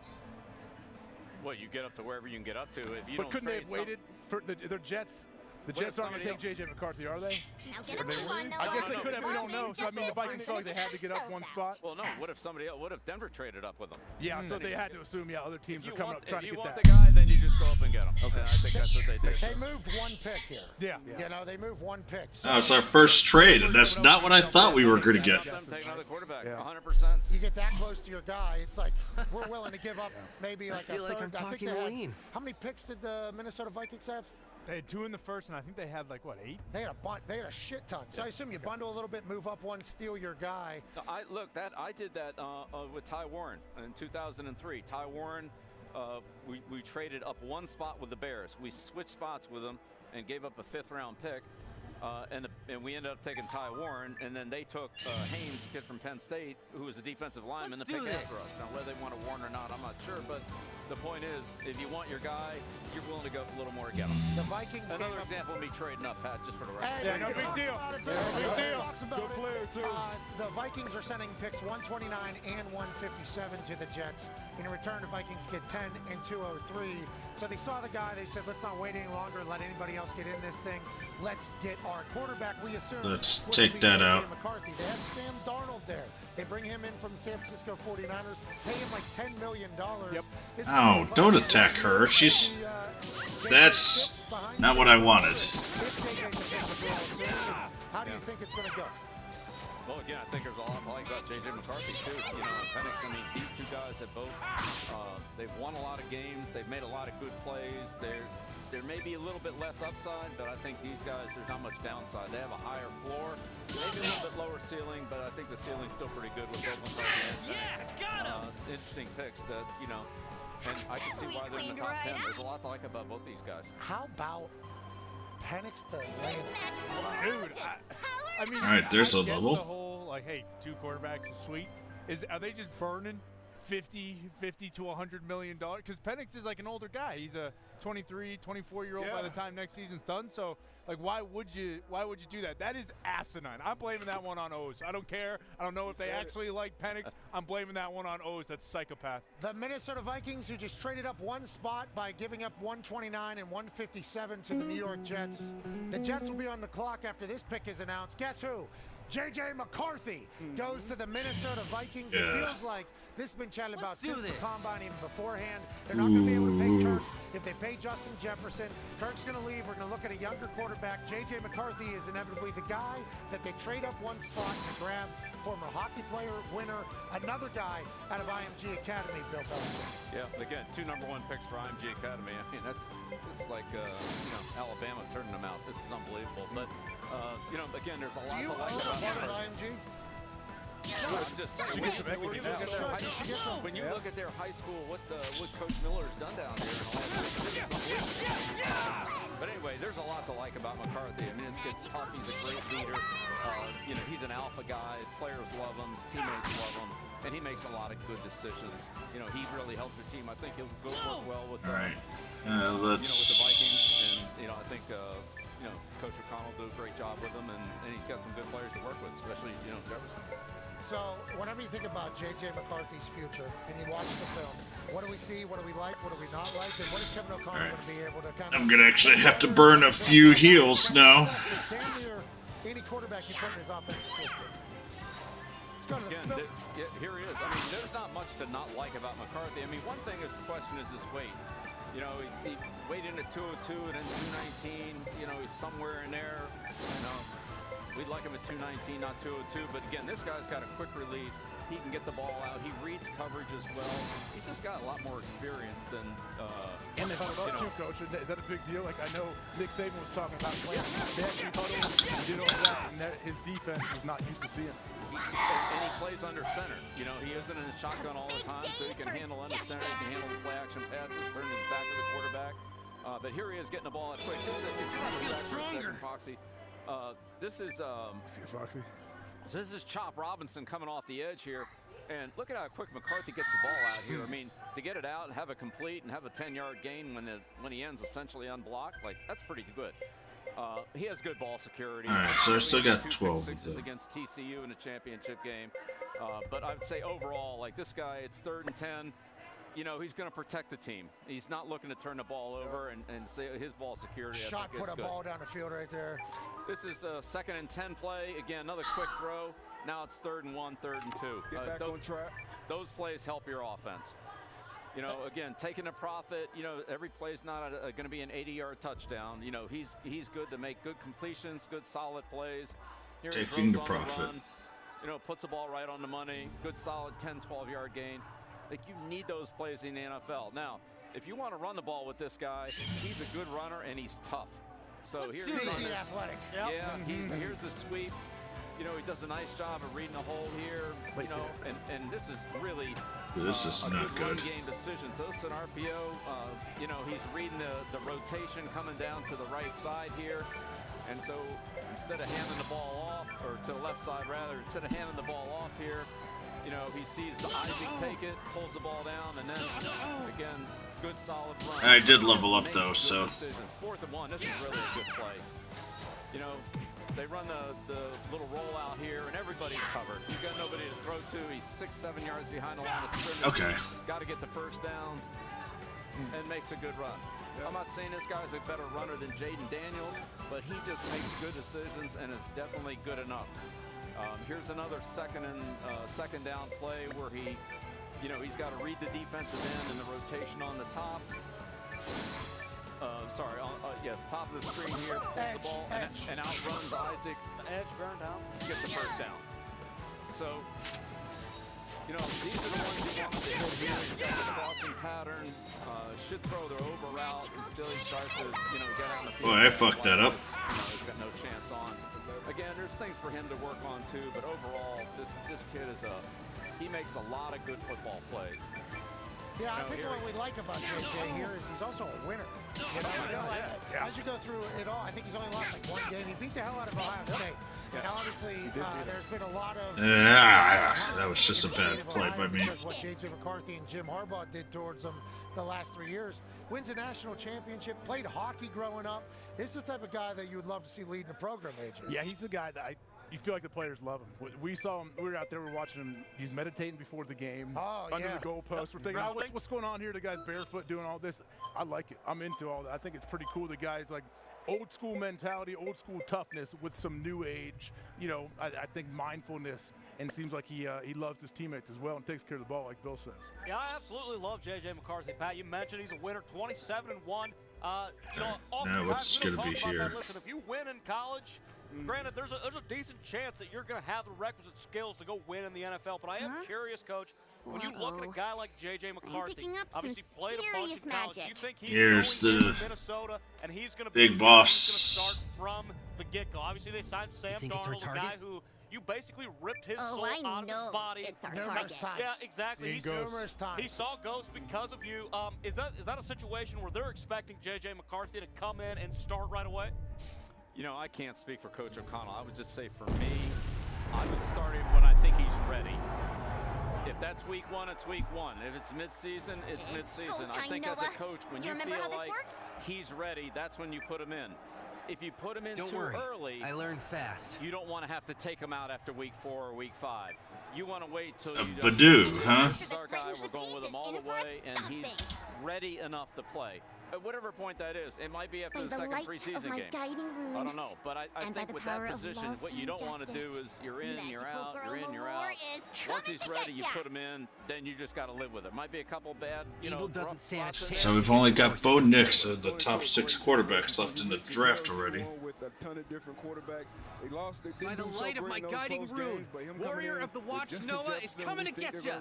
Well, you get up to wherever you can get up to. If you But couldn't they have waited for the Jets? The Jets aren't going to take J.J. McCarthy, are they? Now get him a bundle. I guess they could have. We don't know. So I mean, the Vikings felt like they had to get up one spot. Well, no. What if somebody else? What if Denver traded up with them? Yeah, so they had to assume. Yeah, other teams are coming up trying to get that. If you want the guy, then you just go up and get him. Okay, I think that's what they did. They moved 1 pick here. Yeah. You know, they moved 1 pick. So Oh, it's our first trade, and that's not what I thought we were going to get. Take another quarterback. 100%. you get that close to your guy, it's like we're willing to give up maybe like I feel a like third. I'm talking to Lean. How many picks did the Minnesota Vikings have? They had 2 in the first, and I think they had like what 8. They had a shit ton. So I assume you bundle a little bit, move up 1, steal your guy. No, I did that with Ty Warren in 2003. Ty Warren, we traded up 1 spot with the Bears. We switched spots with them and gave up a 5th round pick. And we ended up taking Ty Warren, and then they took Haynes, kid from Penn State, who was a defensive lineman, to pick after us. Now, whether they want to Warren or not, I'm not sure, but the point is, if you want your guy, you're willing to go a little more to get him. The Vikings. Another example of me trading up, Pat, just for the record. Hey, no big deal. Good player, too. The Vikings are sending picks 129 and 157 to the Jets. In return, the Vikings get 10 and 203. So they saw the guy. They said, let's not wait any longer. Let anybody else get in this thing. Let's get our quarterback. We assume. Let's take that out. McCarthy. They have Sam Darnold there. They bring him in from the San Francisco 49ers. Pay him like $10 million. Yep. Oh, don't attack her. That's not what I wanted. How do you think it's going to go? Well, again, I think there's a lot to like about J.J. McCarthy, too. You know, Penix, I mean, these two guys have both, they've won a lot of games. They've made a lot of good plays. There may be a little bit less upside, but I think these guys, there's not much downside. They have a higher floor, maybe a little bit lower ceiling, but I think the ceiling's still pretty good with both McCarthy and Penix. Yeah, got him! Interesting picks that, you know, and I can see why they're in the top 10. There's a lot to like about both these guys. How about Penix to land? Dude, I mean, all right, there's a level. The whole, like, hey, two quarterbacks is sweet. Are they just burning 50 to $100 million? Because Penix is like an older guy. He's a 23, 24-year-old by the time next season's done. So, like, why would you do that? That is asinine. I'm blaming that one on O's. I don't care. I don't know if they actually like Penix. I'm blaming that one on O's. That's psychopath. The Minnesota Vikings, who just traded up one spot by giving up 129 and 157 to the New York Jets. The Jets will be on the clock after this pick is announced. Guess who? J.J. McCarthy goes to the Minnesota Vikings. It feels like this has been chatted about since the combine, even beforehand. They're not going to be able to pay Kirk. If they pay Justin Jefferson, Kirk's going to leave. We're going to look at a younger quarterback. J.J. McCarthy is inevitably the guy that they trade up one spot to grab. Former hockey player, winner, another guy out of IMG Academy, Bill Belichick. Yeah, again, 2 number 1 picks for IMG Academy. I mean, this is like, you know, Alabama turning them out. This is unbelievable. But, you know, again, there's a lot to like about IMG? No, I'm just saying, when you look at their high school, what Coach Miller has done down here. But anyway, there's a lot to like about McCarthy. I mean, it gets tough. He's a great leader. You know, he's an alpha guy. Players love him. His teammates love him. And he makes a lot of good decisions. You know, he really helps your team. I think he'll go work well with, let's... you know, with the Vikings. And, you know, I think, you know, Coach Chronicle will do a great job with him. And he's got some good players to work with, especially, you know, Jefferson. So, whenever you think about J.J. McCarthy's future and you watch the film, what do we see, what do we like, what do we not like, and what is Kevin O'Connell going to be able to kind of... I'm going to actually have to burn a few heals now. Any quarterback you put in his offensive system. It's going to Again, here he is. I mean, there's not much to not like about McCarthy. I mean, one thing is the question is his weight. You know, he weighed in at 202 and then 219. You know, he's somewhere in there, you know. We'd like him at 219, not 202. But again, this guy's got a quick release. He can get the ball out. He reads coverage as well. He's just got a lot more experience than, and they huddle up too, Coach. Is that a big deal? Like, I know Nick Saban was talking about playing. They actually huddle and did all that, and his defense was not used to seeing. And he plays under center. You know, he isn't in a shotgun all the time, so he can handle under center. He can handle the play action passes, turn his back to the quarterback. But here he is getting the ball out quick. Foxy. This is Foxy. This is Chop Robinson coming off the edge here, and look at how quick McCarthy gets the ball out here. I mean, to get it out, have it complete, and have a 10-yard gain when he ends essentially unblocked, like that's pretty good. He has good ball security. All right, so I still got 12 of them against TCU in a championship game. But I would say overall, like this guy, it's 3rd and 10. You know, he's going to protect the team. He's not looking to turn the ball over and say his ball security. Shot put a ball down the field right there. This is a 2nd and 10 play. Again, another quick throw. Now it's 3rd and 1, 3rd and 2. Get back on track. Those plays help your offense. You know, again, taking a profit. You know, every play is not going to be an 80-yard touchdown. You know, he's good to make good completions, good solid plays. Here taking the profit. You know, puts the ball right on the money. Good solid 10, 12-yard gain. Like, you need those plays in the NFL. Now, if you want to run the ball with this guy, he's a good runner and he's tough. So here's athletic. Yeah, here's the sweep. you know, he does a nice job of reading the hole here. You know, and this is really This is not good. Game decision. So it's an RPO. You know, he's reading the rotation coming down to the right side here. And so instead of handing the ball off, or to the left side rather, instead of handing the ball off here, you know, he sees Isaac take it, pulls the ball down, and then, again, good solid run. I did level up, though, so. 4th and 1, this is really a good play. You know, they run the little rollout here, and everybody's covered. You've got nobody to throw to. He's 6-7 yards behind the line of scrimmage. Okay. Got to get the first down, and makes a good run. I'm not saying this guy's a better runner than Jaden Daniels, but he just makes good decisions and is definitely good enough. Here's another second down play where he, you know, he's got to read the defensive end and the rotation on the top. The top of the screen here, pulls the ball and outruns Isaac. Edge burned out. Gets the first down. So, you know, these are the ones you want to hit here. He's got the crossing pattern. Should throw their over route, and still he tries to, you know, get on the field. Boy, I fucked that up. He's got no chance on. Again, there's things for him to work on too, but overall, this kid is he makes a lot of good football plays. Yeah, I think what we like about JJ here is he's also a winner. You know, as you go through it all, I think he's only lost like one game. He beat the hell out of Ohio State. Now, obviously, there's been a lot of... that was just a bad play by me. What J.J. McCarthy and Jim Harbaugh did towards him the last 3 years. Wins a national championship, played hockey growing up. This is the type of guy that you would love to see leading the program, AJ. Yeah, he's the guy that you feel like the players love him. We saw him, we were out there, we were watching him. He's meditating before the game, under the goalpost. We're thinking, what's going on here? The guy's barefoot doing all this. I like it. I'm into all that. I think it's pretty cool. The guy's like old school mentality, old school toughness with some new age, you know, I think mindfulness, and seems like he loves his teammates as well and takes care of the ball, like Bill says. Yeah, I absolutely love J.J. McCarthy. Pat, you mentioned he's a winner, 27-1. You know, now what's going to be here? Listen, if you win in college, granted, there's a decent chance that you're going to have the requisite skills to go win in the NFL. But I am curious, Coach, when you look at a guy like J.J. McCarthy, obviously played a bunch in college, do you think he's going to Minnesota and he's going to be big boss start from the get-go? Obviously, they signed Sam Darnold, a guy who you basically ripped his soul out of his body. It's our target. Yeah, exactly. He saw ghosts because of you. Is that a situation where they're expecting J.J. McCarthy to come in and start right away? You know, I can't speak for Coach O'Connell. I would just say for me, I would start him when I think he's ready. If that's week 1, it's week 1. If it's mid-season, it's mid-season. I think as a coach, when you feel like he's ready, that's when you put him in. If you put him in too early, I learned fast. You don't want to have to take him out after week 4 or week 5. You want to wait till Badoo, huh? This is our guy. We're going with him all the way, and he's ready enough to play. At whatever point that is, it might be after the second preseason game. I don't know, but I think with that position, what you don't want to do is you're in, you're out, you're in, you're out. Once he's ready, you put him in, then you just got to live with it. Might be a couple bad, you know, doesn't stand a chance. So we've only got Bo Nix, the top 6 quarterbacks left in the draft already. With a ton of different quarterbacks. They lost. They By the light of my guiding rune, warrior of the watch, Noah is coming to get you.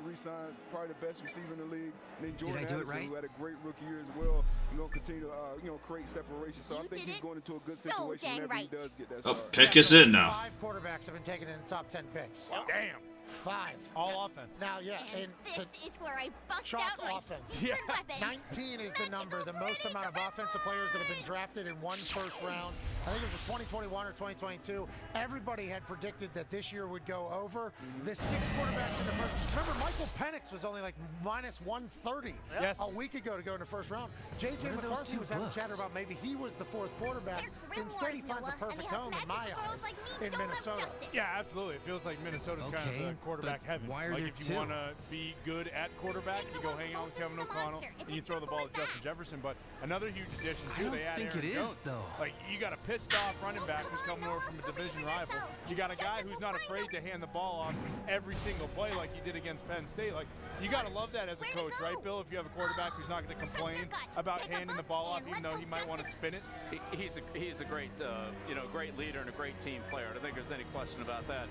Probably the best receiver in the league. And then Jordan Did I do it Addison, right? who had a great rookie year as well. You know, continue to create separation. So I think he's going into a good situation whenever he does get that start. Oh, pick is in now. 5 quarterbacks have been taken in the top 10 picks. Damn. 5. All offense. Now, yeah, and this is where I bust chalk out my offense. secret weapon. 19 is the number, the most amount of offensive players that have been drafted in one first round. I think it was a 2021 or 2022. Everybody had predicted that this year would go over. The 6 quarterbacks in the first. Remember, Michael Penix was only like minus 130 a week ago to go in the first round. J.J. McCarthy was having chatter about maybe he was the 4th quarterback. Instead, he finds a perfect home in my eyes in Minnesota. Yeah, absolutely. It feels like Minnesota's kind of the quarterback heaven. Like if you want to be good at quarterback, you go hang out with Kevin O'Connell and you throw the ball at Justin Jefferson. But another huge addition too, they add Aaron Jones. Like you got a pissed off running back who's coming over from a division rival. You got a guy who's not afraid to hand the ball off every single play like he did against Penn State. Like you got to love that as a coach, right, Bill? If you have a quarterback who's not going to complain about handing the ball off, even though he might want to spin it. He's a great great leader and a great team player. I don't think there's any question about that.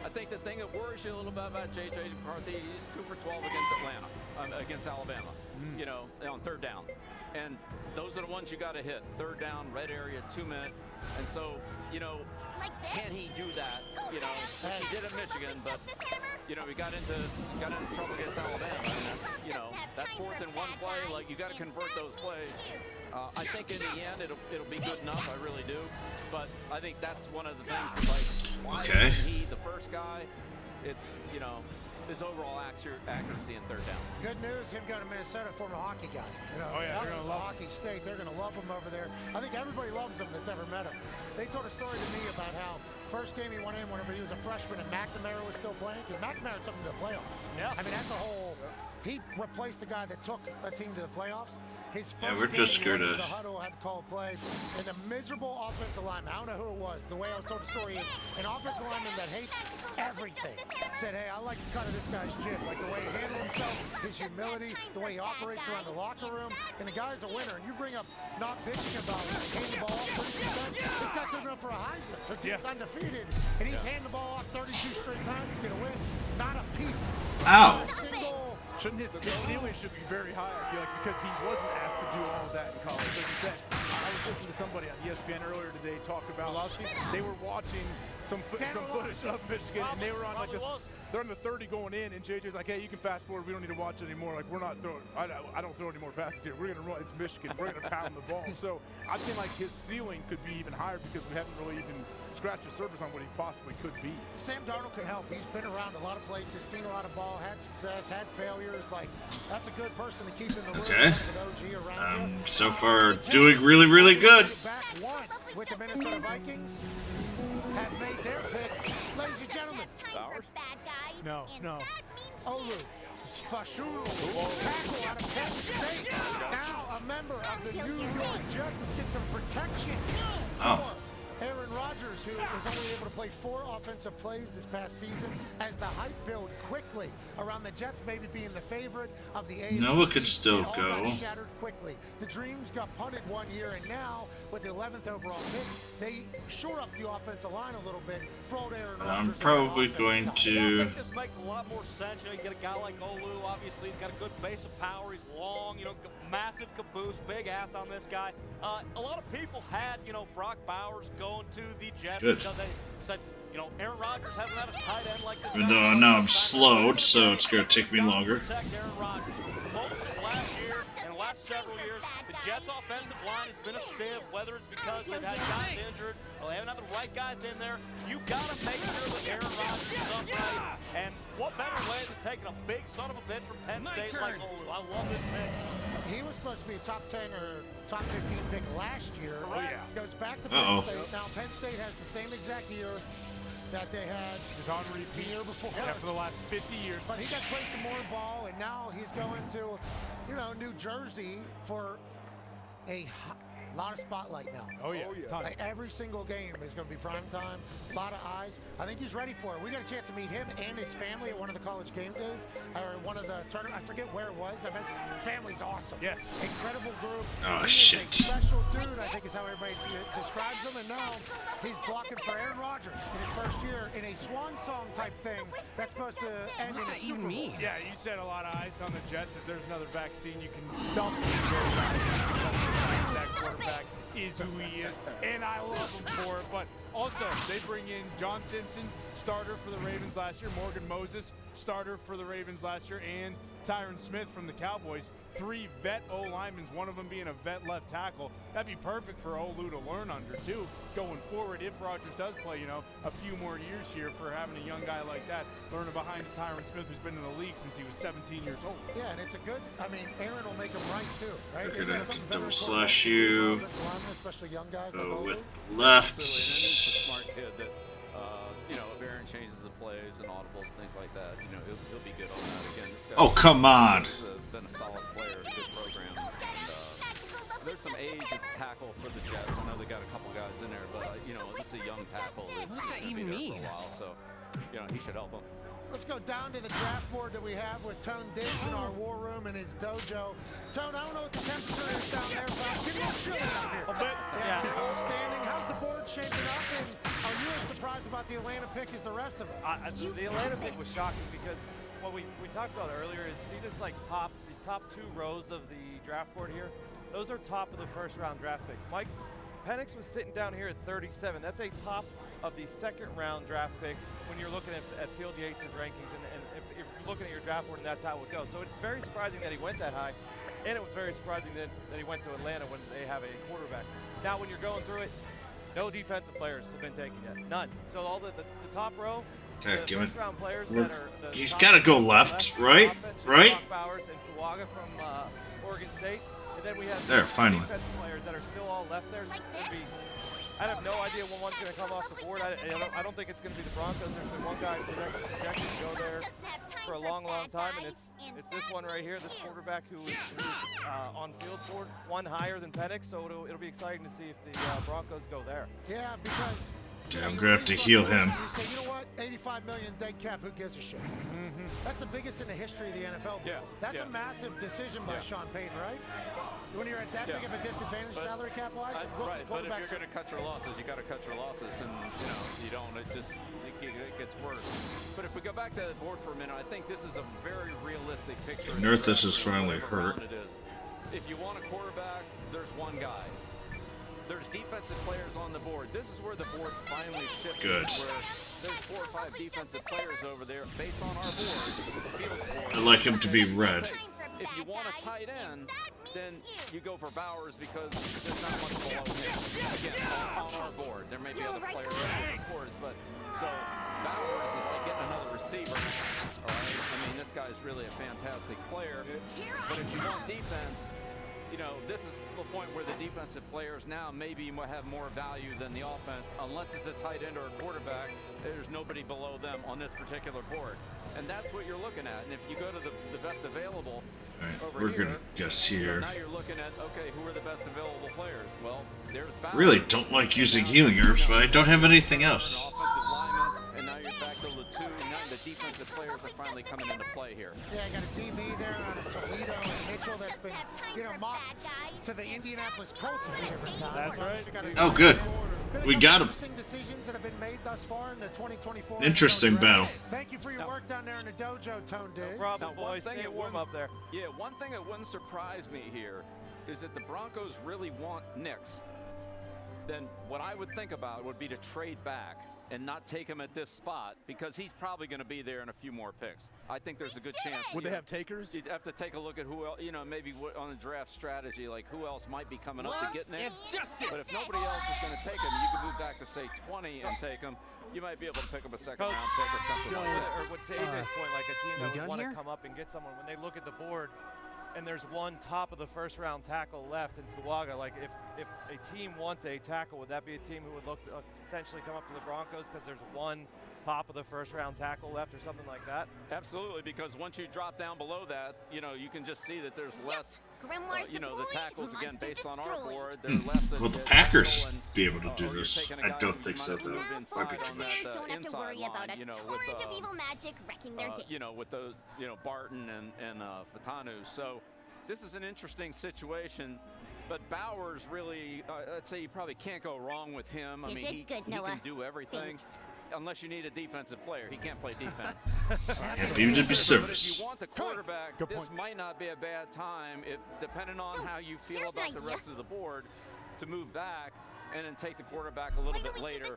I think the thing that worries you you a little bit about J.J. McCarthy. He's 2 for 12 against Alabama. You know, on third down, and those are the ones you got to hit. Third down, red area, 2 minute, and so you know, can he do that? You know, he did at Michigan, but you know, he got into trouble against Alabama. And that's, you know, that 4th and 1 play, like you got to convert those plays. I think in the end it'll be good enough. I really do. But I think that's one of the things. Like, why isn't he the first guy? It's, you know, his overall accuracy in third down. Good news, him going to Minnesota, former hockey guy. You know, oh yeah, they're going to love hockey state. They're going to love him over there. I think everybody loves him that's ever met him. They told a story to me about how first game he went in whenever he was a freshman and McNamara was still playing, because McNamara took him to the playoffs. Yeah. I mean, that's a whole. He replaced the guy that took a team to the playoffs. His first we're just scared of the huddle had to call a play, and the miserable offensive lineman, I don't know who it was, the way I was told the story is, an offensive lineman that hates everything said, hey, I like the cut of this guy's jib, like the way he handled himself, his humility, the way he operates around the locker room, and the guy's a winner, and you bring up not bitching about handing the ball off 30%, this guy's good enough for a Heisman. The team's undefeated, and he's handing the ball off 32 straight times to get a win, not a peep. Ow. His ceiling should be very high, I feel like, because he wasn't asked to do all of that in college. Like you said, I was listening to somebody on ESPN earlier today talk about they were watching some footage of Michigan, and they were on like they're on the 30 going in, and JJ's like, hey, you can fast forward. We don't need to watch it anymore. Like, we're not throwing. I don't throw any more passes here. We're gonna run. It's Michigan. We're gonna pound the ball. So I feel like his ceiling could be even higher because we haven't really even scratched the surface on what he possibly could be. Sam Darnold could help. He's been around a lot of places, seen a lot of ball, had success, had failures. Like, that's a good person to keep in the room. Okay. OG around So far, doing really, really good. Back one with the Minnesota Vikings have made their pick. Ladies and gentlemen. No. Olu. Fashulu. Tackle out of Penn State. Now a member of the New York Jets. Let's get some protection. Oh. Aaron Rodgers, who was only able to play 4 offensive plays this past season, as the hype build quickly around the Jets maybe being the favorite of the AFC. Noah could still go. Got shattered quickly. The dreams got punted 1 year, and now with the 11th overall pick, they shore up the offensive line a little bit for old Aaron Rodgers. I'm probably going to. I think this makes a lot more sense. You know, you get a guy like Olu. Obviously, he's got a good base of power. He's long. You know, massive caboose, big ass on this guy. A lot of people had, you know, Brock Bowers going to the Jets because they said, you know, Aaron Rodgers hasn't had a tight end like this. Even though I know I'm slowed, so it's going to take me longer. Protect Aaron Rodgers. Most of last year and the last several years, the Jets' offensive line has been a sieve, whether it's because they've had guys injured or they haven't had the right guys in there. You got to make sure that Aaron Rodgers is upright. And what better way than taking a big son of a bitch from Penn State like Olu? I love this pick. He was supposed to be a top 10 or top 15 pick last year. Oh, yeah. Goes back to Penn State. Now, Penn State has the same exact year that they had the year before. Yeah, for the last 50 years. But he got to play some more ball, and now he's going to, you know, New Jersey for a lot of spotlight now. Oh, yeah. Like, every single game is going to be prime time. A lot of eyes. I think he's ready for it. We got a chance to meet him and his family at one of the college game days, or one of the tournaments. I forget where it was. I mean, family's awesome. Yes. Incredible group. Oh, he shit. Is a special dude, I think is how everybody describes him. And now he's blocking for Aaron Rodgers in his first year in a swan song type thing that's supposed to end in a Super Bowl. Yeah, you said a lot of ice on the Jets. If there's another vaccine, you can dump that quarterback is who he is, and I love him for it. But also, they bring in John Simpson, starter for the Ravens last year, Morgan Moses, starter for the Ravens last year, and Tyron Smith from the Cowboys. 3 vet O-linemen, one of them being a vet left tackle. That'd be perfect for Olu to learn under, too, going forward if Rodgers does play, you know, a few more years here for having a young guy like that, learning behind Tyron Smith, who's been in the league since he was 17 years old. Yeah, and it's a good, I mean, Aaron will make him right, too, right? We're going to have to double slash you. Especially young guys Go like with Olu. left. Absolutely, and he's a smart kid that, you know, if Aaron changes the plays and audibles, things like that, you know, he'll be good on that. Again, this guy Oh, come on. been a solid player, a good program. And, there's some age at tackle for the Jets. I know they got a couple guys in there, but, you know, just a young tackle is What does that gonna be even there mean? for a while, so, you know, he should help them. Let's go down to the draft board that we have with Tone Diggs in our war room in his dojo. Tone, I don't know what the temperature is down there, but it's getting a little chilly out here. A bit, yeah. Standing. How's the board shaping up? And are you as surprised surprised about the Atlanta pick as the rest of us. The Atlanta pick was shocking because what we talked about earlier is see this like these top 2 rows of the draft board here. Those are top of the first round draft picks. Mike Penix was sitting down here at 37. That's a top of the second round draft pick when you're looking at Field Yates' rankings, and if you're looking at your draft board and that's how it would go. So it's very surprising that he went that high, and it was very surprising that he went to Atlanta when they have a quarterback. Now when you're going through it, no defensive players have been taken yet. None. So all the top row, the first round players that are he's got to go left, right? Right? Brock Bowers and Fuaga from Oregon State. And then we have there, finally. defensive players that are still all left there. I have no idea when one's going to come off the board. I don't think it's going to be the Broncos. There's been one guy projected to go there for a long, long time, and it's this one right here, this quarterback who is on field board, one higher than Penix, so it'll be exciting to see if the Broncos go there. Yeah, because... Okay, I'm going to have to heal him. You say, you know what, 85 million dead cap, who gives a shit? That's the biggest in the history of the NFL. Yeah. That's a massive decision by Sean Payton, right? When you're at that big of a disadvantage salary cap-wise? Right, but if you're going to cut your losses, you got to cut your losses, and if you don't, it gets worse. But if we go back to the board for a minute, I think this is a very realistic picture. Nerthus is finally hurt. If you want a quarterback, there's one guy. There's defensive players on the board. This is where the board's finally shifted. Good. Where there's 4 or 5 defensive players over there based on our board. I like him to be red. If you want a tight end, then you go for Bowers because there's not much below him. Again, on our board. There may be other players on the boards, but so Bowers is like getting another receiver. All right? I mean, this guy's really a fantastic player. But if you want defense, this is the point where the defensive players now maybe have more value than the offense. Unless it's a tight end or a quarterback, there's nobody below them on this particular board. And that's what you're looking at. And if you go to the best available over we're here, going to guess here. now you're looking at, okay, who are the best available players? Well, there's Bowers. Really don't like using healing herbs, but I don't have anything else. Offensive lineman, and now you're back to the 2. Now the defensive players are finally coming into play here. Yeah, I got a DB there out of Toledo and Mitchell that's been, mocked to the Indianapolis Colts a few different times. That's right. Oh, good. We got him. Interesting decisions that have been made thus far in the 2024. Interesting battle. Thank you for your work down there in the dojo, Tone Dig. No problem, boys. Stay warm up there. Yeah, one thing that wouldn't surprise me here is that the Broncos really want Nix. Then what I would think about would be to trade back and not take him at this spot because he's probably going to be there in a few more picks. I think there's a good chance. Would they have takers? You'd have to take a look at who else, maybe on the draft strategy, like who else might be coming up to get Nix. But if nobody else is going to take him, you can move back to say 20 and take him. You might be able to pick up a second round pick or something like that. Or what AJ's point, like a team that would want to come up and get someone when they look at the board and there's one top of the first round tackle left in Fuaga. Like if a team wants a tackle, would that be a team who would look to potentially come up to the Broncos because there's one top of the first round tackle left or something like that? Absolutely, because once you drop down below that, you can just see that there's less, the tackles again based on our board. Will the Packers be able to do this? I don't think so, though. Might be too much. Don't have to worry about a torrent of evil magic wrecking their day. With the Barton and Fatanu. So this is an interesting situation. But Bowers really, I'd say you probably can't go wrong with him. I mean, he can do everything. Thanks. Unless you need a defensive player. He can't play defense. And be to be service. If you want the quarterback, this might not be a bad time, depending on how you feel about the rest of the board, to move back and then take the quarterback a little bit later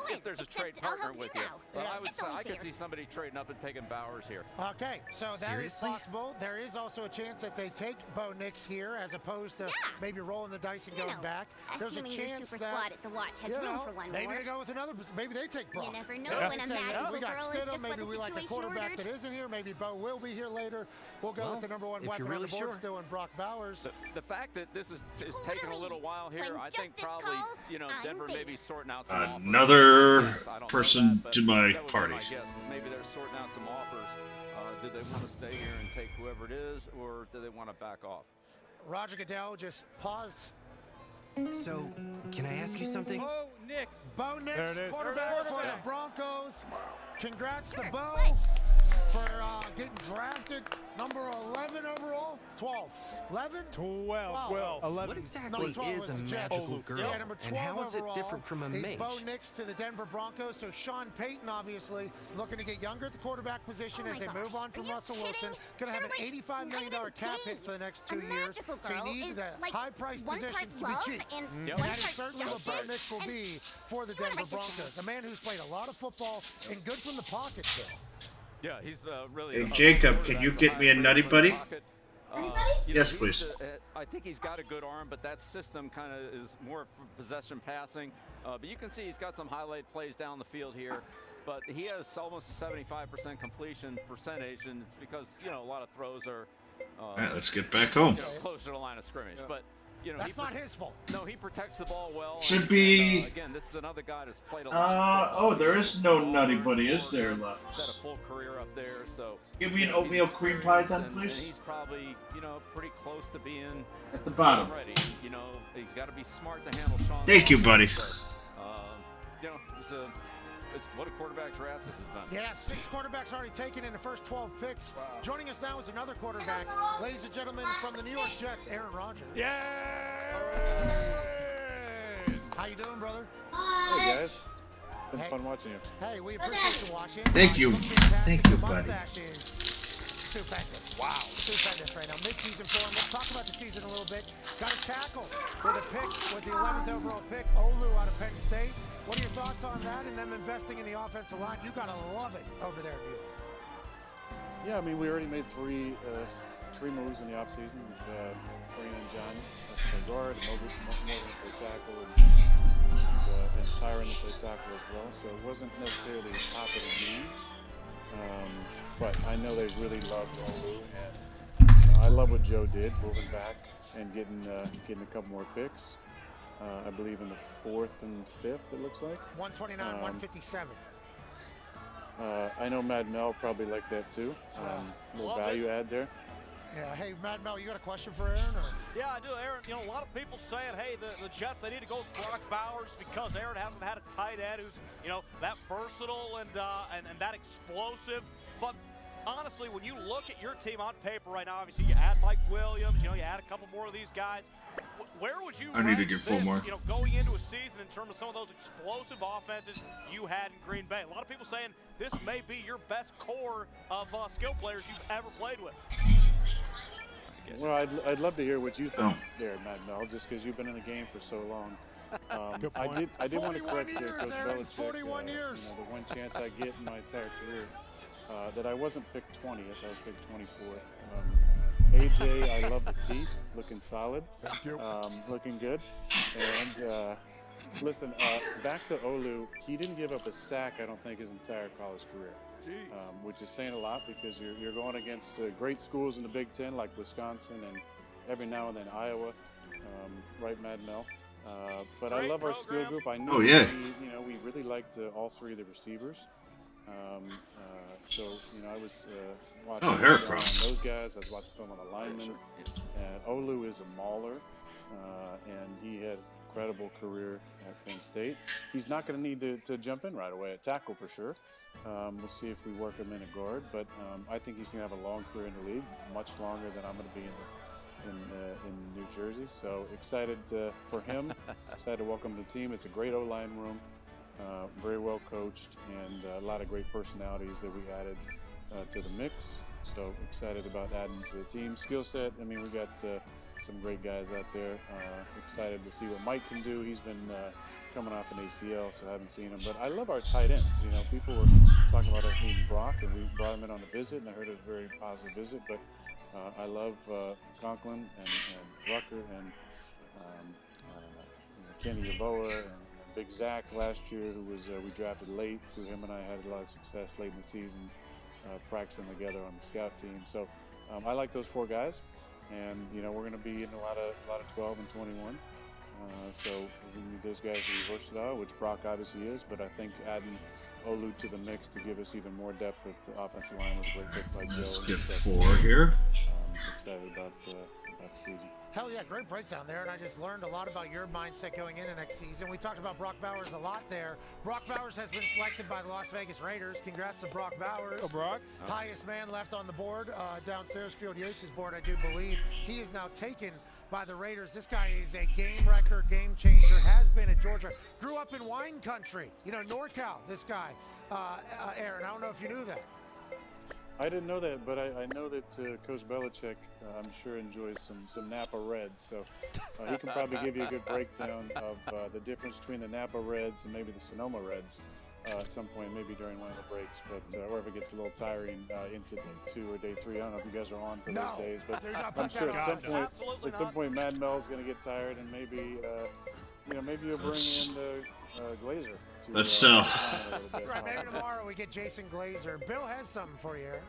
if there's a trade partner with you. But I could see somebody trading up and taking Bowers here. Okay, so that is possible. There is also a chance that they take Bo Nix here as opposed to maybe rolling the dice and going back. There's a chance your super that squad at the watch has room for one maybe more. they go with another. Maybe they take Bo. You never know when a magical we got girl is Stidham. just Maybe what we the like a situation quarterback ordered. that isn't here. Maybe Bo will be here later. We'll go with the number one weapon on the board still in Brock Bowers. The fact that this is taking a little while here, I think probably Denver maybe sorting out some offers. Another person to my party. Maybe they're sorting out some offers. Do they want to stay here and take whoever it is, or do they want to back off? Roger Goodell just paused So, can I ask you something? Bo Nix, There it is. quarterback for the Broncos. Congrats to Bo for getting drafted number 11 overall. 12. 11? 12. 11. What exactly Number 12 is was a the Jets. magical girl? Yeah, number 12 And how is it overall different from a is mage? Bo Nix to the Denver Broncos. So Sean Payton, obviously, looking to get younger at the quarterback position as they move on from Russell Wilson. Going to have an $85 million cap hit for the next 2 years. So you need the high-priced positions to be cheap. And that is certainly what Bo Nix will be for the Denver Broncos. A man who's played a lot of football and good from the pocket, Bill. Yeah, he's really. Hey, Jacob, can you get me a Nutty Buddy? Yes, please. I think he's got a good arm, but that system kind of is more for possession passing. But you can see he's got some highlight plays down the field here. But he has almost a 75% completion percentage, and it's because, you know, a lot of throws are All right, let's get back home. You know, closer to the line of scrimmage. But, you know, that's not his fault. No, he protects the ball well. Should be. Again, this is another guy that's played a lot. Oh, there is no Nutty Buddy, is there, left? He's had a full career up there, so. Give me an oatmeal cream pie then, please. And he's probably, you know, pretty close to being at the bottom. Ready. You know, he's got to be smart to handle Sean. Thank you, buddy. So, you know, it's what a quarterback draft this has been. Yeah, 6 quarterbacks already taken in the first 12 picks. Wow. Joining us now is another quarterback, ladies and gentlemen, from the New York Jets, Aaron Rodgers. Yeah. How you doing, brother? Hey guys, it's been fun watching you. Hey, we appreciate you watching. Thank you. Thank you, buddy. Mustache is stupendous. Wow, stupendous right now. Mid-season form. Let's talk about the season a little bit. Got a tackle with a pick, with the 11th overall pick, Olu out of Penn State. What are your thoughts on that and them investing in the offensive line? You gotta love it over there, dude. Yeah, I mean, we already made three moves in the offseason. Kareem and Johnny play guard, and Morgan to play tackle, and Tyron to play tackle as well. So it wasn't necessarily top of the needs. But I know they really loved Olu, and I love what Joe did, moving back and getting a couple more picks. I believe in the 4th and 5th, it looks like. 129, 157. I know Mad Mel probably liked that too. Little value add there. Yeah. Hey, Mad Mel, you got a question for Aaron? Or? Yeah, I do, Aaron. You know, a lot of people saying, hey, the Jets, they need to go with Brock Bowers because Aaron hasn't had a tight end who's, you know, that versatile and that explosive. But honestly, when you look at your team on paper right now, obviously you add Mike Williams, you know, you add a couple more of these guys. Where would you I need to get 4 more. You know, going into a season in terms of some of those explosive offenses you had in Green Bay? A lot of people saying this may be your best core of skill players you've ever played with. Well, I'd love to hear what you think there, Mad Mel, just because you've been in the game for so long. I did want to correct Coach Belichick. 41 years. You know, the one chance I get in my entire career that I wasn't picked 20th, I was picked 24th. AJ, I love the teeth, looking solid, looking good. And listen, back to Olu, he didn't give up a sack, I don't think, his entire college career, which is saying a lot because you're going against great schools in the Big Ten like Wisconsin and every now and then Iowa, right, Mad Mel? But I love our skill group. I know we really liked all 3 of the receivers. So, you know, I was watching those guys. I was watching film on the linemen. And Olu is a mauler, and he had an incredible career at Penn State. He's not going to need to jump in right away at tackle for sure. We'll see if we work him in a guard, but I think he's going to have a long career in the league, much longer than I'm going to be in New Jersey. So excited for him. Excited to welcome the team. It's a great O-line room. Very well coached, and a lot of great personalities that we added to the mix. So excited about adding to the team. Skill set, I mean, we got some great guys out there. Excited to see what Mike can do. He's been coming off an ACL, so I haven't seen him. But I love our tight ends. You know, people were talking about us needing Brock, and we brought him in on a visit, and I heard it was a very positive visit. But I love Conklin and Rucker and Kenny Yeboah and Big Zach last year, who was we drafted late. So him and I had a lot of success late in the season, practicing together on the scout team. So I like those 4 guys, and you know we're going to be in a lot of 12 and 21. So we need those guys to be versatile, which Brock obviously is. But I think adding Olu to the mix to give us even more depth at the offensive line was a great pick by Joe. Let's get 4 here. Excited about about the season. Hell yeah, great breakdown there, and I just learned a lot about your mindset going into next season. We talked about Brock Bowers a lot there. Brock Bowers has been selected by the Las Vegas Raiders. Congrats to Brock Bowers. Oh, Brock. Highest man left on the board, downstairs, Field Yates' board, I do believe. He is now taken by the Raiders. This guy is a game wrecker, game changer, has been at Georgia. Grew up in wine country, you know, NorCal, this guy. Aaron, I don't know if you knew that. I didn't know that, but I know that Coach Belichick, I'm sure, enjoys some Napa Reds. So he can probably give you a good breakdown of the difference between the Napa Reds and maybe the Sonoma Reds at some point, maybe during one of the breaks. But or if it gets a little tiring into day 2 or day 3. I don't know if you guys are on for those days, but I'm sure at some point Mad Mel's going to get tired, and maybe maybe you'll bring in the Glazer. Let's sell. Right, maybe tomorrow we get Jason Glazer. Bill has something for you, Aaron.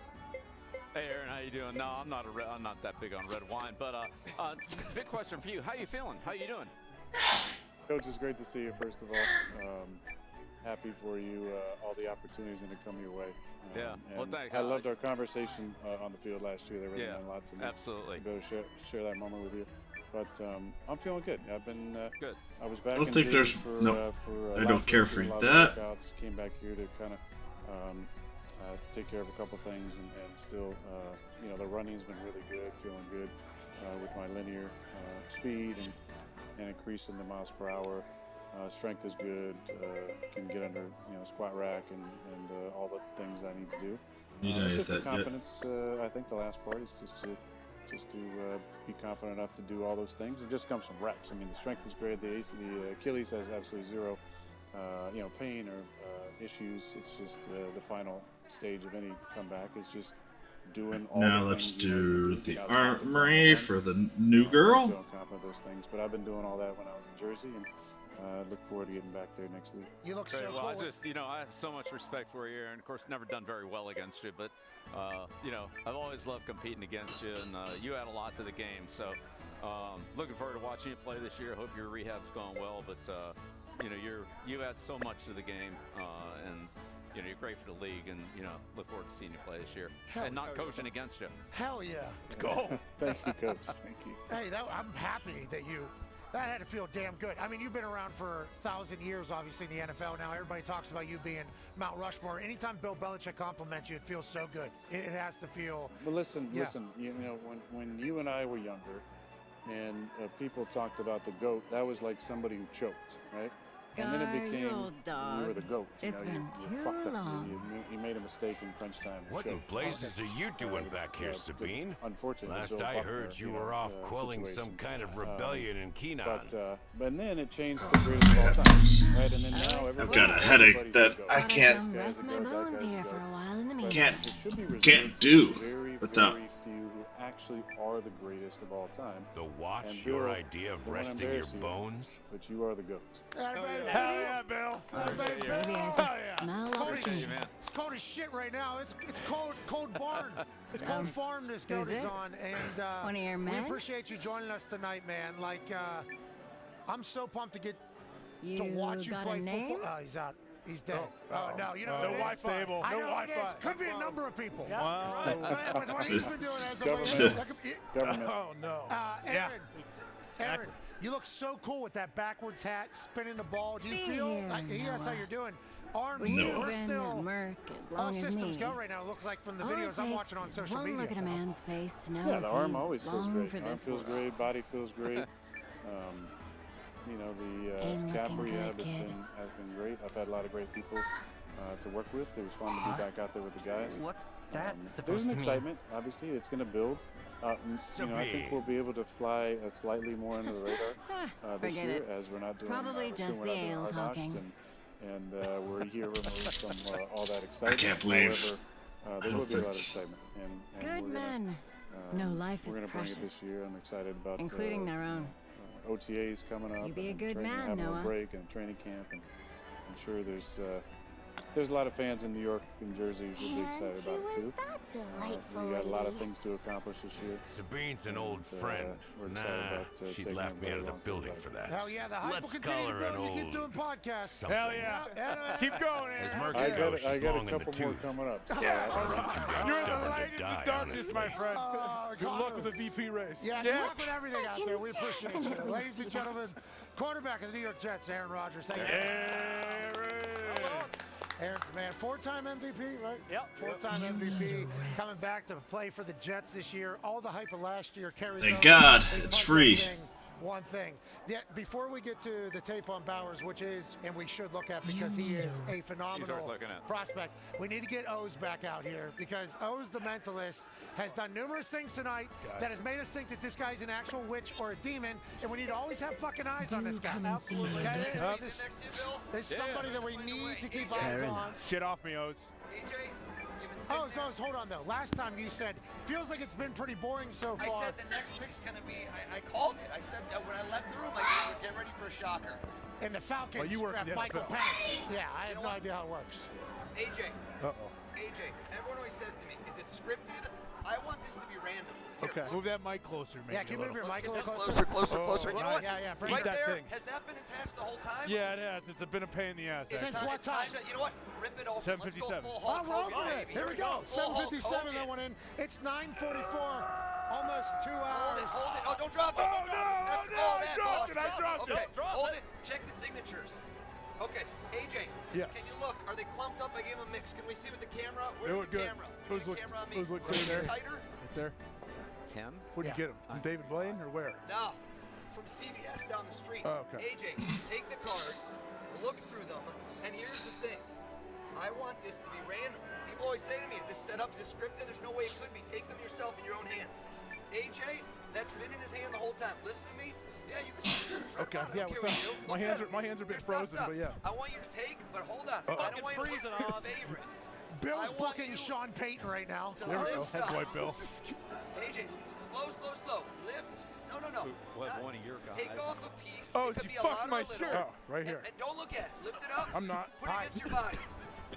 Hey, Aaron, how you doing? No, I'm not that big on red wine, but big question for you. How you feeling? How you doing? Coach, it's great to see you. First of all, happy for you. All the opportunities that have come your way. Yeah. Well, thank you. I loved our conversation on the field last year. They really meant a lot to me. Absolutely. To be able to share that moment with you. But I'm feeling good. I've been good. I was back. I don't in think Vegas there's for, no. for, I don't care for that. Workouts. Came back here to kind of take care of a couple things, and still, the running's been really good. Feeling good with my linear speed and increasing the miles per hour. Strength is good. Can get under squat rack and all the things I need to do. It's just the confidence. I think the last part is just to be confident enough to do all those things. It just comes from reps. I mean, the strength is great. The Achilles has absolutely zero, pain or issues. It's just the final stage of any comeback. It's just doing all. Now let's do the armory for the new girl. I'm confident those things, but I've been doing all that when I was in Jersey, and look forward to getting back there next week. You look so well, cool. I have so much respect for you, and of course, never done very well against you, but I've always loved competing against you, and you add a lot to the game. So, looking forward to watching you play this year. Hope your rehab's going well, but you add so much to the game, and you're great for the league, and look forward to seeing you play this year and not coaching against you. Hell yeah! Let's go. Thank you, Coach. Thank you. Hey, I'm happy that that had to feel damn good. I mean, you've been around for 1,000 years, obviously, in the NFL. Now, everybody talks about you being Mount Rushmore. Anytime Bill Belichick compliments you, it feels so good. It has to feel... But listen, when you and I were younger, and people talked about the GOAT, that was like somebody who choked, right? And then it became, you were the GOAT. It's been you too fucked up. long. You made a mistake in crunch time. What in blazes are you doing back here, Sabine? Unfortunately, last I heard, you were off quelling some kind of rebellion in Keenan. But then it changed to the greatest of all time, right? And then now I've got a headache that I can't Rest my bones here for a while in the meantime. Can't do without. Very few who actually are the greatest of all time. The Watch, And your Bill, idea of don't wanna resting your embarrass you, bones? But you are the GOAT. Hell yeah, Bill. Maybe I just smell opportunity. It's cold as shit right now. It's cold barn. It's cold farm this goat is on. And one of your we men? appreciate you joining us tonight, man. Like, I'm so pumped to get to You watch you got play a name? football. He's out. He's dead. Oh, no, you know no what it is? Wi-Fi. I No know what it Wi-Fi. is. Could be a number of people. Yeah. Wow. With what he's been doing as a Government. Oh, no. Aaron, you look so cool with that backwards hat, spinning the ball. Do you feel like that's how you're doing? Arms, we're still Merc as all long as systems me. go right now. It looks like from the All it videos I'm watching on takes is social one media. look at a man's face to know Yeah, if the arm he's always feels long great. for Arm this feels world. great. Body feels great. The Ain't calf looking rehab good, kid. has been great. I've had a lot of great people to work with. It was fun to be back out there with the guys. What's that There's supposed an to mean? excitement. Obviously, it's going to build. I think we'll be able to fly slightly more under the radar this Forget year, it. as we're not doing. Probably we're just we're the not doing ale Hard Knocks, talking. and we're a year removed from all that excitement. can't believe However, there will be a lot of excitement. And Good we're gonna, men. No life we're is gonna bring it precious. this year. I'm excited about Including their own. OTAs coming up. You be a and good training, man, having Noah. a break and training camp, and I'm sure there's There's a lot of fans in New York and Jersey who should be excited about it too. We got a lot of things to accomplish this year. Sabine's an old friend. We're excited about She'd laugh me out of the building for that. Hell yeah, the hype will continue to build. You keep doing podcasts. Something. Hell yeah. Keep going, Aaron. I got a couple more coming up. So You're the light in the darkness, my friend. Good luck with the VP race. Yeah, good luck with everything out there. We appreciate you. Ladies and gentlemen, quarterback of the New York Jets, Aaron Rodgers. Thank you. Aaron's the man. 4-time MVP, right? Yep. 4-time MVP. Coming back to play for the Jets this year. All the hype of last year carries Thank over. God, They it's punch free. one thing. Yeah, before we get to the tape on Bowers, which is, and we should look at because he is a phenomenal prospect, we need to get O's back out here because O's the mentalist has done numerous things tonight that has made us think that this guy's an actual witch or a demon, and we need to always have fucking eyes on this guy. Absolutely. This is somebody that we need to keep eyes on. Shit off me, O's. O's, hold on though. Last time you said, feels like it's been pretty boring so far. I said the next pick's going to be, I called it. I said that when I left the room, I said, get ready for a shocker. And the Falcons draft Michael Penix. Yeah, I have no idea how it works. AJ. AJ, everyone always says to me, is it scripted? I want this to be random. Okay. Move that mic closer, maybe. Yeah, can you move your mic a little closer? Closer. Oh, You know what? Yeah, right that there, thing. has that been attached the whole time? Yeah, it has. It's been a pain in the ass. Since what time? You know what? Rip it open. 7:57. Oh, we're opening it. Here we go. 7:57, that one in. It's 9:44. Almost 2 hours. Hold it. Oh, don't drop it. Oh, no. I dropped it. Okay, hold it. Check the signatures. Okay, AJ. Yes. Can you look? Are they clumped up? I gave them a mix. Can we see with the camera? They Where's look the good. camera? Those look, camera on me. those look good there. Tighter? Right there. 10? Where'd you get them? From David Blaine or where? No, from CVS down the street. Oh, okay. AJ, take the cards, look through them, and here's the thing. I want this to be random. People always say to me, is this set up? Is this scripted? There's no way it could be. Take them yourself in your own hands. AJ, that's been in his hand the whole time. Listen to me. Yeah, you can. Okay. Yeah. What's up? My hands are a bit frozen, but yeah. I want you to take, but hold on. I don't want you to look for your favorite. Bill's booking Sean Payton right now. There we go. Head white Bill. AJ, slow. Lift. No. One of your guys. Take off a piece. Oh, it could you be a lot fucked or my a little. shirt. Oh, right here. And don't look at it. Lift it up. I'm not. Put it against your body.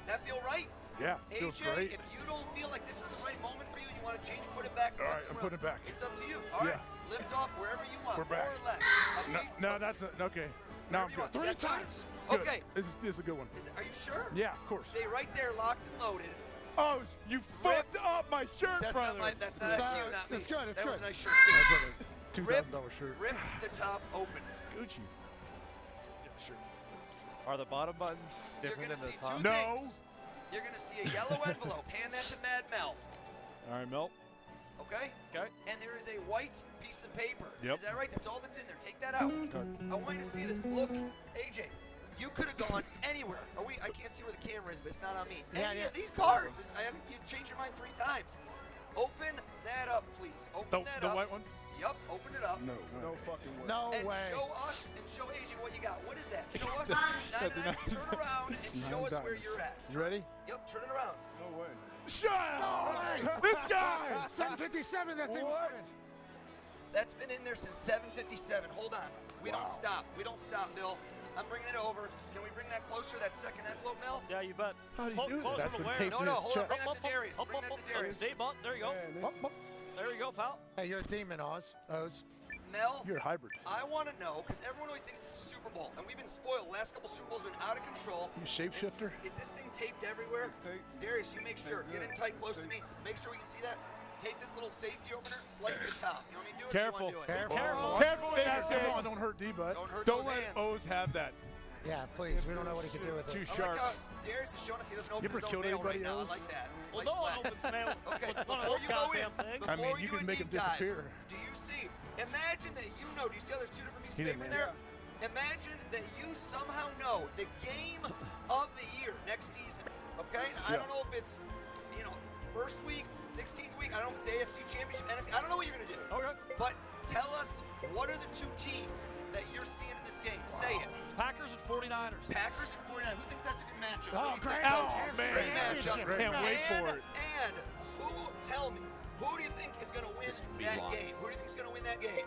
That feel right? Yeah, feels AJ, great. if you don't feel like this was the right moment for you, you want to change, put it back. All right, I'm putting it back. It's up to you. All right. Lift off wherever you want. We're back. More or less. No, that's not okay. Now I'm good. 3 times. Good. Okay. This is a good one. Are you sure? Yeah, of course. Stay right there, locked and loaded. Oh, you fucked up my shirt, That's brother. That's you, not me. It's good. It's that good. was a nice shirt. That's like a $2,000 shirt. Rip the top open. Gucci. Yeah, sure. Are the bottom buttons different than the top? Two things. You're going to see a yellow envelope. Hand that to Mad Mel. All right, Mel. Okay? Okay. And there is a white piece of paper. Yep. Is that right? That's all that's in there. Take that out. Okay. I want you to see this. Look, AJ, you could have gone anywhere. I can't see where the camera is, but it's not on me. Any of these cards. You changed your mind 3 times. Open that up, please. Open that up. The white one? Yup, open it up. No fucking way. No and way. show us and show AJ what you got. What is that? Show us 99. Turn around and show us where you're at. You ready? Yep, turn it around. No way. Shut up! This guy! 7:57, that thing. What? That's been in there since 7:57. Hold on. We don't stop. We don't stop, Bill. I'm bringing it over. Can we bring that closer, that second envelope, Mel? Yeah, you bet. How do you do that? That's been taped No, in his hold on. chest. Bring that to Darius. Bring that to Darius. There you go. There you go, pal. Hey, you're a demon, Oz. Mel, you're a hybrid. I want to know, because everyone always thinks this is Super Bowl, and we've been spoiled. The last couple Super Bowls have been out of control. You shapeshifter? Is this thing taped everywhere? Darius, you make sure. Get in tight, close to me. Make sure we can see that. Take this little safety opener, slice the top. You want me to do it? Careful. Or you want to do it? Careful with that thing. Come on, don't hurt D-Butt. Don't let O's have that. Yeah, please. We don't know what he can do with it. Too sharp. Darius is showing us he doesn't open You ever his own killed mail anybody right now. else? I like that. Well, no one opens mail Okay, with one of before those you go in, goddamn things. I mean, before you do can a make deep him disappear. dive, do you see? Imagine that you know. Do you see how there's 2 different pieces He of didn't paper in there? Imagine that you somehow know the game of the year next season. Okay? I don't know if it's, first week, 16th week. I don't know if it's AFC Championship, NFC. I don't know what you're going to do. Okay. But tell us, what are the 2 teams that you're seeing in this game? Say it. Packers and 49ers. Packers and 49ers. Who thinks that's a good matchup? Oh, great. Great matchup. Can't wait for it. And tell me, who do you think is going to win that game? Who do you think is going to win that game?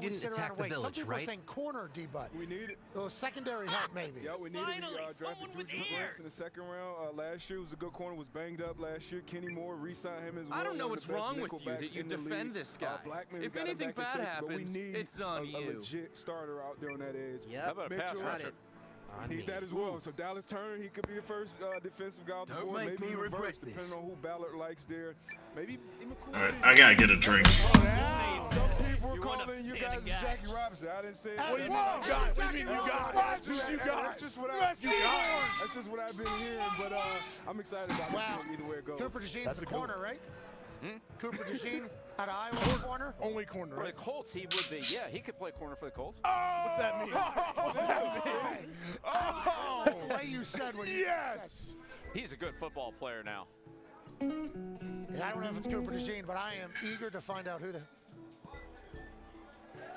we didn't sit attack around the and wait. Some village, people right? are saying corner D-Bud. We needed secondary help, maybe. Yeah, we needed. We drafted Juju Brooks in the second round last year. He was a good corner. Was banged up last year. Kenny Moore, re-sign him as well. I don't know one of what's the best wrong with you nickelbacks that you in the defend league. this guy. Blackman If got him anything back in bad shape, but we happens, need it's on a you. legit starter out there on that edge. Yep. How about a pass Mitchell, rusher? Need that as well. So Dallas Turner, he could be the first defensive guy off the board. Maybe even reverse, depending on who Ballard likes there. Maybe even cool. All right, I gotta get a drink. Some people were calling you guys Jackie Robinson. I didn't say it. What do you mean you got? What do you mean you got? That's just what I've been hearing. But I'm excited about it either way it goes. Cooper DeJean's the corner, right? Cooper DeJean out of Iowa, corner? Only corner, For right? the Colts, he would be. Yeah, he could play corner for the Colts. What's that mean? What's that mean? Oh! That's the way you said what you said. He's a good football player now. Yeah, I don't know if it's Cooper DeJean, but I am eager to find out who the...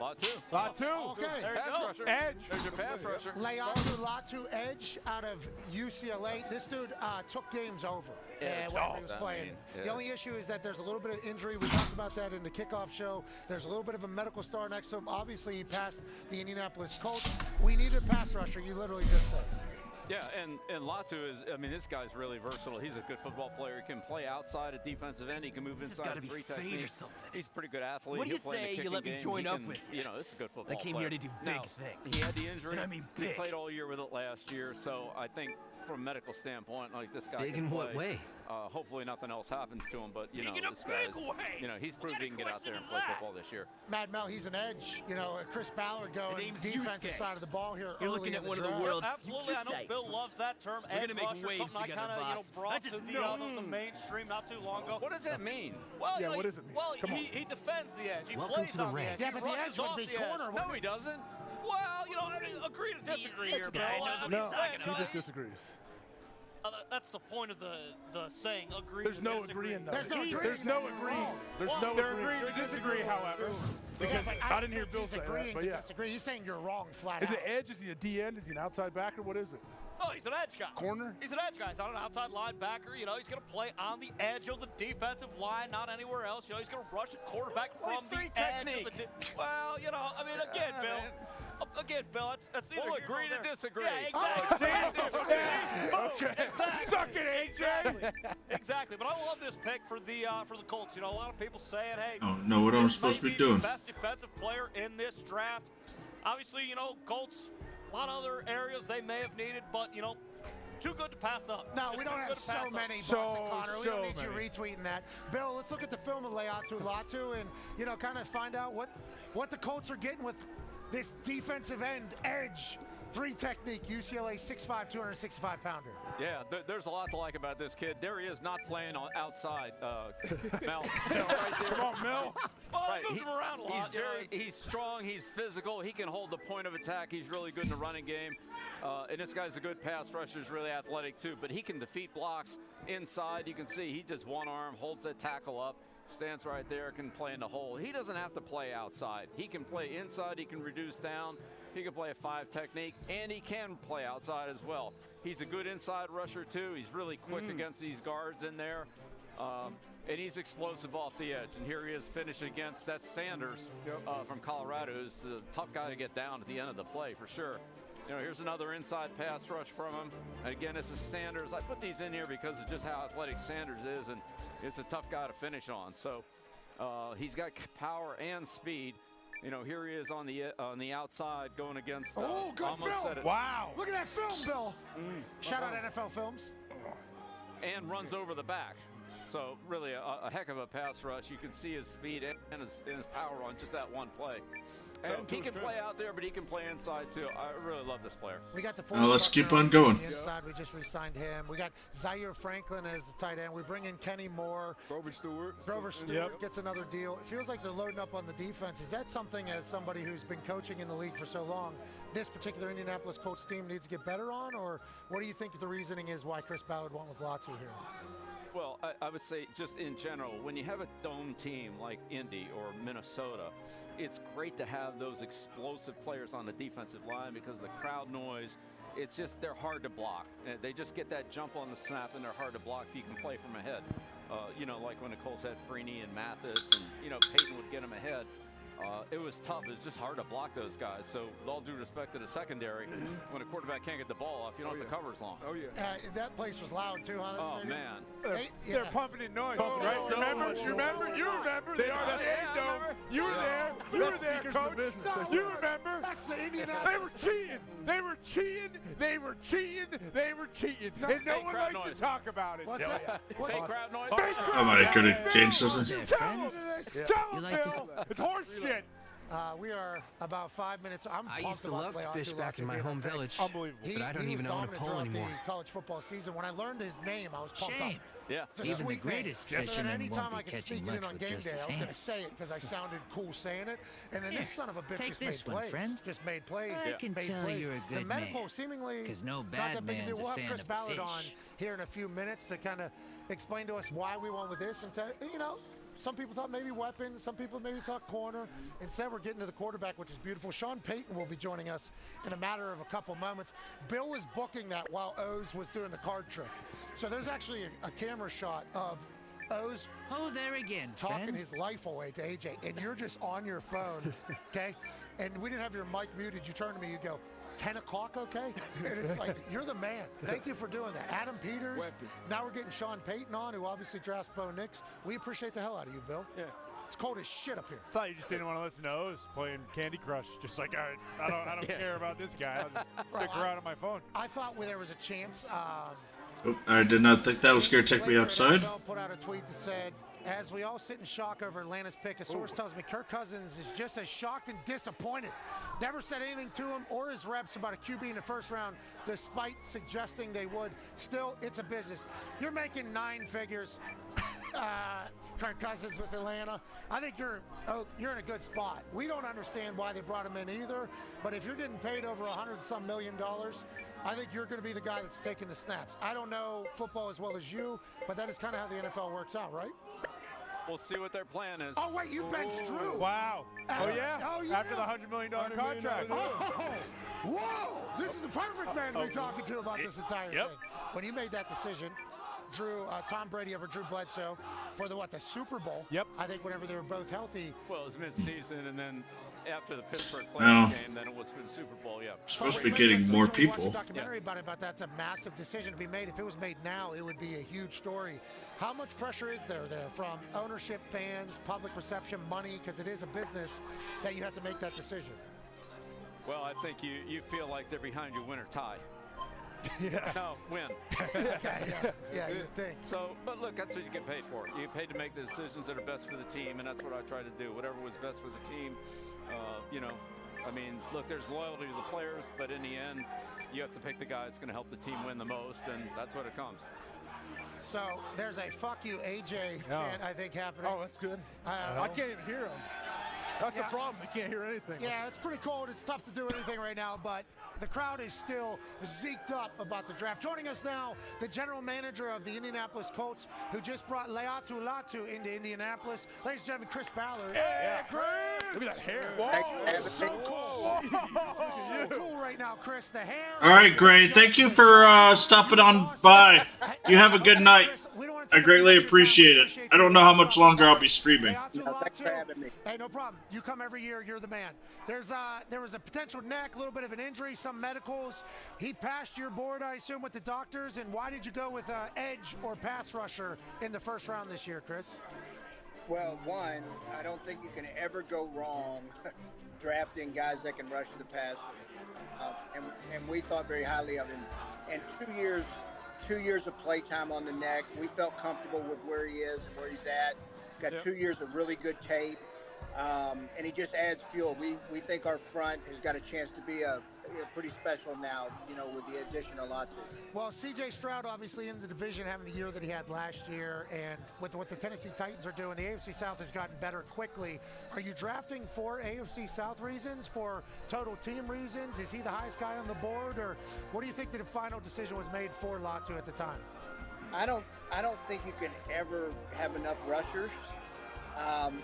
Latu. Okay. There you go. Rusher. Edge. There's your pass rusher. Latu Edge out of UCLA. This dude took games over Yeah, whenever he was that playing. mean, yeah. The only issue is that there's a little bit of injury. We talked about that in the kickoff show. There's a little bit of a medical star next to him. Obviously, he passed the Indianapolis Colts. We need a pass rusher. You literally just said. Yeah, and Latu is, I mean, this guy's really versatile. He's a good football player. He can play outside at defensive end. He can move inside with 3 techniques. He's a pretty good athlete. What do you He'll play in the say you kicking let me game. join He up can, with you? You know, this is a good football I came player. here to do Now, big things. He had the injury. And I mean He big. played all year with it last year, so I think from a medical standpoint, like this guy Big can in play. what way? Hopefully nothing else happens to him, but, you know, Big in a this guy's, big way. you know, he's proved he can get out there and play football this year. Mad Mel, he's an edge. You know, Chris Ballard going name's defensive Yusuke. side of the ball here. You're early looking in at one of draft. the world's Absolutely, I know Yusuke. Bill loves that term. We're Edge gonna make rusher, waves something I together, kind of boss. brought I to just the, know. the mainstream not too long ago. What does that mean? Well, Yeah, you know, what does it mean? Well, Come on. he defends the edge. He Welcome plays to the on the edge. ranks. Yeah, He but the rushes edge would off be the corner, edge. No, he doesn't. Well, you know, I mean, agree to disagree this here, Bill. guy knows what No, he's talking he about. just disagrees. That's the point of the saying. Agree. There's to no disagree. agreeing, though. There's no agreeing. There's no agreeing. There's Well, no they're agreeing. agreeing to disagree, however. Because but I didn't hear think Bill he's say that, agreeing but to yeah. disagree. He's saying you're wrong, flat Is out. it edge? Is he a DN? Is he an outside backer? What is it? Oh, he's an edge guy. Corner? He's an edge guy. He's not an outside linebacker. You know, he's going to play on the edge of the defensive line, not anywhere else. You know, he's going to rush a quarterback from the edge of the well, you know, I mean, again, Bill. Again, Bill, that's neither We'll here agree nor to there. disagree. Yeah, exactly. Okay. Suck it, AJ. Exactly. But I love this pick for the Colts. You know, a lot of people saying, hey, I don't know what I'm this supposed to might be doing. the best defensive player in this draft. Obviously, you know, Colts, a lot of other areas they may have needed, but, you know, too good to pass up. No, Just we too don't have good to so pass up. many, So- Boston Connor. We don't so need you many. retweeting that. Bill, let's look at the film of Latu and, you know, kind of find out what the Colts are getting with this defensive end edge. 3 technique, UCLA 6'5", 265-pounder. Yeah, there's a lot to like about this kid. There he is, not playing on outside. Mel, right there. Come on, Mel. Well, Right, moved him around a lot. He's strong, he's physical, he can hold the point of attack, he's really good in the running game. And this guy's a good pass rusher, he's really athletic too, but he can defeat blocks inside. You can see he just one arm, holds that tackle up, stands right there, can play in the hole. He doesn't have to play outside. He can play inside, he can reduce down, he can play a 5 technique, and he can play outside as well. He's a good inside rusher too. He's really quick against these guards in there. And he's explosive off the edge. And here he is finishing against, that's Sanders from Colorado, who's a tough guy to get down at the end of the play for sure. You know, here's another inside pass rush from him. And again, this is Sanders. I put these in here because of just how athletic Sanders is, and it's a tough guy to finish on. So he's got power and speed. You know, here he is on the outside going against. Oh, good almost film. said it. Wow. Look at that film, Bill. Shout out NFL Films. And runs over the back. So really a heck of a pass rush. You can see his speed and his power on just that one play. So he can play out there, but he can play inside too. I really love this player. We got the let's keep on going. Inside, we just re-signed him. We got Zaire Franklin as the tight end. We bring in Kenny Moore. Grover Stewart. Gets another deal. It feels like they're loading up on the defense. Is that something, as somebody who's been coaching in the league for so long, this particular Indianapolis Colts team needs to get better on? Or what do you think the reasoning is why Chris Ballard went with Latu here? Well, I would say just in general, when you have a dome team like Indy or Minnesota, it's great to have those explosive players on the defensive line because the crowd noise, it's just, they're hard to block. They just get that jump on the snap and they're hard to block if you can play from ahead. You know, like when the Colts had Freeney and Mathis and, you know, Peyton would get them ahead. it was tough. It was just hard to block those guys. So with all due respect to the secondary, when a quarterback can't get the ball off, you don't have to cover as long. Oh, yeah. That place was loud, too, huh? Oh, man. They're pumping in noise, right? so Remember? much You remember? noise. You remember? They They are are the the Dome. You were there. You were there, speakers in the Coach. business. You remember? That's the Indianapolis. They were cheating. They were cheating. They were cheating. They were cheating. And no Fake one crowd likes noise. to talk about it. What's that? Fake crowd noise. Am I gonna change something? Tell them, Bill. It's horse shit. We are about 5 minutes. I used to love to fish back in my home village. Unbelievable. But I don't he even was own a dominant pole throughout anymore. The college football season. When I learned his name, I was pumped up. Yeah. It's a Even the sweet greatest name. So then fishermen anytime won't I be could sneak catching it in much on with game just day, his I was going to hands. say it because I sounded cool saying it. And then this son of a bitch Take just this made one, plays. friend. Just made plays. I can made tell plays. you're a The good medical man. seemingly 'Cause no not bad that big a man's deal. a We'll have fan Chris of Ballard fish. on here in a few minutes to kind of explain to us why we went with this. And some people thought maybe weapons, some people maybe thought corner. Instead, we're getting to the quarterback, which is beautiful. Sean Payton will be joining us in a matter of a couple moments. Bill was booking that while Oz was doing the card trick. So there's actually a camera shot of Oz there again, talking friend. his life away to AJ, and you're just on your phone, okay? And we didn't have your mic muted. You turn to me, you go, 10 o'clock, okay? And it's like, you're the man. Thank you for doing that. Adam Peters. Now we're getting Sean Payton on, who obviously drafts Bo Nix. We appreciate the hell out of you, Bill. Yeah. It's cold as shit up here. Thought you just didn't want to listen to O's playing Candy Crush. Just like, I don't care about this guy. I'll just stick around on my phone. I thought there was a chance. I did not think that was going to take me outside. Put out a tweet that said, as we all sit in shock over Atlanta's pick, a source tells me Kirk Cousins is just as shocked and disappointed. Never said anything to him or his reps about a QB in the first round, despite suggesting they would. Still, it's a business. You're making 9 figures, Kirk Cousins with Atlanta. I think you're in a good spot. We don't understand why they brought him in either, but if you're getting paid over $100-some million, I think you're going to be the guy that's taking the snaps. I don't know football as well as you, but that is kind of how the NFL works out, right? We'll see what their plan is. Oh, wait, you benched Drew. Wow. Oh, yeah? After the $100 million contract. Whoa! This is the perfect man to be talking to about this entire thing. When you made that decision, Tom Brady over Drew Bledsoe for the Super Bowl. Yep. I think whenever they were both healthy. Well, it was mid-season, and then after the Pittsburgh Well, playoff game, then it was for the Super Bowl, yeah. Supposed to be getting more people. Documentary about that's a massive decision to be made. If it was made now, it would be a huge story. How much pressure is there from ownership, fans, public perception, money, because it is a business, that you have to make that decision? Well, I think you feel like they're behind you, win or tie. Yeah. No, win. Yeah, you think. So, but look, that's what you get paid for. You get paid to make the decisions that are best for the team, and that's what I try to do. Whatever was best for the team, I mean, look, there's loyalty to the players, but in the end, you have to pick the guy that's going to help the team win the most, and that's what it comes. So there's a fuck you, AJ chant, I think, happening. Oh, that's good. I can't even hear him. That's the problem. You can't hear anything. Yeah, it's pretty cold. It's tough to do anything right now, but the crowd is still zeked up about the draft. Joining us now, the general manager of the Indianapolis Colts, who just brought Leatu Latu into Indianapolis. Ladies and gentlemen, Chris Ballard. Hey, Chris! Look at that hair. Whoa, so cool. So cool right now, Chris. The hair. All right, great. Thank you for stopping on by. You have a good night. I greatly appreciate it. I don't know how much longer I'll be streaming. Thanks for having me. Hey, no problem. You come every year. You're the man. There was a potential neck, a little bit of an injury, some medicals. He passed your board, I assume, with the doctors. And why did you go with edge or pass rusher in the first round this year, Chris? Well, one, I don't think you can ever go wrong drafting guys that can rush the passer. And we thought very highly of him. And 2 years of play time on the neck. We felt comfortable with where he is and where he's at. Got 2 years of really good tape. And he just adds fuel. We think our front has got a chance to be a pretty special now, with the addition of Latu. Well, C.J. Stroud obviously in the division having the year that he had last year, and with what the Tennessee Titans are doing, the AFC South has gotten better quickly. Are you drafting for AFC South reasons, for total team reasons? Is he the highest guy on the board, or what do you think the final decision was made for Latu at the time? I don't think you can ever have enough rushers.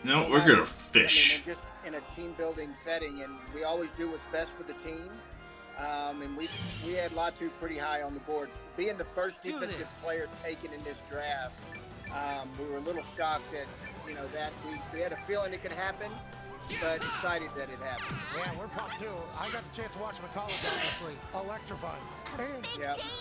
No, we're gonna fish. I mean, just in a team building setting, and we always do what's best for the team. And we had Latu pretty high on the board. Being the first defensive player taken in this draft, we were a little shocked that that we had a feeling it could happen, but excited that it happened. Yeah, we're pumped too. I got the chance to watch him in college, obviously. Electrifying. And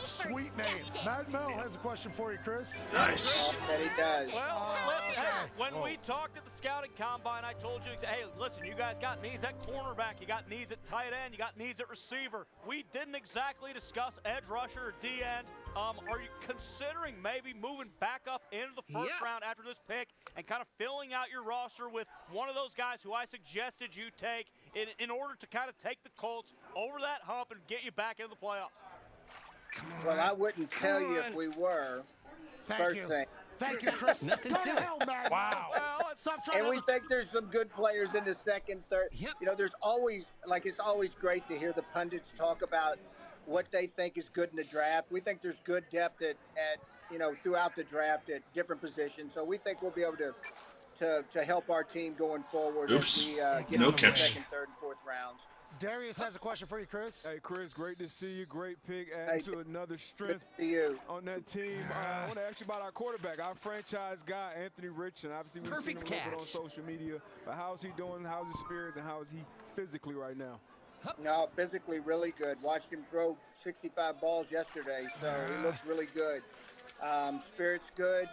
sweet name. Mad Mel has a question for you, Chris. Nice. That he does. Well, listen, hey, when we talked at the scouting combine, I told you, hey, listen, you guys got needs at cornerback, you got needs at tight end, you got needs at receiver. We didn't exactly discuss edge rusher or D end. Are you considering maybe moving back up into the first round after this pick and kind of filling out your roster with one of those guys who I suggested you take in order to kind of take the Colts over that hump and get you back into the playoffs? Well, I wouldn't tell you if we were. First thing. Thank you, Chris. Nothing to it. Wow. Well, Stop trying And to we think there's some good players in the second, third. You know, there's always, like, it's always great to hear the pundits talk about what they think is good in the draft. We think there's good depth at you know, throughout the draft at different positions. So we think we'll be able to help our team going forward as we get into the second, third, and fourth rounds. Darius has a question for you, Chris. Hey, Chris, great to see you. Great pick. Add to another strength on that team. I want to ask you about our quarterback, our franchise guy, Anthony Richardson. Obviously, we've seen him a little bit on social media. But how's he doing? How's his spirit? And how is he physically right now? No, physically really good. Watched him throw 65 balls yesterday, so he looks really good. Spirit's good.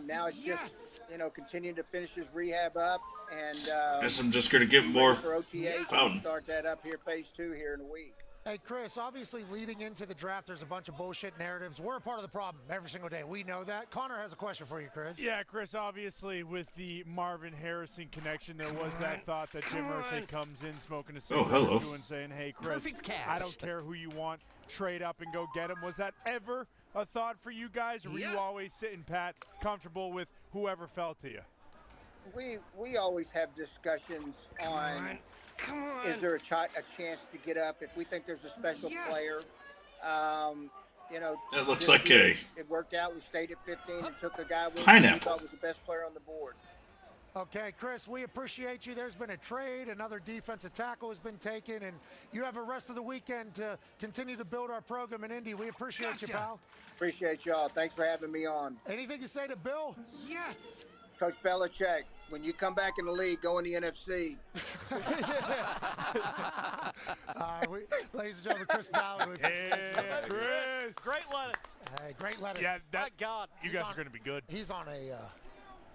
Now it's just, you know, continuing to finish his rehab up. And guess I'm just going to get more for OTA. fountain. Start that up here, phase 2 here in a week. Hey, Chris, obviously leading into the draft, there's a bunch of bullshit narratives. We're a part of the problem every single day. We know that. Connor has a question for you, Chris. Yeah, Chris, obviously with the Marvin Harrison connection, there was that thought that Jim Irsay comes in smoking a cigarette and saying, hey, Chris, I don't care who you want, trade up and go get him. Was that ever a thought for you guys, or were you always sitting pat, comfortable with whoever fell to you? We always have discussions on is there a chance to get up if we think there's a special player. You know, that looks like it worked out. We stayed at 15 and took a guy we thought was the best player on the board. Okay, Chris, we appreciate you. There's been a trade. Another defensive tackle has been taken, and you have the rest of the weekend to continue to build our program in Indy. We appreciate you, pal. Appreciate y'all. Thanks for having me on. Anything to say to Bill? Yes. Coach Belichick, when you come back in the league, go in the NFC. Ladies and gentlemen, Chris Ballard. Yeah, Chris. Great lettuce. Hey, great lettuce. Yeah, my God. You guys are going to be good. He's on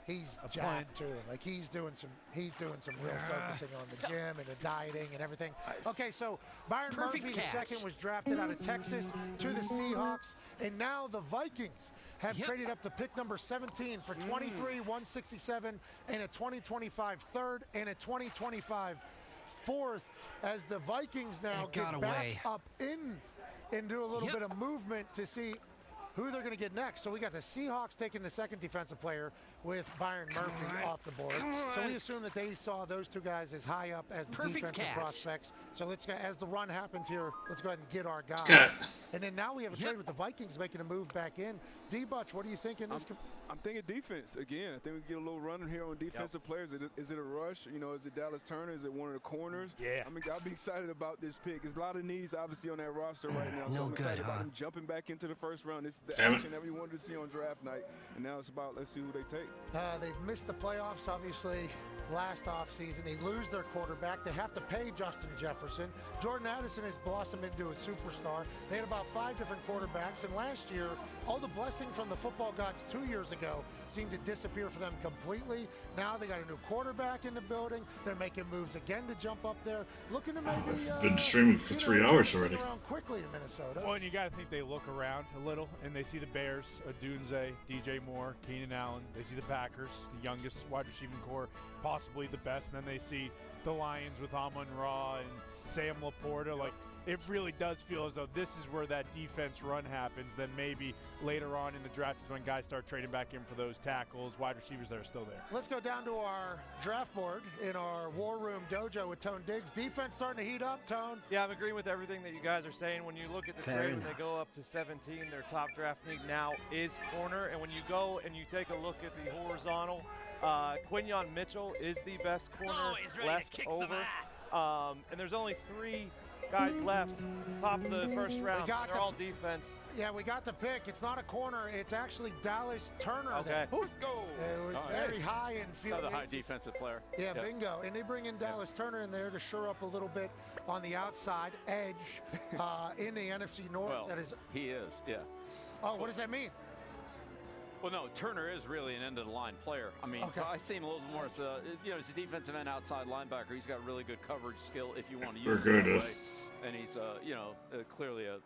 he's jacked too. Like he's doing some real focusing on the gym and the dieting and everything. Okay, so Byron Murphy II was drafted out of Texas to the Seahawks, and now the Vikings have traded up to pick number 17 for 23, 167, and a 2025 third and a 2025 fourth, as the Vikings now get back up and do a little bit of movement to see who they're going to get next. So we got the Seahawks taking the second defensive player with Byron Murphy off the board. So we assume that they saw those two guys as high up as the defensive prospects. So let's go, as the run happens here, let's go ahead and get our guy. And then now we have a trade with the Vikings making a move back in. D-Butch, what are you thinking? I'm thinking defense again. I think we get a little running here on defensive players. Is it a rush? You know, is it Dallas Turner? Is it one of the corners? Yeah. I mean, I'll be excited about this pick. There's a lot of needs, obviously, on that roster right now. So I'm excited about them jumping back into the first round. This is the action that we wanted to see on draft night. And now it's about, let's see who they take. They've missed the playoffs, obviously, last offseason. They lose their quarterback. They have to pay Justin Jefferson. Jordan Addison has blossomed into a superstar. They had about 5 different quarterbacks, and last year, all the blessing from the football gods 2 years ago seemed to disappear for them completely. Now they got a new quarterback in the building. They're making moves again to jump up there. Looking to maybe I've been streaming for 3 hours already. Around quickly in Minnesota. Well, and you got to think they look around a little, and they see the Bears, Odunze, DJ Moore, Keenan Allen. They see the Packers, the youngest wide receiving core, possibly the best. And then they see the Lions with Amon-Ra and Sam Laporta. Like, it really does feel as though this is where that defense run happens. Then maybe later on in the draft is when guys start trading back in for those tackles, wide receivers that are still there. Let's go down to our draft board in our War Room Dojo with Tone Diggs. Defense starting to heat up, Tone. Yeah, I'm agreeing with everything that you guys are saying. When you look at the trade, when they go up to 17, their top draft need now is corner. And when you go and you take a look at the horizontal, Quinyon Mitchell is the best corner left over. And there's only 3 guys left. Top of the first round. They're all defense. Yeah, we got the pick. It's not a corner. It's actually Dallas Turner. Okay. Let's go. It was very high in field. Another high defensive player. Yeah, bingo. And they bring in Dallas Turner in there to shore up a little bit on the outside edge in the NFC North. Well, that is. He is, yeah. Oh, what does that mean? Well, no, Turner is really an end-of-the-line player. I mean, I see him a little more as a, he's a defensive end outside linebacker. He's got really good coverage skill if you want to use it that way. And he's, clearly a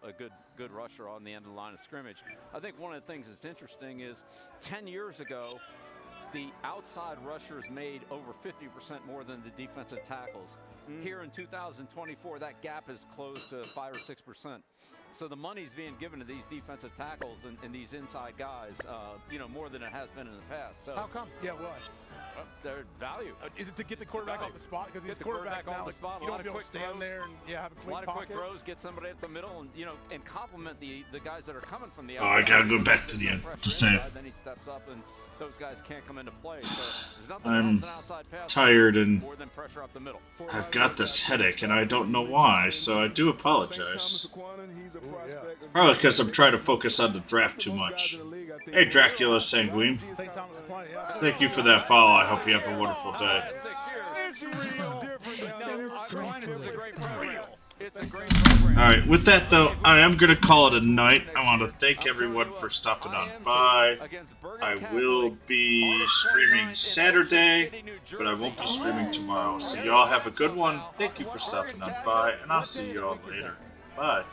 good rusher on the end of the line of scrimmage. I think one of the things that's interesting is 10 years ago, the outside rushers made over 50% more than the defensive tackles. Here in 2024, that gap is close to 5 or 6%. So the money's being given to these defensive tackles and these inside guys, more than it has been in the past. So how come? Yeah, what? Their value. Is it to get the quarterback off the spot? Because get the quarterback off the spot. You don't be able to stand there and have a clean lot of pocket. quick throws, get somebody at the middle, and and complement the guys that are coming from the Oh, outside. I gotta go back to the end to save. Then he steps up, and those guys can't come into play. So there's nothing I'm wrong with an outside pass tired and more than pressure up the middle. I've got this headache and I don't know why, so I do apologize. Probably because I'm trying to focus on the draft too much. Hey, Dracula Sanguine. Thank you for that follow. I hope you have a wonderful day. Alright, with that though, I am going to call it a night. I want to thank everyone for stopping on by. I will be streaming Saturday, but I won't be streaming tomorrow. So y'all have a good one. Thank you for stopping on by, and I'll see y'all later. Bye.